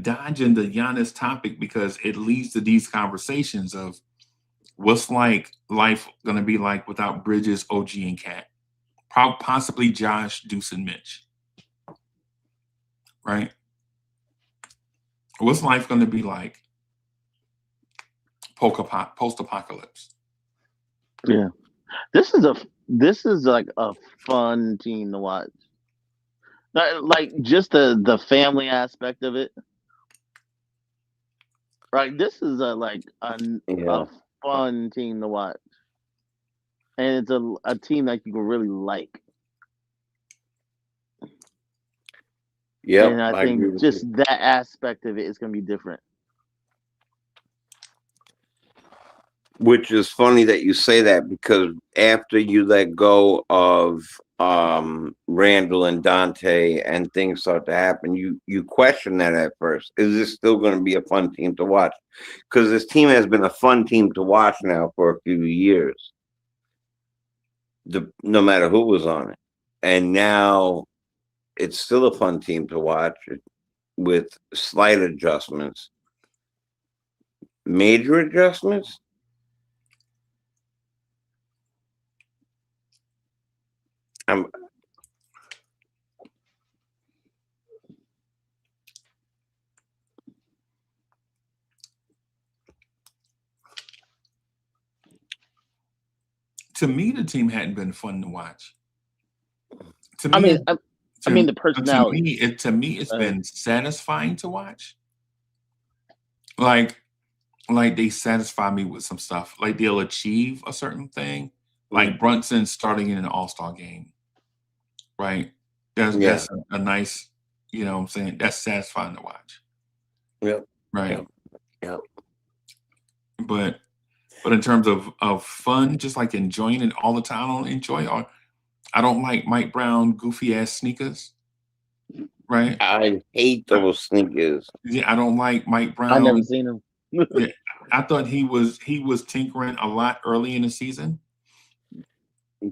dodging the Giannis topic because it leads to these conversations of what's life going to be like without Bridges, OG, and Cat, possibly Josh, Deuce, and Mitch, right? What's life going to be like post-apocalypse? Yeah, this is like a fun team to watch. Like just the family aspect of it, right? This is a fun team to watch, and it's a team that you can really like. Yeah, and I think just that aspect of it is going to be different. Which is funny that you say that, because after you let go of Randall and Dante and things start to happen, you question that at first. Is this still going to be a fun team to watch? Because this team has been a fun team to watch now for a few years, no matter who was on it. And now it's still a fun team to watch with slight adjustments. Major adjustments? To me, the team hadn't been fun to watch. To I me, mean, the personality. To me, it's been satisfying to watch. Like they satisfy me with some stuff. Like they'll achieve a certain thing. Like Brunson starting in an All-Star game, right? That's a nice, you know what I'm saying? That's satisfying to watch. Yep. Right. Yep. But in terms of fun, just like enjoying it all the time, I don't enjoy or I don't like Mike Brown goofy ass sneakers. Right? I hate those sneakers. Yeah, I don't like Mike Brown. I never seen him. Yeah, I thought he was tinkering a lot early in the season.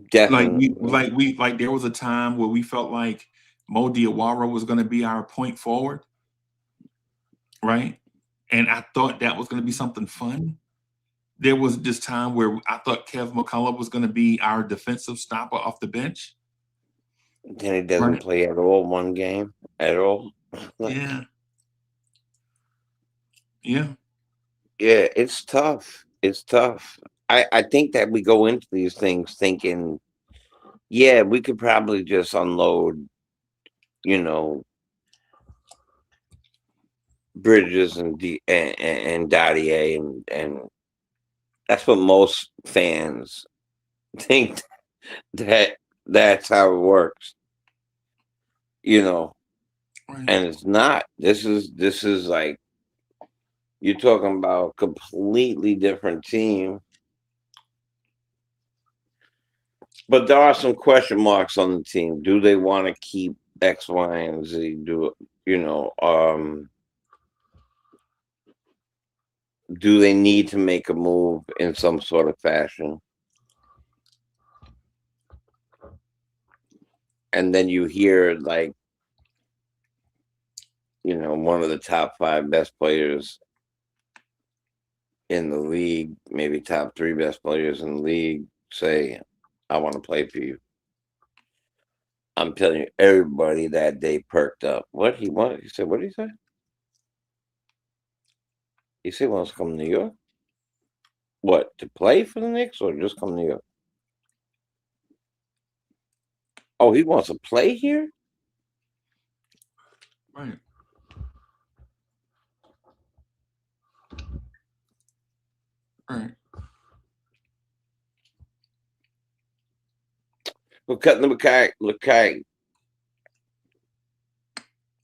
Definitely. Like there was a time where we felt like Mo Diawara was going to be our point forward, right? And I thought that was going to be something fun. There was this time where I thought Kev McCullough was going to be our defensive stopper off the bench. Then he doesn't play at all one game at all. Yeah. Yeah. Yeah, it's tough. It's tough. I think that we go into these things thinking, yeah, we could probably just unload, Bridges and Dadier, and that's what most fans think, that's how it works. And it's not. This is like, you're talking about a completely different team. But there are some question marks on the team. Do they want to keep X, Y, and Z? Do they need to make a move in some sort of fashion? And then you hear, like, one of the top 5 best players in the league, maybe top 3 best players in the league, say, I want to play for you. I'm telling you, everybody that day perked up. What he wanted? He said, what did he say? He said he wants to come to New York? What, to play for the Knicks or just come to New York? Oh, he wants to play here? Right. Right. Look, I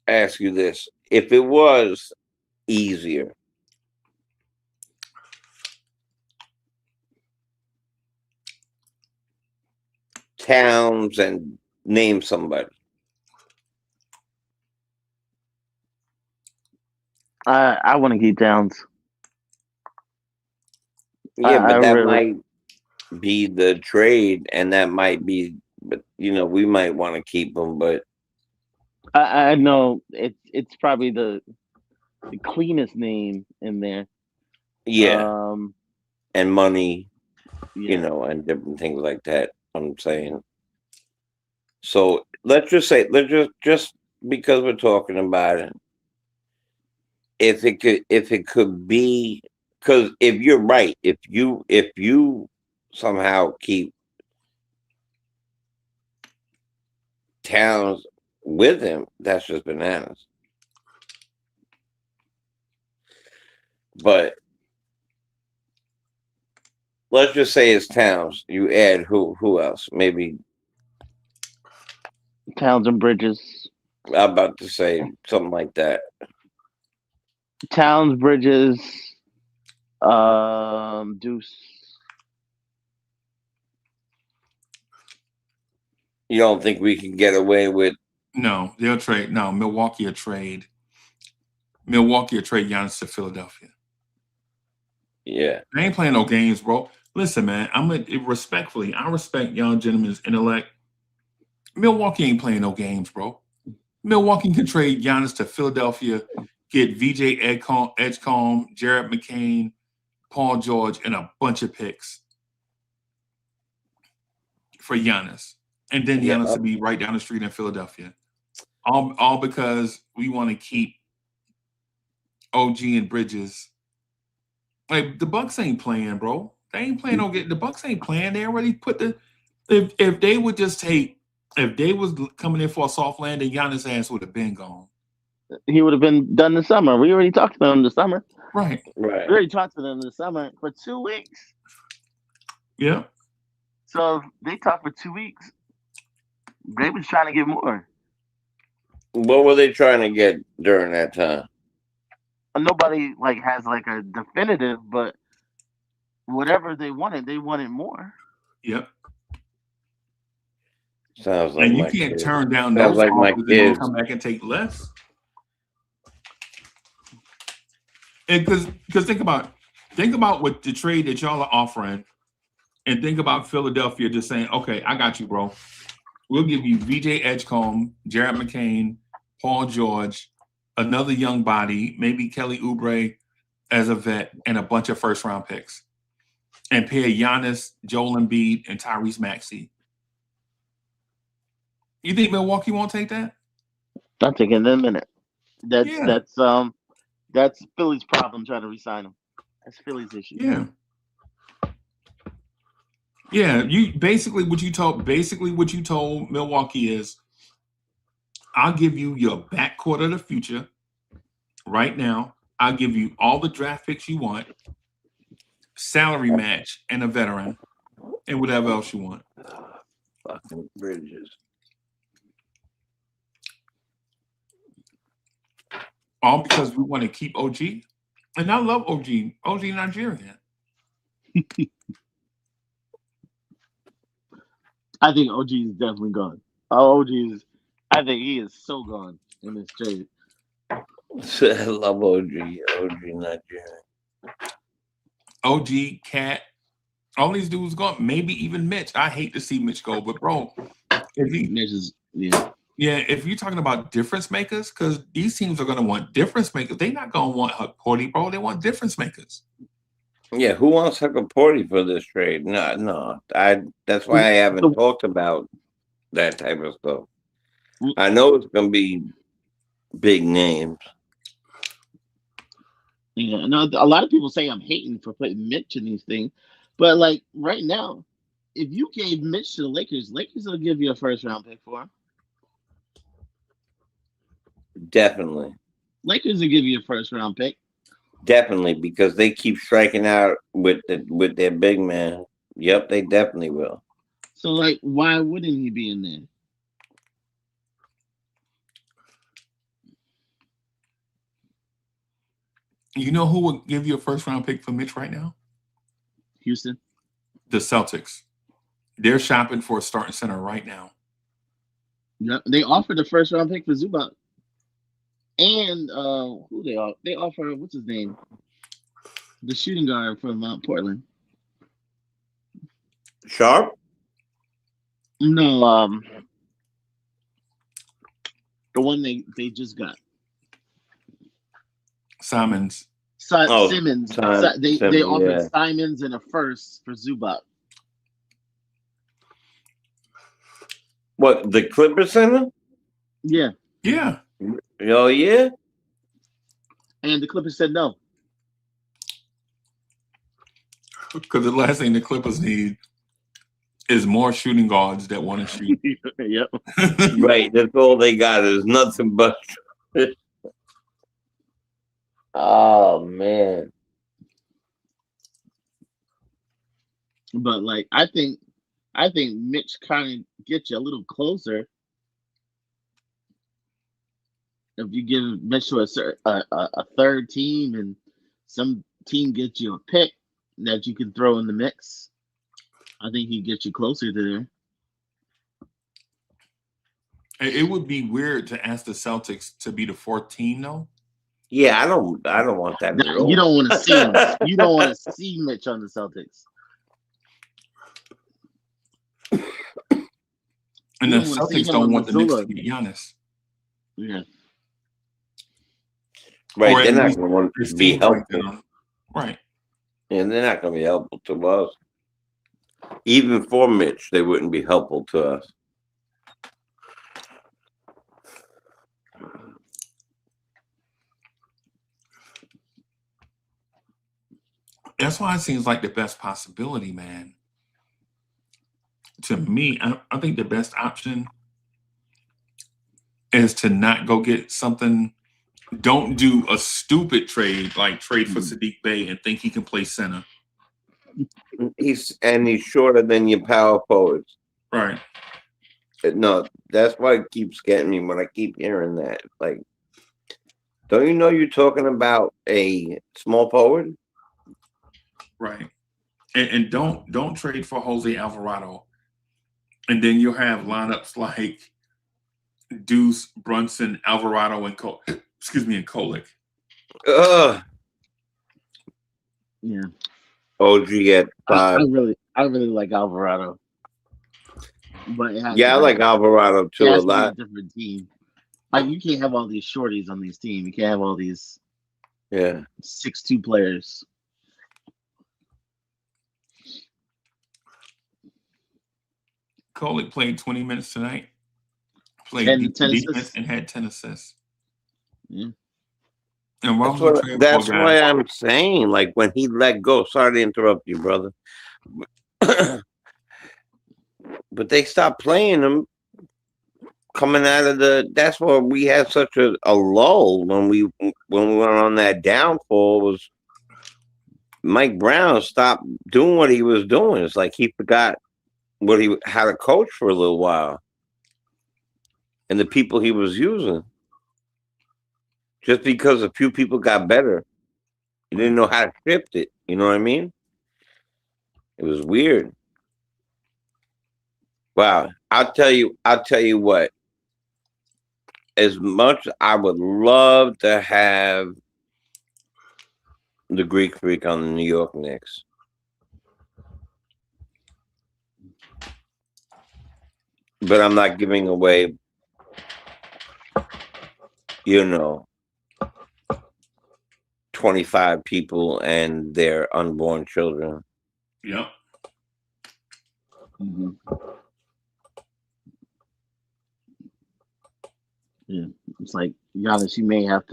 ask you this. If it was easier, Towns, and name somebody. I want to keep Towns. Yeah, but that might be the trade, and that might be, but we might want to keep him. But I know it's probably the cleanest name in there. Yeah, and money, and different things like that. I'm saying. So let's just say, just because we're talking about it, if it could be, because if you're right, if you somehow keep Towns with him, that's just bananas. But let's just say it's Towns. You add who else? Maybe Towns and Bridges. I'm about to say something like that. Towns, Bridges, Deuce. You don't think we can get away with? No, they'll trade. No, Milwaukee will trade. Milwaukee will trade Giannis to Philadelphia. Yeah. They ain't playing no games, bro. Listen, man, respectfully, I respect young gentlemen's intellect. Milwaukee ain't playing no games, bro. Milwaukee can trade Giannis to Philadelphia, get VJ Edgecombe, Jared McCain, Paul George, and a bunch of picks for Giannis. And then Giannis will be right down the street in Philadelphia. All because we want to keep OG and Bridges. Like, the Bucks ain't playing, bro. They ain't playing no game. The Bucks ain't playing. They already put the if they would just take if they was coming in for a soft landing, Giannis' ass would have been gone. He would have been done this summer. We already talked to them this summer. Right. We already talked to them this summer for 2 weeks. Yeah. So they talked for 2 weeks. They was trying to get more. What were they trying to get during that time? Nobody has a definitive, but whatever they wanted more. Yep. Sounds like and you my can't kids. turn down Sounds those like my offers and then kids. come back and take less. Because think about what the trade that y'all are offering, and think about Philadelphia just saying, okay, I got you, bro. We'll give you VJ Edgecombe, Jared McCain, Paul George, another young body, maybe Kelly Oubre as a vet, and a bunch of first-round picks. And pair Giannis, Joel Embiid, and Tyrese Maxey. You think Milwaukee won't take that? I'll take it in a minute. That's Philly's problem trying to re-sign him. That's Philly's issue. Yeah. Yeah, you basically what you told Milwaukee is, I'll give you your backcourt of the future right now. I'll give you all the draft picks you want, salary match, and a veteran, and whatever else you want. Fucking Bridges. All because we want to keep OG. And I love OG. OG Nigerian. I think OG is definitely gone. I think he is so gone in this trade. I love OG. OG Nigerian. OG, Cat, all these dudes gone. Maybe even Mitch. I hate to see Mitch go, but bro, Mitch is if you're talking about difference makers, because these teams are going to want difference makers. They're not going to want Porty, bro. They want difference makers. Yeah, who wants Porty for this trade? No. That's why I haven't talked about that type of stuff. I know it's going to be big names. Yeah, no, a lot of people say I'm hating for putting Mitch in these things, but right now, if you gave Mitch to the Lakers will give you a first-round pick for him. Definitely. Lakers will give you a first-round pick. Definitely, because they keep striking out with their big man. Yep, they definitely will. So, why wouldn't he be in there? You know who would give you a first-round pick for Mitch right now? Houston. The Celtics. They're shopping for a starting center right now. Yep, they offered a first-round pick for Zubac. And who they offer? What's his name? The shooting guard from Portland. Sharp? No, the one they just got. Simons. Simmons. They offered yeah. Simons and a first for Zubac. What, the Clippers center? Yeah. Yeah. Oh, yeah? And the Clippers said no. Because the last thing the Clippers need is more shooting guards that want to shoot. Yep. Right. That's all they got is nothing but. Oh, man. But I think Mitch kind of gets you a little closer if you give Mitch to a third team and some team gets you a pick that you can throw in the mix, I think he gets you closer to there. It would be weird to ask the Celtics to be the 4th team, though. Yeah, I don't want that at all. You don't want to see him. You don't want to see Mitch on the Celtics. And the Celtics don't want the Knicks to get Giannis. Yeah. Right, they're not going to want to be helpful. Right. And they're not going to be helpful to us. Even for Mitch, they wouldn't be helpful to us. That's why it seems like the best possibility, man. To me, I think the best option is to not go get something. Don't do a stupid trade like trade for Sadiq Bey and think he can play center. He's shorter than your power forwards. Right. No, that's why it keeps getting me when I keep hearing that. Like, don't you know you're talking about a small forward? Right. And don't trade for Jose Alvarado. And then you'll have lineups like Deuce, Brunson, Alvarado, and Kolek. Yeah. OG at 5. I really like Alvarado. But I like Alvarado too a lot. A different team. Like, you can't have all these shorties on these teams. You can't have all these 6'2" players. Kolek played 20 minutes tonight. Played 10 defense and had 10 assists. Yeah. And that's why I'm saying, like, when he let go. Sorry to interrupt you, brother. But they stopped playing him coming out of that's why we had such a lull when we went on that downfall. Was Mike Brown stopped doing what he was doing. It's like he forgot how to coach for a little while. And the people he was using. Just because a few people got better. He didn't know how to shift it. You know what I mean? It was weird. Wow. I'll tell you what. As much I would love to have the Greek Freak on the New York Knicks. But I'm not giving away, 25 people and their unborn children. Yep. Mm-hmm. Yeah, it's like, Giannis, you may have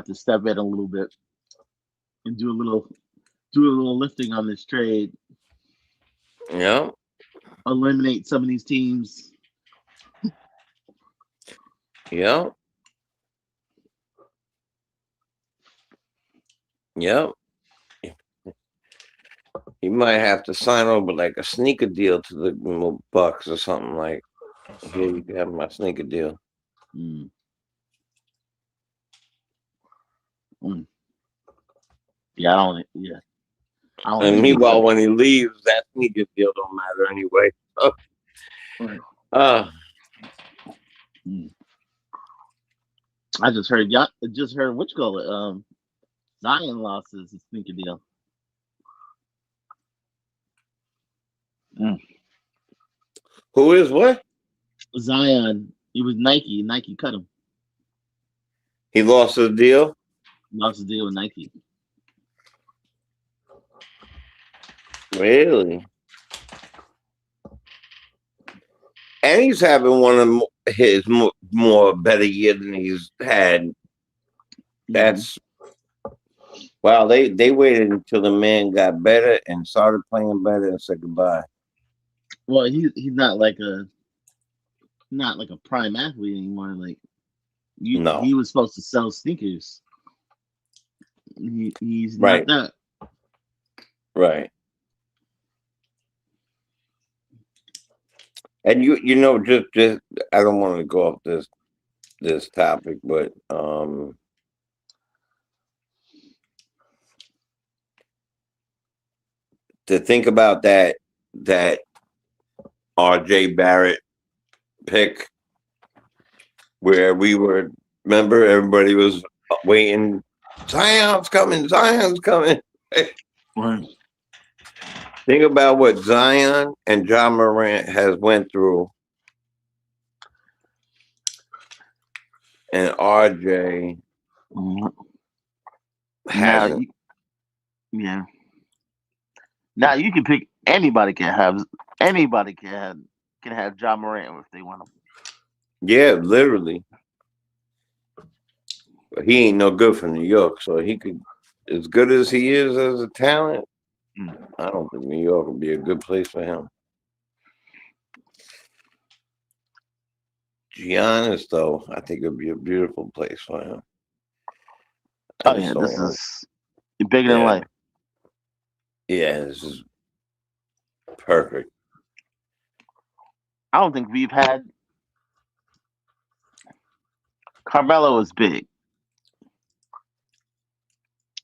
to step in a little bit and do a little lifting on this trade. Yeah. Eliminate some of these teams. Yeah. Yep. You might have to sign over like a sneaker deal to the Bucks or something like. Here, you can have my sneaker deal. Mm. Yeah, I don't. And meanwhile, when he leaves, that sneaker deal don't matter anyway. Right. I just heard what you call it. Zion lost his sneaker deal. Who is what? Zion. It was Nike. Nike cut him. He lost his deal? Lost his deal with Nike. Really? And he's having one of his more better year than he's had. That's wow. They waited until the man got better and started playing better and said goodbye. Well, he's not like a prime athlete anymore. Like he was supposed to sell sneakers. He's not that. Right. And just I don't want to go off this topic, but to think about that RJ Barrett pick, where we were, remember, everybody was waiting. Zion's coming. Right. Think about what Zion and Ja Morant has went through, and RJ hasn't. Yeah. Now you can pick anybody can have John Morant if they want him. Yeah, literally. But he ain't no good for New York, so he could, as good as he is as a talent, I don't think New York would be a good place for him. Giannis, though, I think it would be a beautiful place for him. This is bigger than life. Yeah, this is perfect. I don't think we've had. Carmelo is big,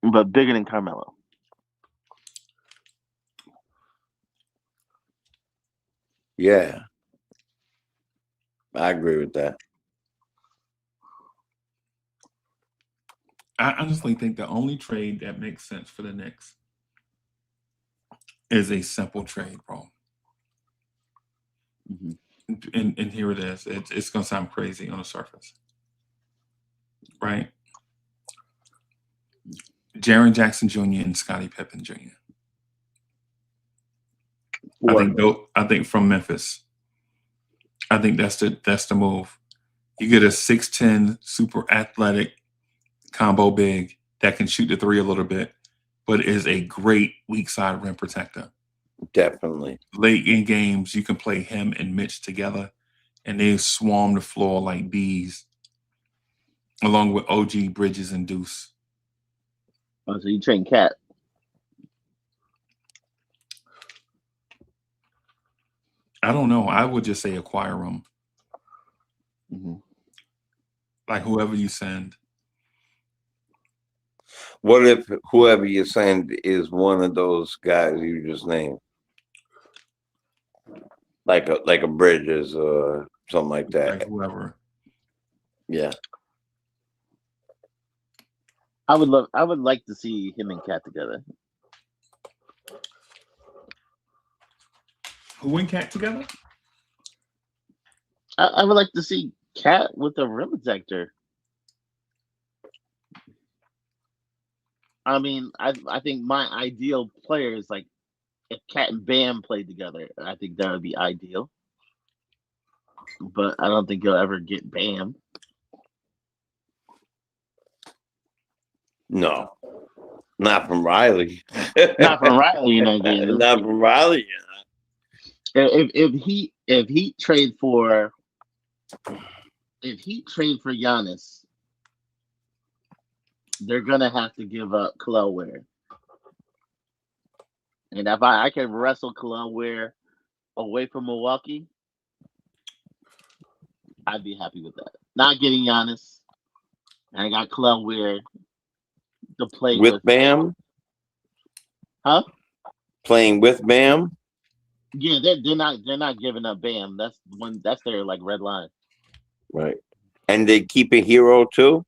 but bigger than Carmelo. Yeah, I agree with that. I honestly think the only trade that makes sense for the Knicks is a simple trade, bro. And here it is. It's gonna sound crazy on the surface, right? Jaren Jackson Jr. and Scottie Pippen Jr. I think from Memphis. I think that's the move. You get a 6'10", super athletic combo big that can shoot the three a little bit, but is a great weak side rim protector. Definitely. Late in games, you can play him and Mitch together, and they swarm the floor like bees, along with OG, Bridges, and Deuce. Oh, so you train Cat? I don't know. I would just say acquire them. Like whoever you send. What if whoever you send is one of those guys you just named? Like a Bridges or something like that. Like whoever. Yeah. I would like to see him and Cat together. Who and Cat together? I would like to see Cat with a rim protector. I mean, I think my ideal player is like if Cat and Bam played together. I think that would be ideal. But I don't think you'll ever get Bam. No. Not from Riley. Not from Riley, you know. Not from Riley. If he trade for Giannis, they're gonna have to give up Khalil Ware. And if I can wrestle Khalil Ware away from Milwaukee, I'd be happy with that. Not getting Giannis, and I got Khalil Ware to play with Bam. Huh? Playing with Bam. Yeah, they're not giving up Bam. That's their like red line. Right. And they keep a hero too?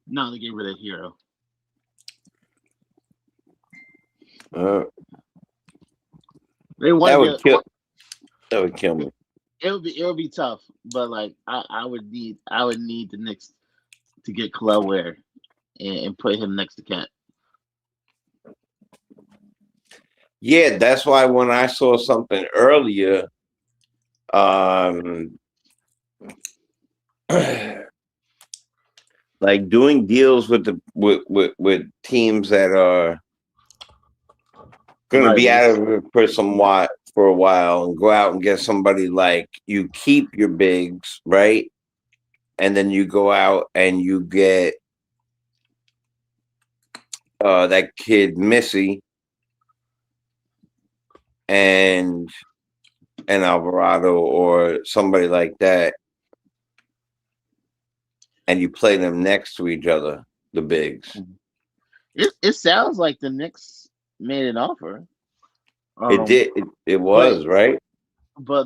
No, they get rid of Hero. That would kill me. It'll be tough, but like I would need the Knicks to get Khalil Ware and put him next to Cat. Yeah, that's why when I saw something earlier, like doing deals with teams that are going to be out of it for a while and go out and get somebody, like you keep your bigs, right? And then you go out and you get that kid Missy and Alvarado or somebody like that, and you play them next to each other, the bigs. It sounds like the Knicks made an offer. It did. It But was right.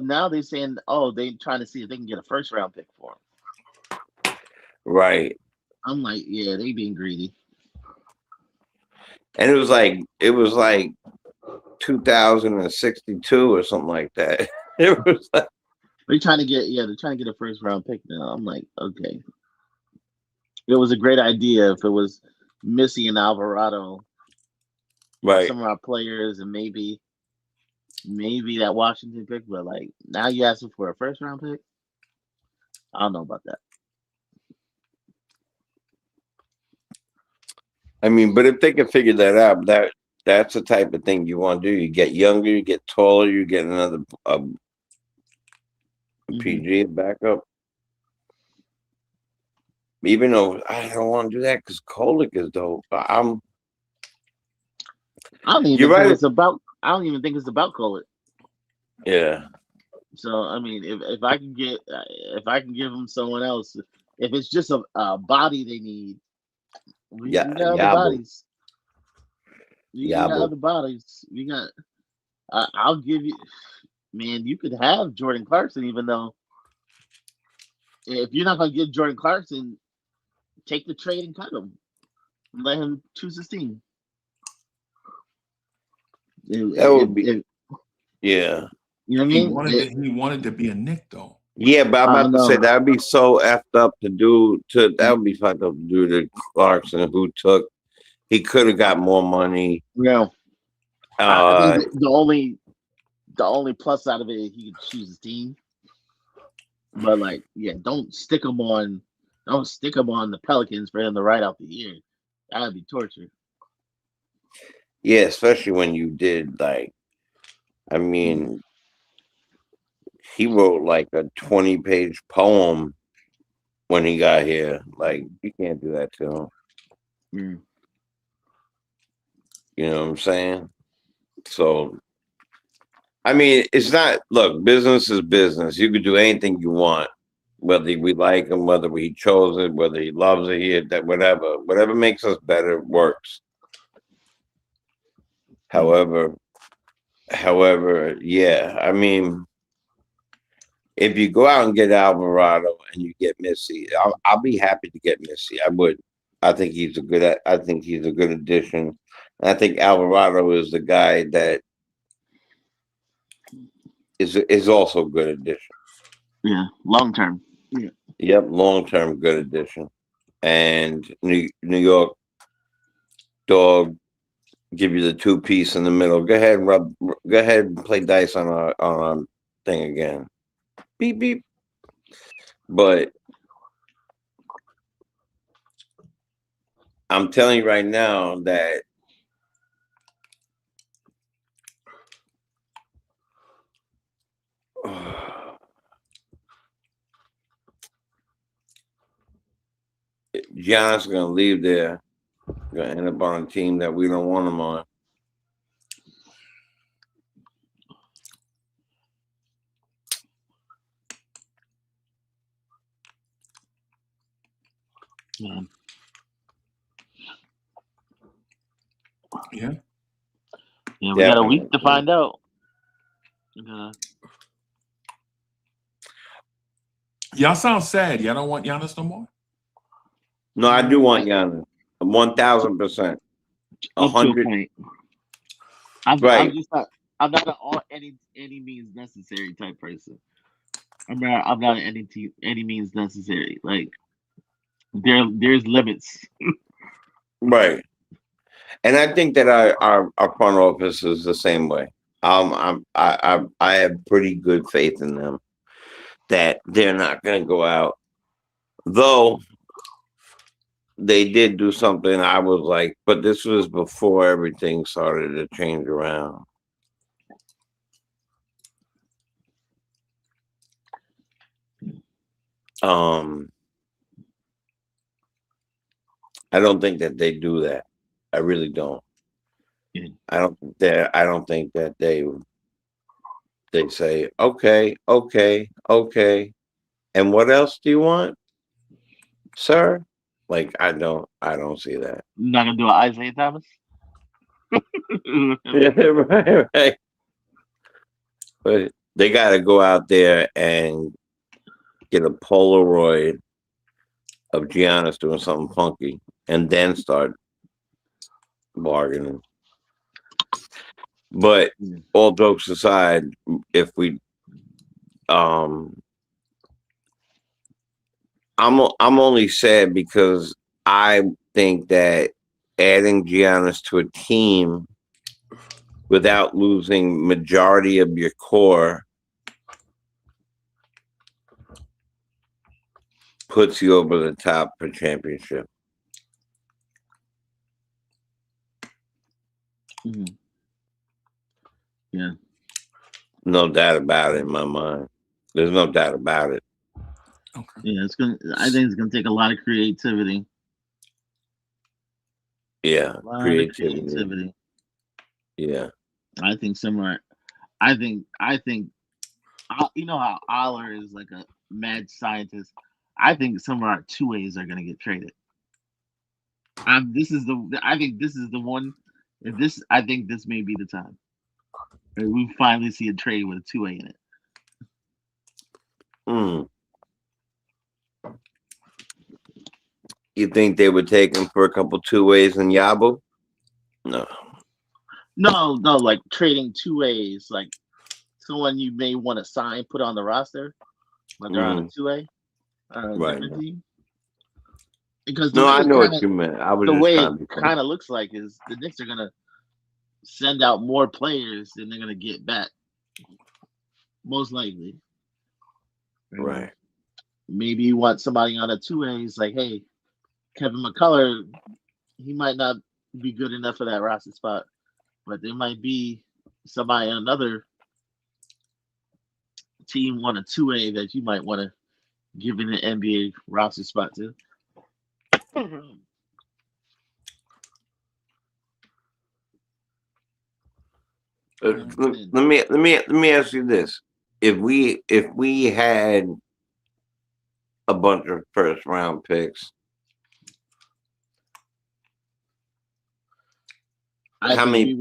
now they're saying, oh, they trying to see if they can get a first round pick for him. Right. I'm like, yeah, they being greedy. And it was like 2062 or something like that. It was like, They're trying to get a first round pick now. I'm like, okay. It was a great idea if it was Missy and Alvarado, right. some of our players, and maybe that Washington pick, but like now you asking for a first round pick? I don't know about that. I mean, but if they can figure that out, that's the type of thing you want to do. You get younger, you get taller, you get another PG backup. Even though I don't want to do that because Kolick is dope. I don't even You're think right. it's about. I don't even think it's about Colett. Yeah. So I mean, if I can give them someone else, if it's just a body they need, we got other bodies. We got other bodies. We got. I'll give you, man. You could have Jordan Clarkson, even though if you're not gonna give Jordan Clarkson, take the trade and cut him. And let him choose his team. That would be. Yeah. You know what I mean? He wanted to be a Knick though. Yeah, but I'm about to say that would be so effed up to do. That would be fucked up to do to Clarkson, who he could have got more money. Yeah. I think the only plus out of it is he could choose his team. But like, yeah, don't stick him on the Pelicans for him to ride out the year. That would be torture. Yeah, especially when you did like, I mean, he wrote like a 20-page poem when he got here. Like, you can't do that to him. Mm. You know what I'm saying? So, I mean, it's not, look, business is business. You could do anything you want, whether we like him, whether he chose it, whether he loves it, that whatever makes us better works. However, yeah, I mean, if you go out and get Alvarado and you get Missy, I'll be happy to get Missy. I would. I think he's a good addition. And I think Alvarado is the guy that is also a good addition. Yeah, long term. Yeah. Yep, long term good addition. And New York dog give you the 2-piece in the middle. Go ahead and play dice on our thing again. Beep beep. But I'm telling you right now that Giannis is going to leave there. Going to end up on a team that we don't want him on. Yeah. Yeah. Yeah, we got a week to find out. Y'all sound sad. Y'all don't want Giannis no more? No, I do want Giannis. 1,000%. 100. I'm Right. I'm not an all any means necessary type person. I'm not an any means necessary. Like there's limits. Right. And I think that our front office is the same way. I have pretty good faith in them that they're not going to go out. Though they did do something, I was like, but this was before everything started to change around. I don't think that they do that. I really don't. Yeah. I don't think that they say, okay, and what else do you want, sir? Like, I don't see that. You're not gonna do an Isaiah Thomas? Yeah, right. But they got to go out there and get a Polaroid of Giannis doing something funky, and then start bargaining. But all jokes aside, if we, I'm only sad because I think that adding Giannis to a team without losing majority of your core puts you over the top for championship. Mm-hmm. Yeah. No doubt about it in my mind. There's no doubt about it. Okay. Yeah, I think it's gonna take a lot of creativity. Yeah, creativity. Yeah. I think somewhere. I think. You know how Aller is like a mad scientist. I think some of our 2As are gonna get traded. I think this is the one. I think this may be the time. We finally see a trade with a 2A in it. You think they would take him for a couple 2As in Yabu? No. No, like trading 2As, like someone you may want to sign, put on the roster, but they're on a 2A, different team. Because I know what you meant. I was the just way trying it kind of looks like is the Knicks are gonna send out more players than they're gonna get back, most likely. Right. Maybe you want somebody on a 2A. It's like, hey, Kevin McCullough, he might not be good enough for that roster spot, but there might be somebody on another team on a 2A that you might want to give an NBA roster spot to. Let me ask you this: if we had a bunch of first round picks, how many?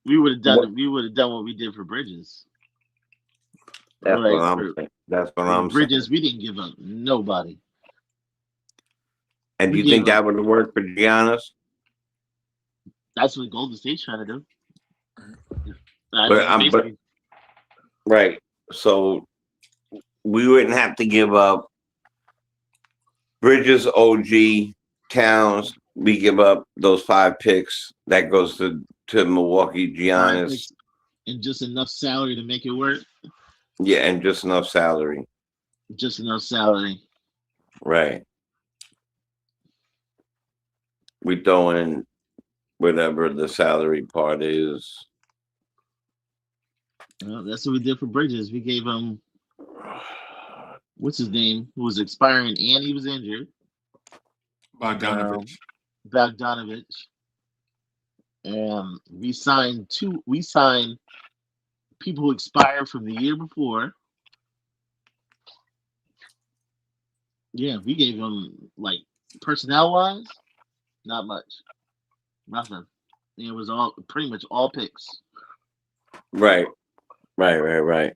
We would have done. We would have done what we did for Bridges. That's what I'm saying. That's what I'm saying. Bridges, we didn't give up nobody. And do you think that would have worked for Giannis? That's what Golden State's trying to do. Right. So we wouldn't have to give up Bridges, OG, Towns. We give up those 5 picks. That goes to Milwaukee, Giannis. And just enough salary to make it work. Yeah, and just enough salary. Just enough salary. Right. We throw in whatever the salary part is. Well, that's what we did for Bridges. We gave him, what's his name, who was expiring and he was injured. Bogdanovich. And we signed people who expired from the year before. Yeah, we gave them, like, personnel-wise, not much. Nothing. It was pretty much all picks. Right. Yeah.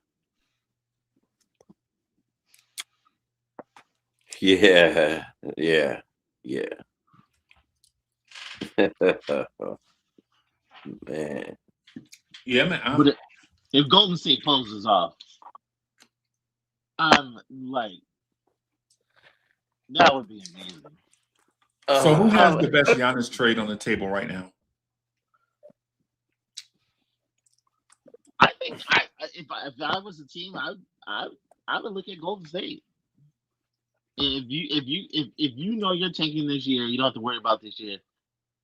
Man. Yeah, man. But if Golden State pulls off, I'm like, that would be amazing. So who has the best Giannis trade on the table right now? I think if I was a team, I would look at Golden State. And if you know you're tanking this year, you don't have to worry about this year.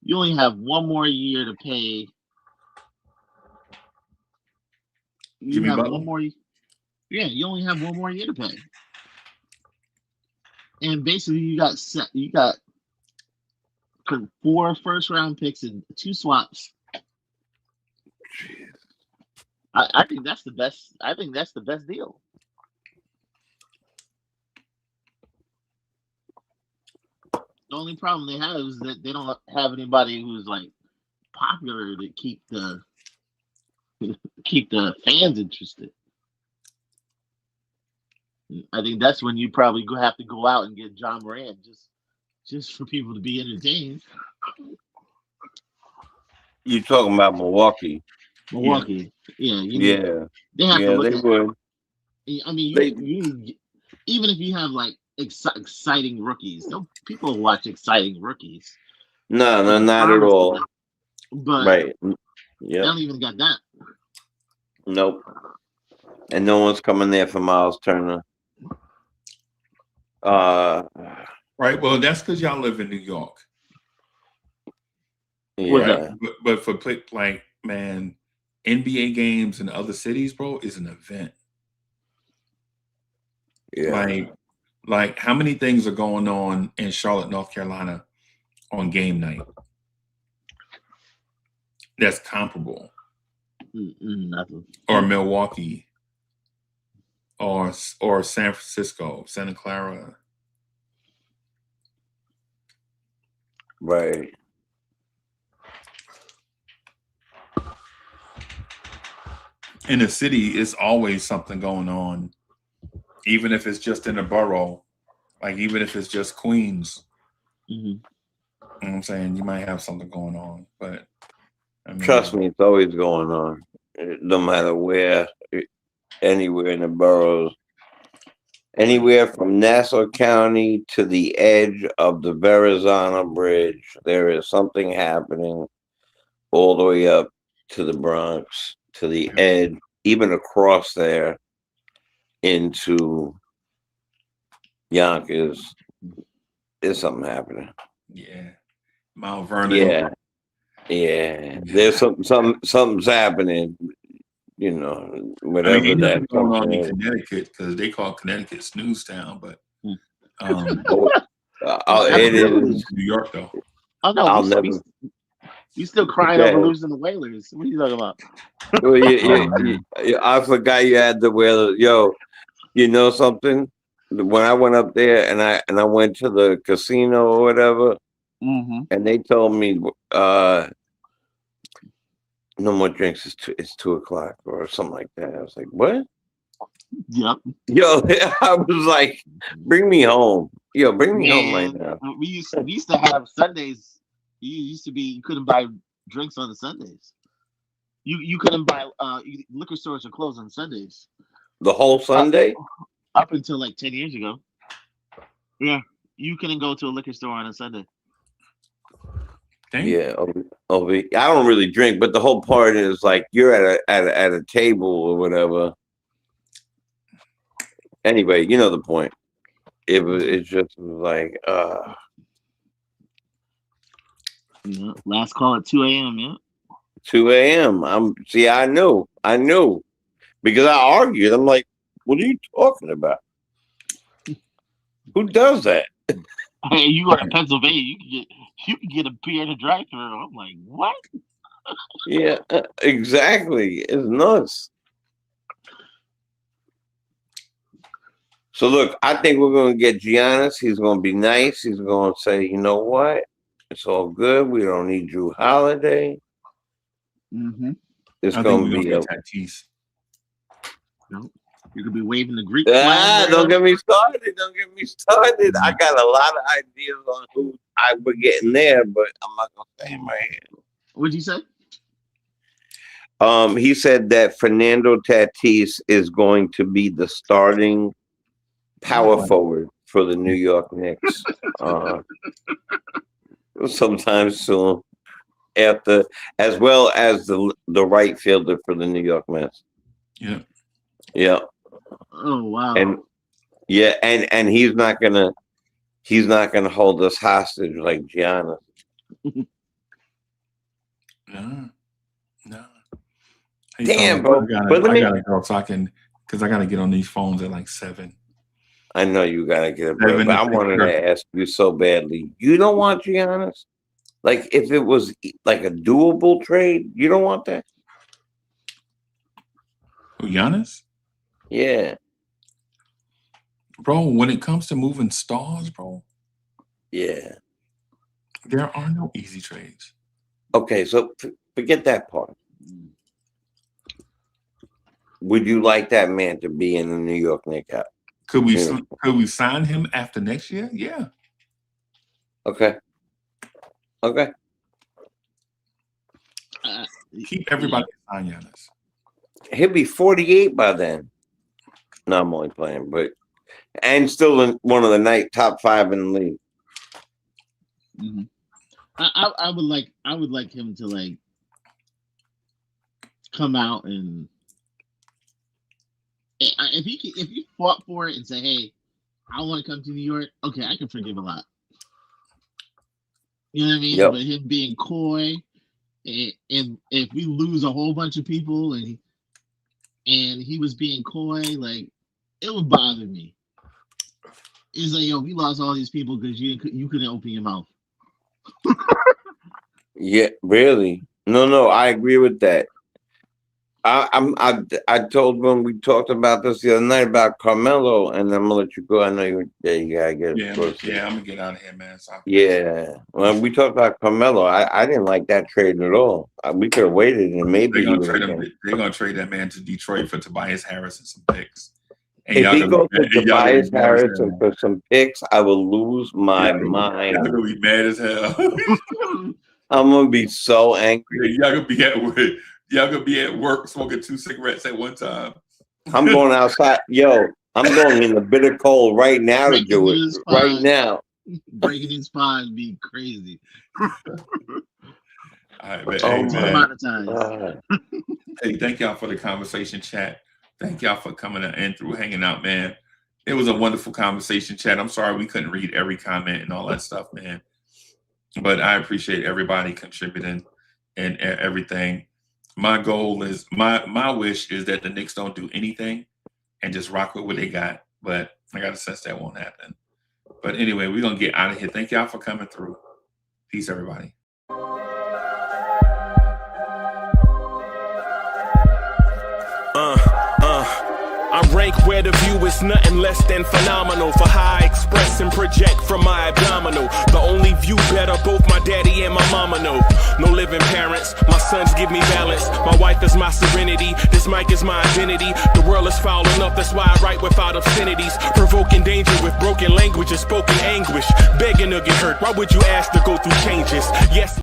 You only have one more year to pay. You Jimmy have Butler? one more. Yeah, you only have one more year to pay. And basically, you got 4 first round picks and 2 swaps. I think that's the best. I think that's the best deal. The only problem they have is that they don't have anybody who's like popular to keep the fans interested. I think that's when you probably have to go out and get John Moran just for people to be entertained. You talking about Milwaukee? Milwaukee, yeah, Yeah, they have to yeah, look they at. would. I mean, They even if you have like exciting rookies, people watch exciting rookies. no, Like a not at Thomas, all. but Right. they Yep. don't even got that. Nope. And no one's coming there for Miles Turner. Right. Well, that's because y'all live in New York. Yeah. But for like, man, NBA games in other cities, bro, is an event. Yeah. Like how many things are going on in Charlotte, North Carolina on game night that's comparable? Nothing. Or Milwaukee or San Francisco, Santa Clara. Right. In the city, it's always something going on, even if it's just in a borough, like even if it's just Queens. Mm-hmm. You know what I'm saying? You might have something going on, but I mean, Trust me, it's always going on. No matter where, anywhere in the boroughs. Anywhere from Nassau County to the edge of the Verrazano Bridge, there is something happening all the way up to the Bronx, to the edge, even across there into Yonkers. There's something happening. Yeah. Mount Vernon. Yeah. There's something's happening. You know, whatever ain't that nothing going on in is. Connecticut because they call Connecticut Snooze Town, but It is New York though. Oh no, I'll never. You still crying over losing the Whalers? What are you talking about? Well, I forgot you had the Whalers. Yo, you know something? When I went up there and I went to the casino or whatever, and they told me no more drinks. It's 2:00 or something like that. I was like, what? Yep. Yo, I was like, bring me home. Yo, bring me home right now. We used to have Sundays. You couldn't buy drinks on the Sundays. You couldn't buy liquor stores are closed on Sundays. The whole Sunday? Up until like 10 years ago. Yeah. You couldn't go to a liquor store on a Sunday. Dang. Yeah, I don't really drink, but the whole part is like you're at a table or whatever. Anyway, you know the point. It's just like last call at 2 a.m. Yeah. 2 a.m. I knew because I argued. I'm like, what are you talking about? Who does that? Hey, you go to Pennsylvania, you can get a beer in the drive-thru. I'm like, what? Yeah, exactly. It's nuts. So look, I think we're going to get Giannis. He's going to be nice. He's going to say, you know what? It's all good. We don't need Drew Holiday. Mm-hmm. It's going to be a Tatis. No, you could be waving the Greek flag. Don't get me started. I got a lot of ideas on who I would get in there, but I'm not going to say him right here. What'd you say? He said that Fernando Tatis is going to be the starting power forward for the New York Knicks sometime soon, after, as well as the right fielder for the New York Mets. Yeah. Oh wow. And he's not gonna hold us hostage like Giannis. No. Damn, bro. I gotta go talking because I gotta get on these phones at like 7. I know you gotta get it, bro, but I wanted to ask you so badly. You don't want Giannis? Like, if it was like a doable trade, you don't want that? Who, Giannis? Yeah. Bro, when it comes to moving stars, bro. Yeah. There are no easy trades. Okay, so forget that part. Would you like that man to be in the New York Knicks Could we sign him after next year? Yeah. Okay. Keep everybody on Giannis. He'll be 48 by then. No, I'm only playing, and still in one of the top 5 in the league. Mm-hmm. I would like him to like come out and if he fought for it and say, hey, I want to come to New York, okay, I can forgive a lot. You know what I mean? Yep. But him being coy, and if we lose a whole bunch of people and he was being coy, like it would bother me. It's like, yo, we lost all these people because you couldn't open your mouth. Yeah, really? No, I agree with that. I told when we talked about this the other night about Carmelo, and I'm gonna let you go. I know you gotta get. Yeah, I'm gonna get out of here, man. So yeah, when we talked about Carmelo, I didn't like that trade at all. We could have waited and maybe they're gonna trade that man to Detroit for Tobias Harris and some picks. And if he goes to Tobias Harris and for some picks, I will lose my mind. Y'all gonna be mad as hell. I'm gonna be so angry. Y'all gonna be at work. Y'all gonna be at work smoking 2 cigarettes at one time. I'm going outside. Yo, I'm going in the bitter cold right now to do it. Right now. Breaking his spine would be crazy. All right, man. Hey, thank y'all for the conversation, chat. Thank y'all for coming in through, hanging out, man. It was a wonderful conversation, chat. I'm sorry we couldn't read every comment and all that stuff, man. But I appreciate everybody contributing and everything. My goal is, my wish is that the Knicks don't do anything and just rock with what they got. But I got a sense that won't happen. But anyway, we're going to get out of here. Thank y'all for coming through. Peace, everybody. I rank where the view is nothing less than phenomenal. For how I express and project from my abdominal. The only view better, both my daddy and my mama know. No living parents, my sons give me balance. My wife is my serenity, this mic is my identity. The world is foul enough, that's why I write without obscenities. Provoking danger with broken language and spoken anguish. Begging to get hurt, why would you ask to go through changes? Yes.